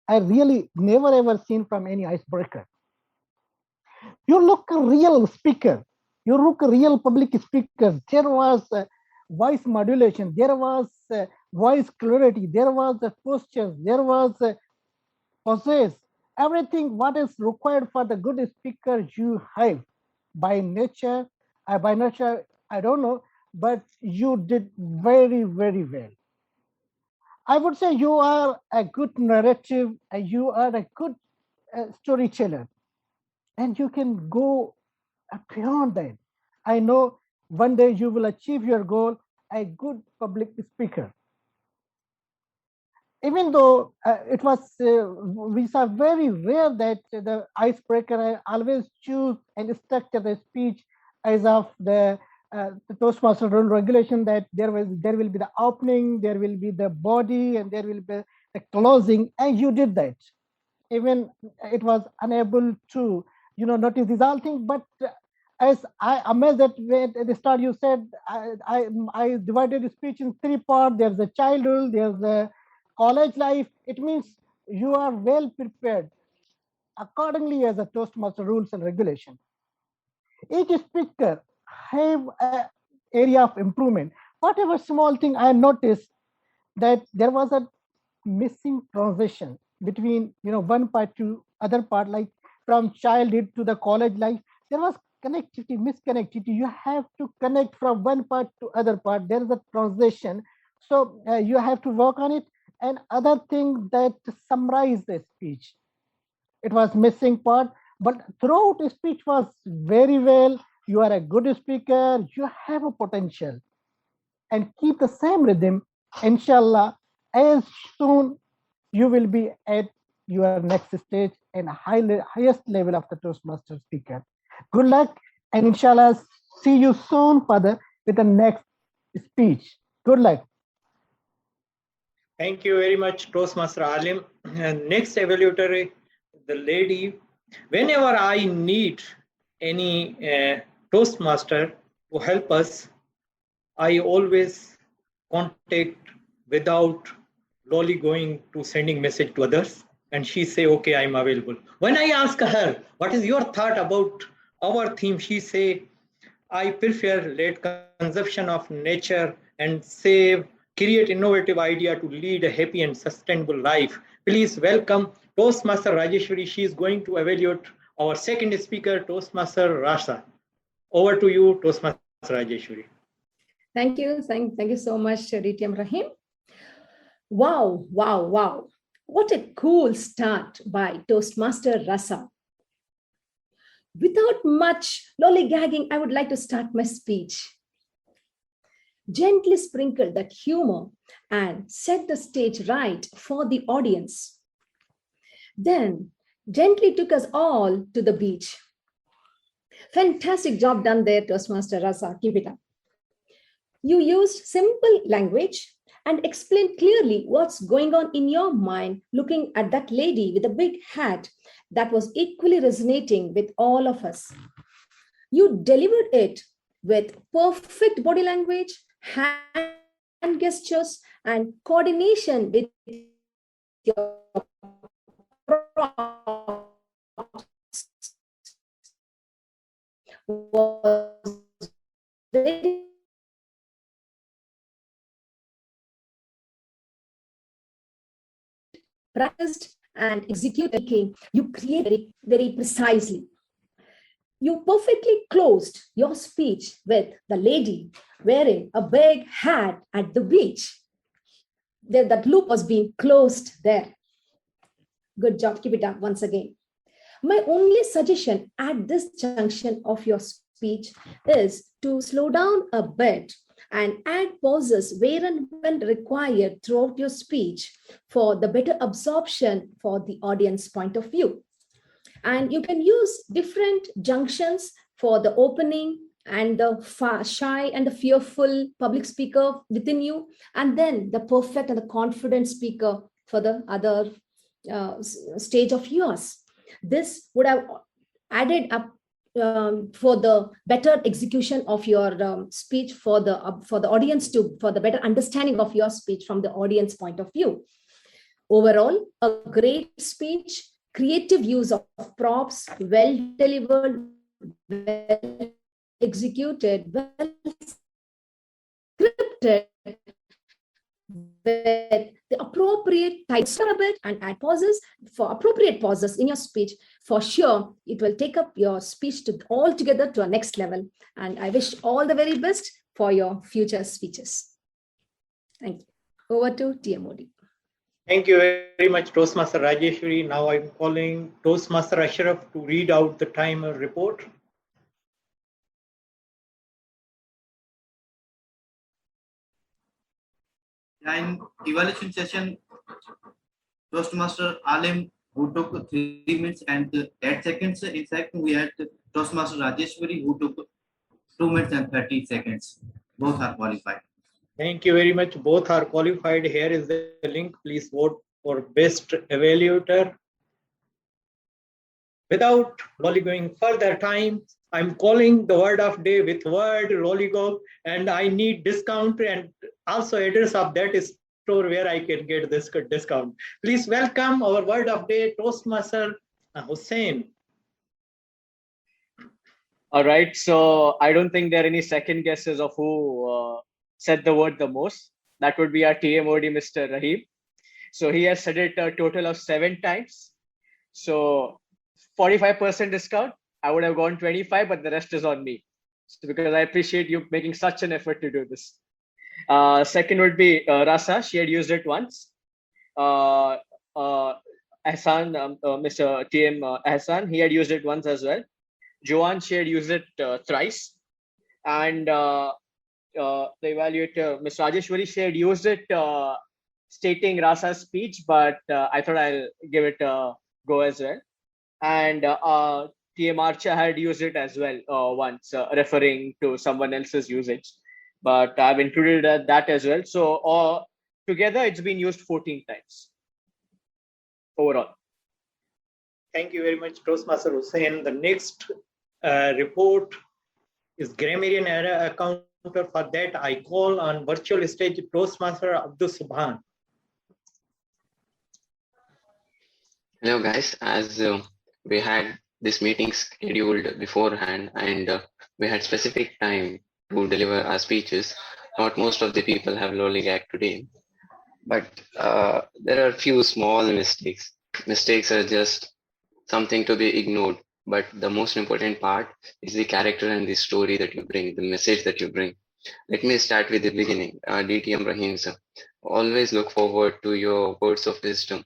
I really never ever seen from any icebreaker. You look a real speaker. You look a real public speaker. There was voice modulation. There was voice clarity. There was a posture. There was possess. Everything what is required for the good speaker you have by nature. I don't know, but you did very, very well. I would say you are a good narrative. You are a good storyteller, and you can go beyond that. I know one day you will achieve your goal, a good public speaker. Even though it was, we saw very rare that the icebreaker, I always choose and structure the speech as of the Toastmaster rule regulation that there will be the opening, there will be the body, and there will be the closing, and you did that. Even it was unable to, notice these all things, but as I amazed that at the start you said I divided the speech in three parts. There's a childhood, there's a college life. It means you are well prepared accordingly as a Toastmaster rules and regulation. Each speaker have an area of improvement. Whatever small thing I noticed that there was a missing transition between one part to other part, like from childhood to the college life. There was misconnectivity. You have to connect from one part to other part. There is a transition, so you have to work on it. And other thing that summarize the speech, it was missing part, but throughout the speech was very well. You are a good speaker. You have a potential, and keep the same rhythm. Inshallah, as soon you will be at your next stage and highest level of the Toastmaster speaker. Good luck, and inshallah, see you soon, Father, with the next speech. Good luck. Thank you very much, Toastmaster Alim. And next evaluator, the lady. Whenever I need any Toastmaster to help us, I always contact without lollygagging to sending message to others, and she say, okay, I'm available. When I ask her, what is your thought about our theme, she say, I prefer late consumption of nature and create innovative idea to lead a happy and sustainable life. Please welcome Toastmaster Rajeshwari. She is going to evaluate our second speaker, Toastmaster Rasa. Over to you, Toastmaster Rajeshwari. Thank you. Thank you so much, TM Rahim. Wow, wow, wow. What a cool start by Toastmaster Rasa. Without much lollygagging, I would like to start my speech. Gently sprinkle that humor and set the stage right for the audience. Then gently took us all to the beach. Fantastic job done there, Toastmaster Rasa. Keep it up. You used simple language and explained clearly what's going on in your mind, looking at that lady with a big hat that was equally resonating with all of us. You delivered it with perfect body language, hand gestures, and coordination with your was very practiced and executed. You created very precisely. You perfectly closed your speech with the lady wearing a big hat at the beach. that loop was being closed there. Good job. Keep it up once again. My only suggestion at this junction of your speech is to slow down a bit and add pauses where and when required throughout your speech for the better absorption for the audience point of view. And you can use different junctions for the opening and the shy and the fearful public speaker within you, and then the perfect and the confident speaker for the other stage of yours. This would have added up for the better execution of your speech for the audience for the better understanding of your speech from the audience point of view. Overall, a great speech, creative use of props, well delivered, well executed, well scripted, with the appropriate types a bit and add pauses for appropriate pauses in your speech. For sure, it will take up your speech to altogether to a next level. And I wish all the very best for your future speeches. Thank you. Over to TMOD. Thank you very much, Toastmaster Rajeshwari. Now I'm calling Toastmaster Ashraf to read out the timer report. In evaluation session, Toastmaster Alim, who took 3 minutes and 8 seconds. In fact, we had Toastmaster Rajeshwari, who took 2 minutes and 30 seconds. Both are qualified. Thank you very much. Both are qualified. Here is the link. Please vote for best evaluator. Without lollygagging further time, I'm calling the word of day with word lollygag, and I need discount and also address of that store where I can get this discount. Please welcome our word of day, Toastmaster Hussain. All right, so I don't think there are any second guesses of who said the word the most. That would be our TMOD, Mr. Rahim. So he has said it a total of 7 times. So 45% discount. I would have gone 25, but the rest is on me. So because I appreciate you making such an effort to do this. Second would be Rasa. She had used it once. Hassan, Mr. TM Hassan, he had used it once as well. Joanne, she had used it thrice. And the evaluator, Ms. Rajeshwari, she had used it stating Rasa's speech, but I thought I'll give it a go as well. And TM Archa had used it as well once, referring to someone else's usage. But I've included that as well. So together, it's been used 14 times overall. Thank you very much, Toastmaster Hussain. The next report is Grammarian error counter. For that, I call on virtual stage Toastmaster Abdus Subhan. Hello, guys. As we had this meeting scheduled beforehand and we had specific time to deliver our speeches, not most of the people have lollygagged today. But there are a few small mistakes. Mistakes are just something to be ignored. But the most important part is the character and the story that you bring, the message that you bring. Let me start with the beginning. DTM Rahim sir, always look forward to your words of wisdom.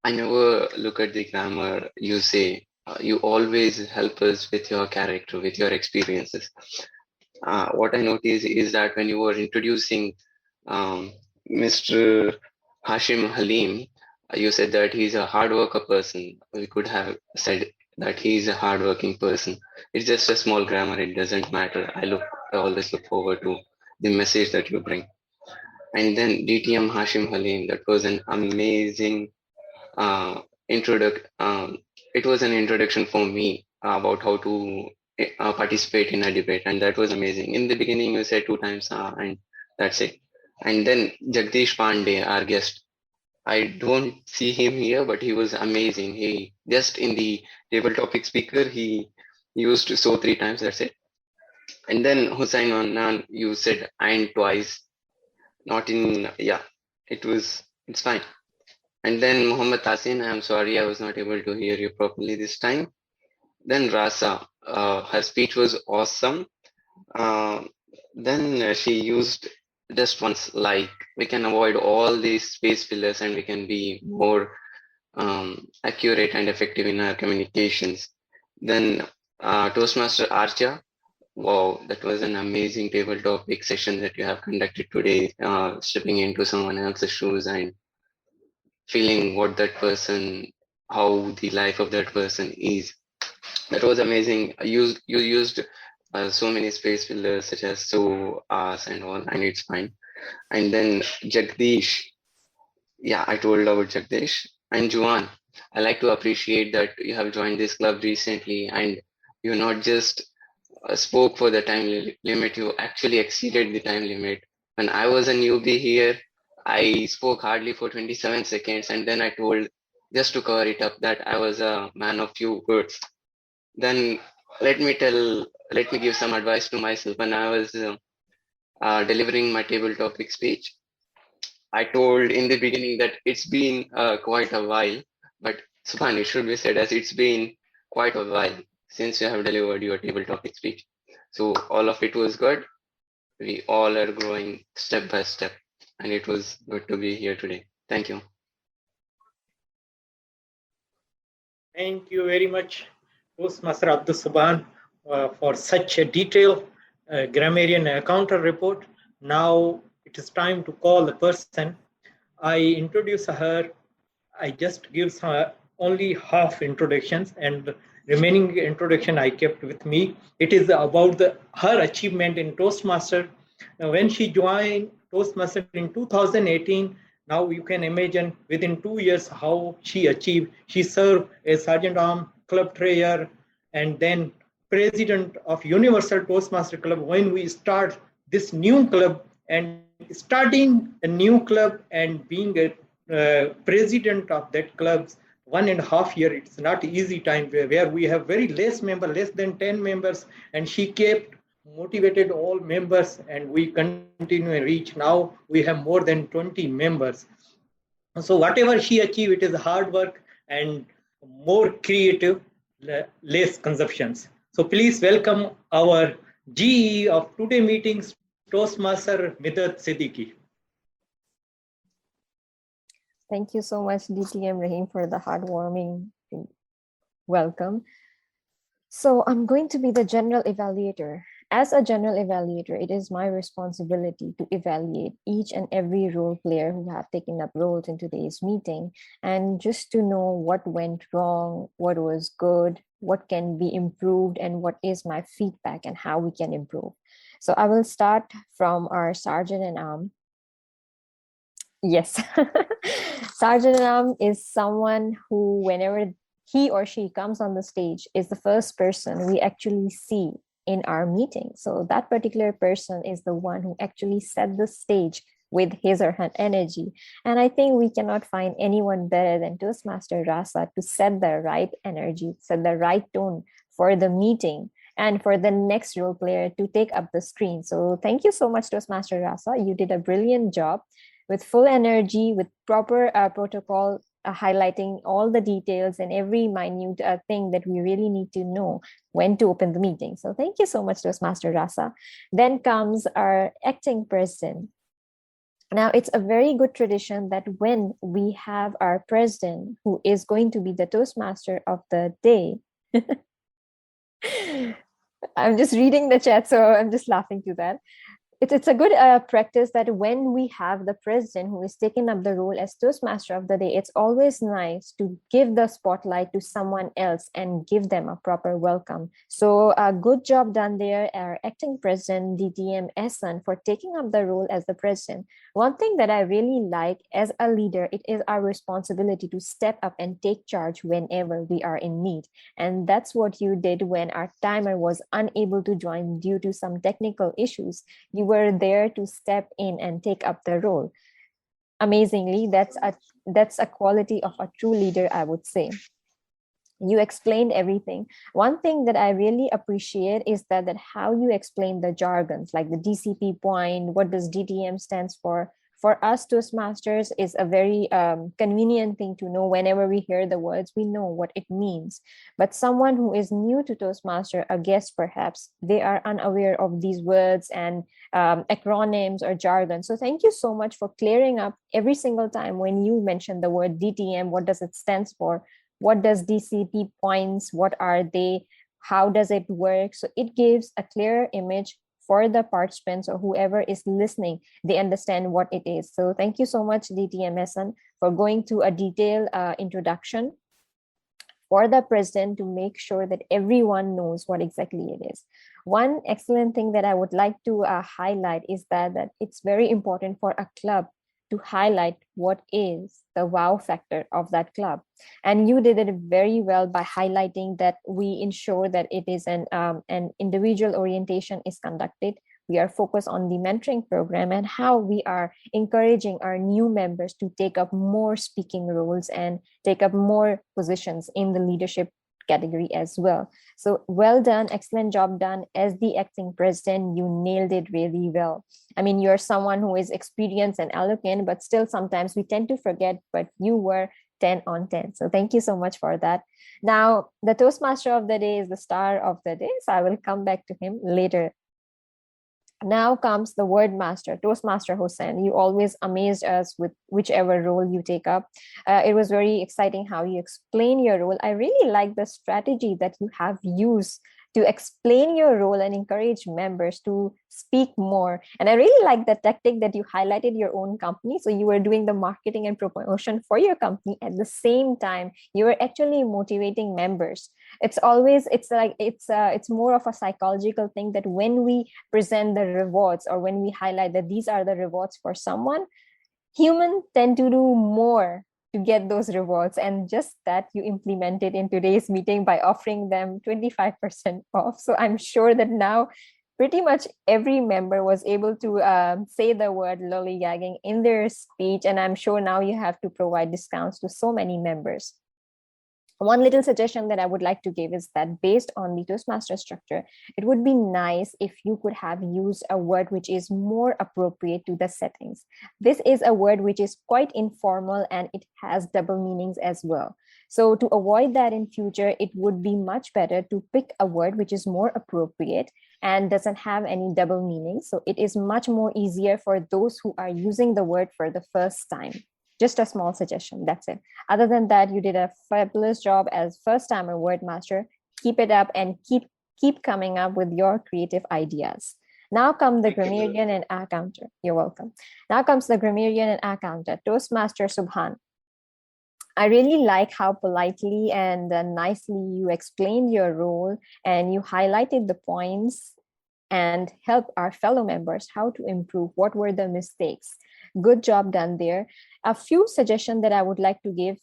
I never look at the grammar you say. You always help us with your character, with your experiences. What I noticed is that when you were introducing Mr. Hashim Halim, you said that he's a hard worker person. We could have said that he's a hardworking person. It's just a small grammar. It doesn't matter. I always look forward to the message that you bring. And then DTM Hashim Halim, that was an amazing introduction. It was an introduction for me about how to participate in a debate, and that was amazing. In the beginning, you said 2 times, and that's it. And then Jagdish Pandey, our guest, I don't see him here, but he was amazing. He just in the table topic speaker, he used so 3 times, that's it. And then Hussain Anand, you said and twice, not in, yeah, it's fine. And then Muhammad Tasin, I'm sorry, I was not able to hear you properly this time. Then Rasa, her speech was awesome. Then she used just once, like we can avoid all these space fillers and we can be more accurate and effective in our communications. Then Toastmaster Archa, wow, that was an amazing table topic session that you have conducted today, stepping into someone else's shoes and feeling what that person, how the life of that person is. That was amazing. You used so many space fillers such as so, as, and all, and it's fine. And then Jagdish, yeah, I told about Jagdish. And Juan, I like to appreciate that you have joined this club recently and you not just spoke for the time limit, you actually exceeded the time limit. When I was a newbie here, I spoke hardly for 27 seconds and then I told, just to cover it up, that I was a man of few words. Then let me give some advice to myself. When I was delivering my table topic speech, I told in the beginning that it's been quite a while, but Subhan, it should be said as it's been quite a while since you have delivered your table topic speech. So all of it was good. We all are growing step by step, and it was good to be here today. Thank you. Thank you very much, Toastmaster Abdus Subhan, for such a detailed grammarian counter report. Now it is time to call the person. I introduce her. I just give her only half introductions, and remaining introduction I kept with me. It is about her achievement in Toastmaster. When she joined Toastmaster in 2018, now you can imagine within 2 years how she achieved. She served as Sergeant Arm, Club Treasurer, and then President of Universal Toastmaster Club when we start this new club. And starting a new club and being a president of that club's 1.5 years, it's not easy time where we have very less members, less than 10 members, and she kept motivated all members and we continue and reach. Now we have more than 20 members. So whatever she achieved, it is hard work and more creative, less consumptions. So please welcome our GE of today meetings, Toastmaster Midhat Siddiqui. Thank you so much, DTM Rahim, for the heartwarming welcome. So I'm going to be the general evaluator. As a general evaluator, it is my responsibility to evaluate each and every role player who have taken up roles in today's meeting, and just to know what went wrong, what was good, what can be improved, and what is my feedback and how we can improve. So I will start from our Sergeant at Arm. Yes, Sergeant at Arm is someone who, whenever he or she comes on the stage, is the first person we actually see in our meeting. So that particular person is the one who actually set the stage with his or her energy. And I think we cannot find anyone better than Toastmaster Rasa to set the right energy, set the right tone for the meeting and for the next role player to take up the screen. So thank you so much, Toastmaster Rasa. You did a brilliant job with full energy, with proper protocol, highlighting all the details and every minute thing that we really need to know when to open the meeting. So thank you so much, Toastmaster Rasa. Then comes our acting president. Now, it's a very good tradition that when we have our president, who is going to be the Toastmaster of the day, I'm just reading the chat, so I'm just laughing to that. It's a good practice that when we have the president who is taking up the role as Toastmaster of the day, it's always nice to give the spotlight to someone else and give them a proper welcome. So a good job done there, our acting president, DTM Hussain, for taking up the role as the president. One thing that I really like as a leader, it is our responsibility to step up and take charge whenever we are in need. And that's what you did when our timer was unable to join due to some technical issues. You were there to step in and take up the role. Amazingly, that's a quality of a true leader, I would say. You explained everything. One thing that I really appreciate is that how you explain the jargons, like the DCP point, what does DTM stands for For us Toastmasters is a very convenient thing to know. Whenever we hear the words, we know what it means. But someone who is new to Toastmaster, a guest perhaps, they are unaware of these words and acronyms or jargon. So thank you so much for clearing up every single time when you mention the word DTM. What does it stands for? What does DCT points? What are they? How does it work? So it gives a clear image for the participants or whoever is listening. They understand what it is. So thank you so much, DTM Hussain, for going through a detailed introduction for the president to make sure that everyone knows what exactly it is. One excellent thing that I would like to highlight is that it's very important for a club to highlight what is the wow factor of that club. And you did it very well by highlighting that we ensure that it is an individual orientation is conducted. We are focused on the mentoring program and how we are encouraging our new members to take up more speaking roles and take up more positions in the leadership category as well. So well done, excellent job done. As the acting president, you nailed it really well. I mean, you're someone who is experienced and eloquent, but still sometimes we tend to forget, but you were 10 on 10. So thank you so much for that. Now, the Toastmaster of the day is the star of the day, so I will come back to him later. Now comes the word master, Toastmaster Hussain. You always amazed us with whichever role you take up. It was very exciting how you explain your role. I really like the strategy that you have used to explain your role and encourage members to speak more. And I really like the tactic that you highlighted your own company. So you were doing the marketing and promotion for your company. At the same time, you were actually motivating members. It's more of a psychological thing that when we present the rewards or when we highlight that these are the rewards for someone, humans tend to do more to get those rewards. And just that you implemented in today's meeting by offering them 25% off. So I'm sure that now pretty much every member was able to say the word lollygagging in their speech. And I'm sure now you have to provide discounts to so many members. One little suggestion that I would like to give is that based on the Toastmaster structure, it would be nice if you could have used a word which is more appropriate to the settings. This is a word which is quite informal and it has double meanings as well. So to avoid that in future, it would be much better to pick a word which is more appropriate and doesn't have any double meanings. So it is much more easier for those who are using the word for the first time. Just a small suggestion, that's it. Other than that, you did a fabulous job as first-timer word master. Keep it up and keep coming up with your creative ideas. Now come the grammarian and accounter. You're welcome. Now comes the grammarian and accounter, Toastmaster Subhan. I really like how politely and nicely you explained your role and you highlighted the points and help our fellow members how to improve. What were the mistakes? Good job done there. A few suggestions that I would like to give,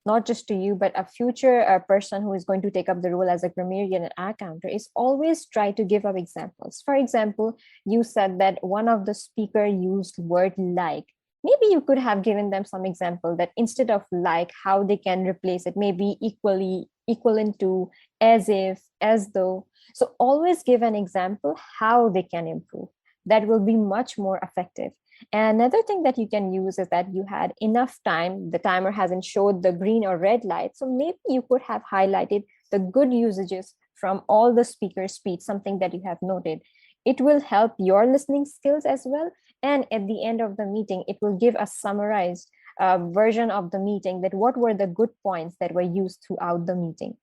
not just to you, but a future person who is going to take up the role as a grammarian and accounter is always try to give up examples. For example, you said that one of the speaker used word like. Maybe you could have given them some example that instead of like, how they can replace it, maybe equivalent to, as if, as though. So always give an example how they can improve. That will be much more effective. And another thing that you can use is that you had enough time. The timer hasn't showed the green or red light. So maybe you could have highlighted the good usages from all the speakers' speech, something that you have noted. It will help your listening skills as well. And at the end of the meeting, it will give a summarized version of the meeting that what were the good points that were used throughout the meeting.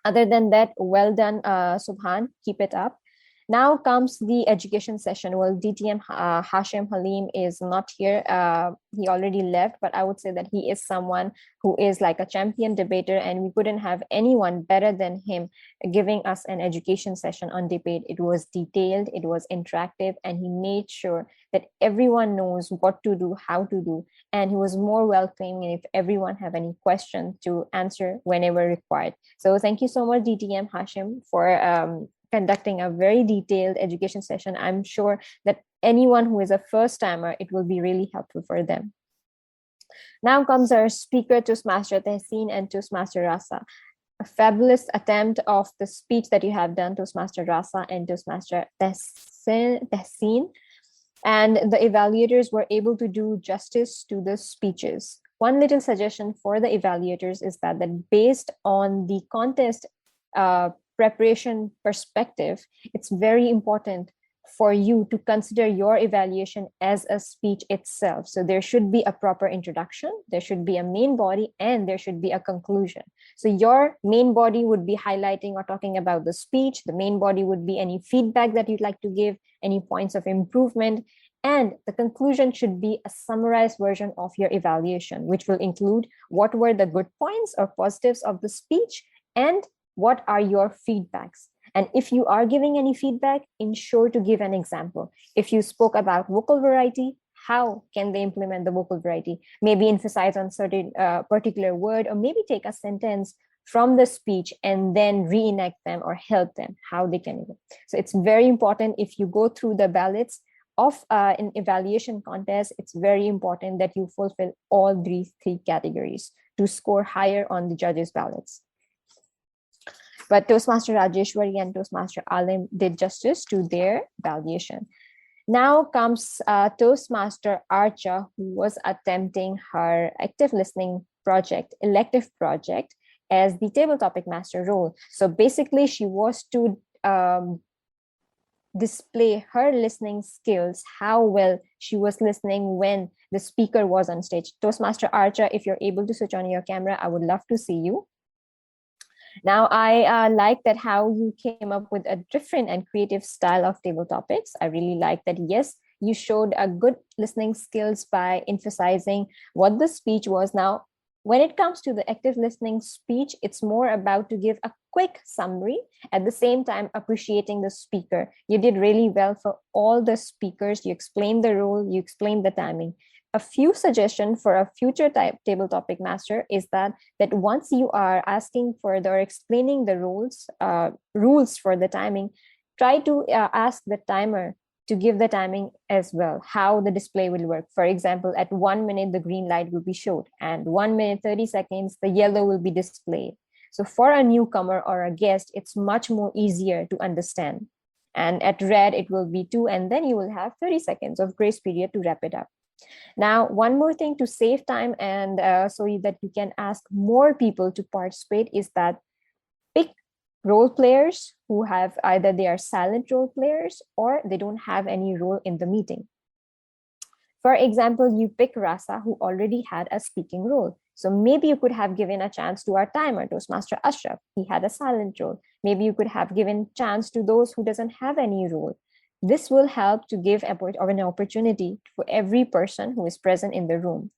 Other than that, well done, Subhan, keep it up. Now comes the education session. Well, DTM Hashim Halim is not here. He already left, but I would say that he is someone who is like a champion debater, and we couldn't have anyone better than him giving us an education session on debate. It was detailed, it was interactive, and he made sure that everyone knows what to do, how to do, and he was more welcoming if everyone have any question to answer whenever required. So thank you so much, DTM Hashim, for conducting a very detailed education session. I'm sure that anyone who is a first timer, it will be really helpful for them. Now comes our speaker, Toastmaster Tehseen and Toastmaster Rasa. A fabulous attempt of the speech that you have done, Toastmaster Rasa and Toastmaster Tehseen. and the evaluators were able to do justice to the speeches. One little suggestion for the evaluators is that based on the contest preparation perspective, it's very important for you to consider your evaluation as a speech itself. So there should be a proper introduction, there should be a main body, and there should be a conclusion. So your main body would be highlighting or talking about the speech. The main body would be any feedback that you'd like to give, any points of improvement, and the conclusion should be a summarized version of your evaluation, which will include what were the good points or positives of the speech and what are your feedbacks. And if you are giving any feedback, ensure to give an example. If you spoke about vocal variety, how can they implement the vocal variety? Maybe emphasize on certain particular word, or maybe take a sentence from the speech and then reenact them or help them how they can. So it's very important if you go through the ballots of an evaluation contest, it's very important that you fulfill all these three categories to score higher on the judges' ballots. But Toastmaster Rajeshwari and Toastmaster Alim did justice to their evaluation. Now comes Toastmaster Archa, who was attempting her active listening project, elective project, as the table topic master role. So basically, she was to display her listening skills, how well she was listening when the speaker was on stage. Toastmaster Archa, if you're able to switch on your camera, I would love to see you. Now, I like that how you came up with a different and creative style of table topics. I really like that, yes, you showed a good listening skills by emphasizing what the speech was. Now, when it comes to the active listening speech, it's more about to give a quick summary, at the same time appreciating the speaker. You did really well for all the speakers. You explained the role, you explained the timing. A few suggestions for a future table topic master is that once you are asking for or explaining the rules for the timing, try to ask the timer to give the timing as well, how the display will work. For example, at 1 minute, the green light will be showed, and 1 minute, 30 seconds, the yellow will be displayed. So for a newcomer or a guest, it's much more easier to understand. And at red, it will be 2, and then you will have 30 seconds of grace period to wrap it up. Now, one more thing to save time and so that you can ask more people to participate is that pick role players who have either they are silent role players or they don't have any role in the meeting. For example, you pick Rasa, who already had a speaking role. So maybe you could have given a chance to our timer, Toastmaster Ashraf. He had a silent role. Maybe you could have given chance to those who doesn't have any role. This will help to give an opportunity for every person who is present in the room.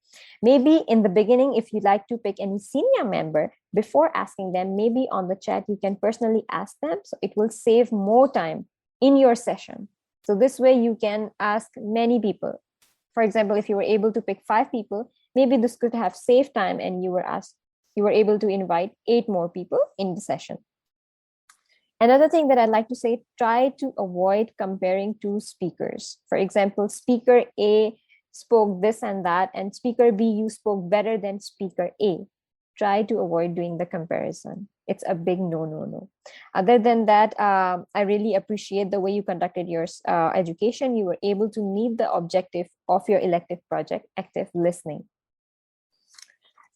Maybe in the beginning, if you'd like to pick any senior member, before asking them, maybe on the chat, you can personally ask them. So it will save more time in your session. So this way you can ask many people. For example, if you were able to pick 5 people, maybe this could have saved time and you were able to invite 8 more people in the session. Another thing that I'd like to say, try to avoid comparing 2 speakers. For example, speaker A spoke this and that, and speaker B, you spoke better than speaker A. Try to avoid doing the comparison. It's a big no. Other than that, I really appreciate the way you conducted your education. You were able to meet the objective of your elective project, active listening.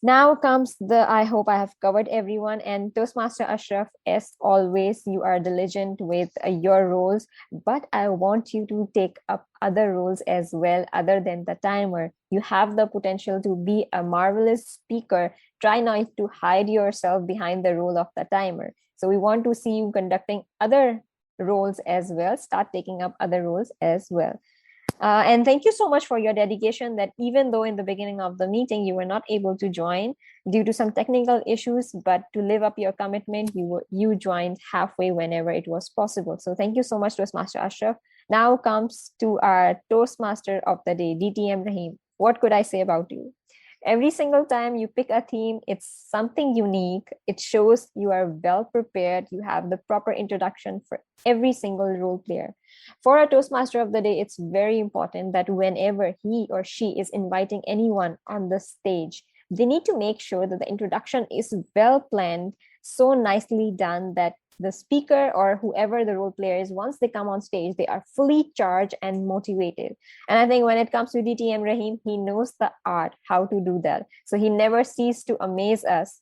Now comes I hope I have covered everyone, and Toastmaster Ashraf, as always, you are diligent with your roles, but I want you to take up other roles as well, other than the timer. You have the potential to be a marvelous speaker. Try not to hide yourself behind the role of the timer. So we want to see you conducting other roles as well. Start taking up other roles as well. And thank you so much for your dedication, that even though in the beginning of the meeting you were not able to join due to some technical issues, but to live up your commitment, you joined halfway whenever it was possible. So thank you so much, Toastmaster Ashraf. Now comes to our Toastmaster of the day, DTM Rahim. What could I say about you? Every single time you pick a theme, it's something unique. It shows you are well prepared. You have the proper introduction for every single role player. For a Toastmaster of the day, it's very important that whenever he or she is inviting anyone on the stage, they need to make sure that the introduction is well planned, so nicely done that the speaker or whoever the role player is, once they come on stage, they are fully charged and motivated. And I think when it comes to DTM Rahim, he knows the art, how to do that. So he never ceases to amaze us,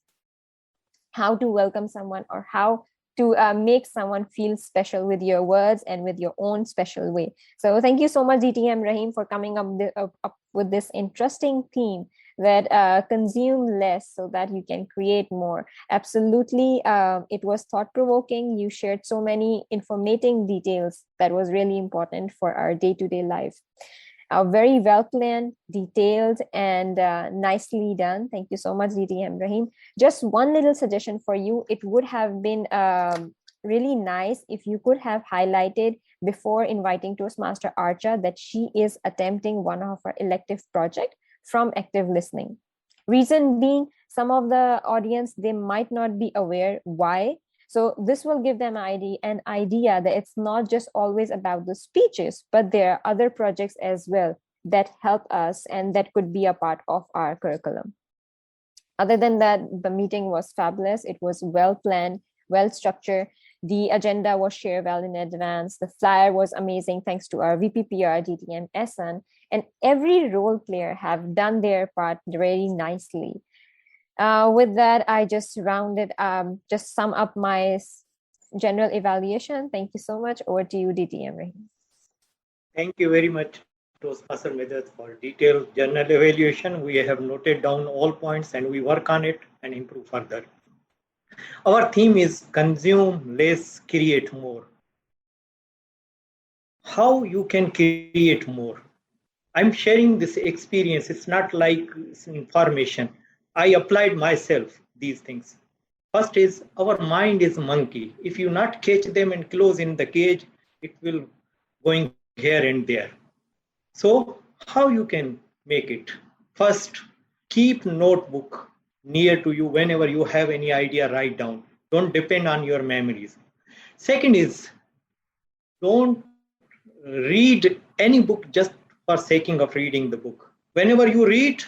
how to welcome someone or how to make someone feel special with your words and with your own special way. So thank you so much, DTM Rahim, for coming up with this interesting theme that consume less so that you can create more. Absolutely, it was thought-provoking. You shared so many informating details that was really important for our day-to-day life. Very well planned, detailed, and nicely done. Thank you so much, DTM Rahim. Just one little suggestion for you. It would have been really nice if you could have highlighted before inviting Toastmaster Archa that she is attempting one of her elective project from active listening. Reason being, some of the audience, they might not be aware why. So this will give them an idea that it's not just always about the speeches, but there are other projects as well that help us and that could be a part of our curriculum. Other than that, the meeting was fabulous. It was well planned, well structured. The agenda was shared well in advance. The flyer was amazing thanks to our VPPR, DTM Ehsan, and every role player have done their part very nicely. With that, I just just sum up my general evaluation. Thank you so much. Over to you, DTM Rahim. Thank you very much, Toastmaster Medad, for detailed journal evaluation. We have noted down all points and we work on it and improve further. Our theme is consume less, create more. How you can create more? I'm sharing this experience. It's not like it's information. I applied myself these things. First is our mind is monkey. If you not catch them and close in the cage, it will going here and there. So how you can make it? First, keep notebook near to you. Whenever you have any idea, write down. Don't depend on your memories. Second is, don't read any book just for saking of reading the book. Whenever you read,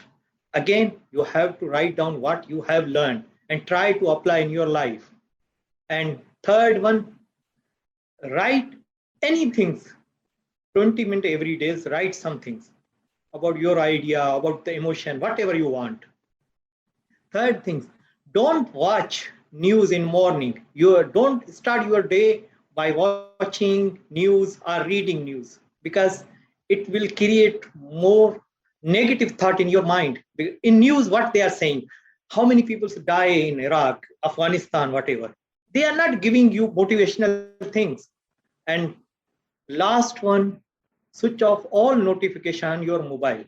again, you have to write down what you have learned and try to apply in your life. And third one, write anything, 20 minutes every day, write some things about your idea, about the emotion, whatever you want. Third thing, don't watch news in morning. Don't start your day by watching news or reading news, because it will create more negative thought in your mind. In news, what they are saying, how many people die in Iraq, Afghanistan, whatever. They are not giving you motivational things. And last one, switch off all notification on your mobile.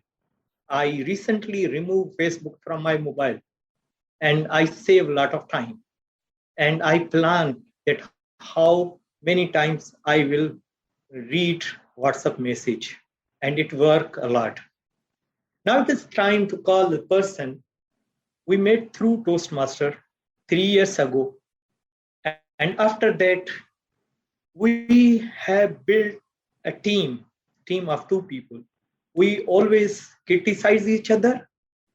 I recently removed Facebook from my mobile and I save a lot of time. And I plan that how many times I will read WhatsApp message, and it work a lot. Now it is time to call the person we met through Toastmaster 3 years ago. And after that, we have built a team of 2 people. We always criticize each other.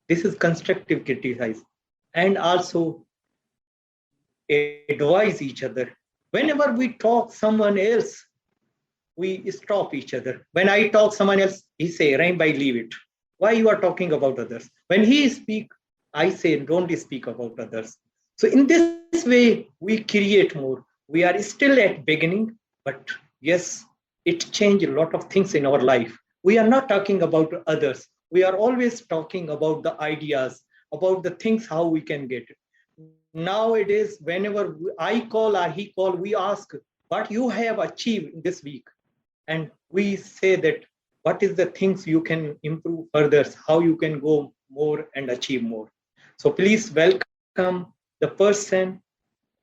This is constructive criticize. And also advise each other. Whenever we talk someone else, we stop each other. When I talk someone else, he say, Rahim bhai, leave it. Why you are talking about others? When he speak, I say, don't speak about others. So in this way, we create more. We are still at beginning, but yes, it changed a lot of things in our life. We are not talking about others. We are always talking about the ideas, about the things, how we can get it. Nowadays, whenever I call or he call, we ask what you have achieved this week. And we say that what is the things you can improve further, how you can go more and achieve more. So please welcome the person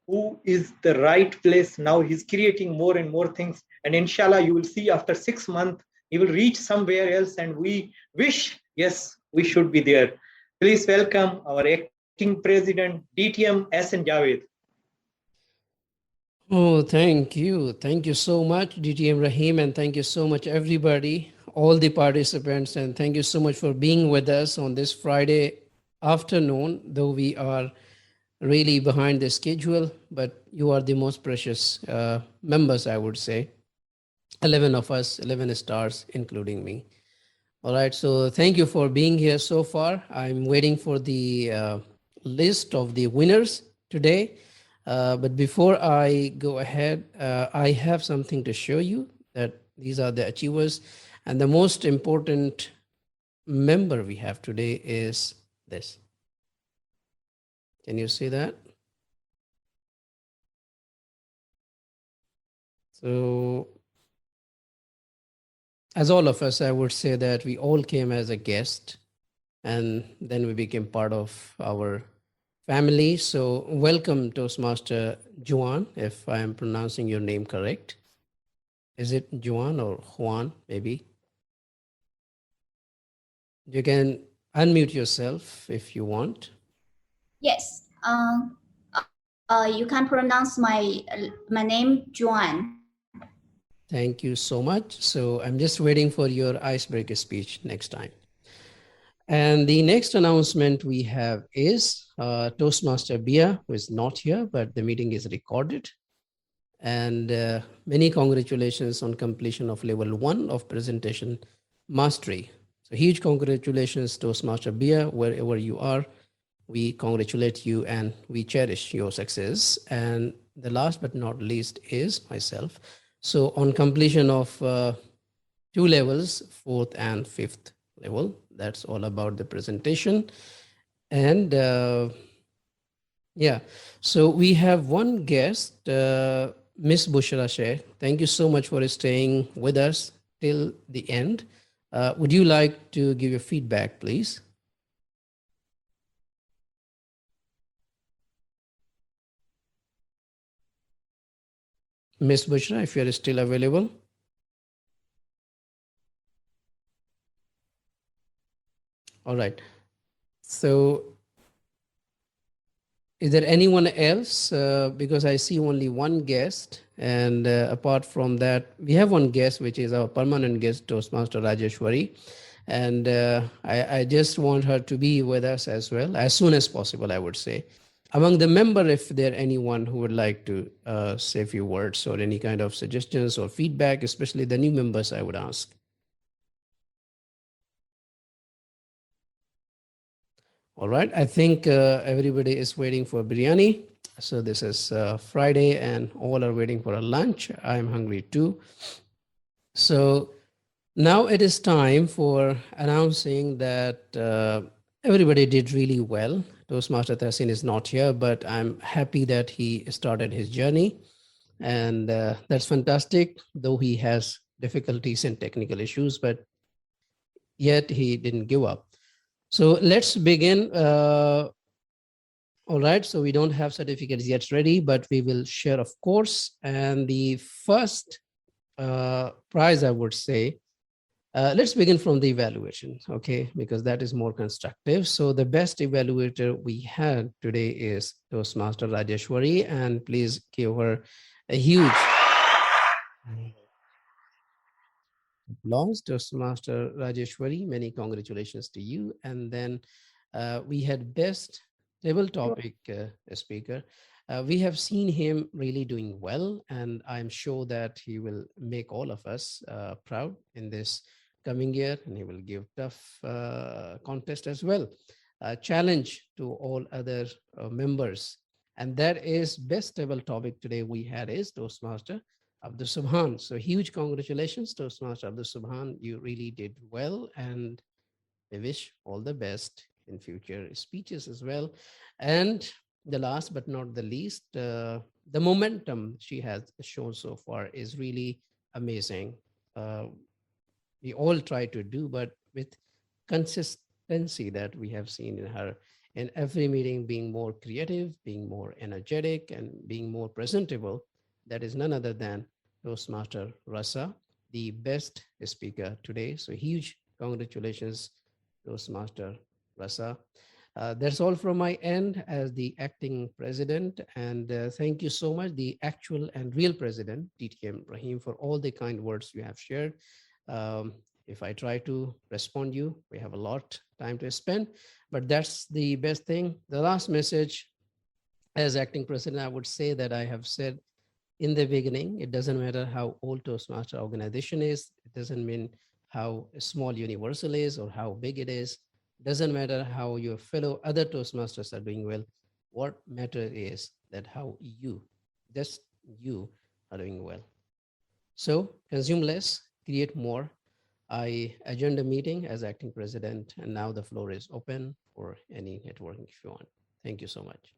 who is the right place. Now he's creating more and more things. And inshallah, you will see after 6 months, he will reach somewhere else. And we wish, yes, we should be there. Please welcome our acting president, DTM Hussain Javed. Oh, thank you. Thank you so much, DTM Rahim, and thank you so much, everybody, all the participants, and thank you so much for being with us on this Friday afternoon, though we are really behind the schedule, but you are the most precious members, I would say. 11 of us, 11 stars, including me. All right, so thank you for being here so far. I'm waiting for the list of the winners today. But before I go ahead, I have something to show you that these are the achievers. And the most important member we have today is this. Can you see that? So as all of us, I would say that we all came as a guest and then we became part of our family. So welcome Toastmaster Juan, if I am pronouncing your name correct. Is it Juan or Juan, maybe? You can unmute yourself if you want. Yes, you can pronounce my name Juan. Thank you so much. So I'm just waiting for your icebreaker speech next time. And the next announcement we have is Toastmaster Bia, who is not here, but the meeting is recorded. And many congratulations on completion of level 1 of presentation mastery. So huge congratulations, Toastmaster Bia, wherever you are. We congratulate you and we cherish your success. And the last but not least is myself. So on completion of 2 levels, 4th and 5th level, that's all about the presentation. And yeah, so we have one guest, Miss Bushra Sheikh. Thank you so much for staying with us till the end. Would you like to give your feedback, please? Miss Bushra, if you're still available. All right. So is there anyone else? Because I see only one guest. And apart from that, we have one guest, which is our permanent guest, Toastmaster Rajeshwari. And I just want her to be with us as well, as soon as possible, I would say. Among the member, if there anyone who would like to say a few words or any kind of suggestions or feedback, especially the new members, I would ask. All right, I think everybody is waiting for biryani. So this is Friday and all are waiting for a lunch. I'm hungry too. So now it is time for announcing that everybody did really well. Toastmaster Tahsin is not here, but I'm happy that he started his journey. And that's fantastic, though he has difficulties and technical issues, but yet he didn't give up. So let's begin. All right, so we don't have certificates yet ready, but we will share, of course. And the first prize, I would say, let's begin from the evaluation, okay, because that is more constructive. So the best evaluator we had today is Toastmaster Rajeshwari, and please give her a huge applause. Toastmaster Rajeshwari, many congratulations to you. And then we had best table topic speaker. We have seen him really doing well, and I'm sure that he will make all of us proud in this coming year, and he will give tough contest as well. Challenge to all other members. And that is best table topic today we had is Toastmaster Abdus Subhan. So huge congratulations, Toastmaster Abdus Subhan. You really did well, and I wish all the best in future speeches as well. And the last but not the least, the momentum she has shown so far is really amazing. We all try to do, but with consistency that we have seen in her in every meeting, being more creative, being more energetic, and being more presentable. That is none other than Toastmaster Rasa, the best speaker today. So huge congratulations, Toastmaster Rasa. That's all from my end as the acting president. And thank you so much, the actual and real president, TM Rahim, for all the kind words you have shared. If I try to respond you, we have a lot time to spend, but that's the best thing. The last message, as acting president, I would say that I have said in the beginning, it doesn't matter how old Toastmaster organization is. It doesn't mean how small Universal is or how big it is. Doesn't matter how your fellow other Toastmasters are doing well. What matters is that how you, just you, are doing well. So consume less, create more. I adjourned the meeting as acting president, and now the floor is open for any networking if you want. Thank you so much.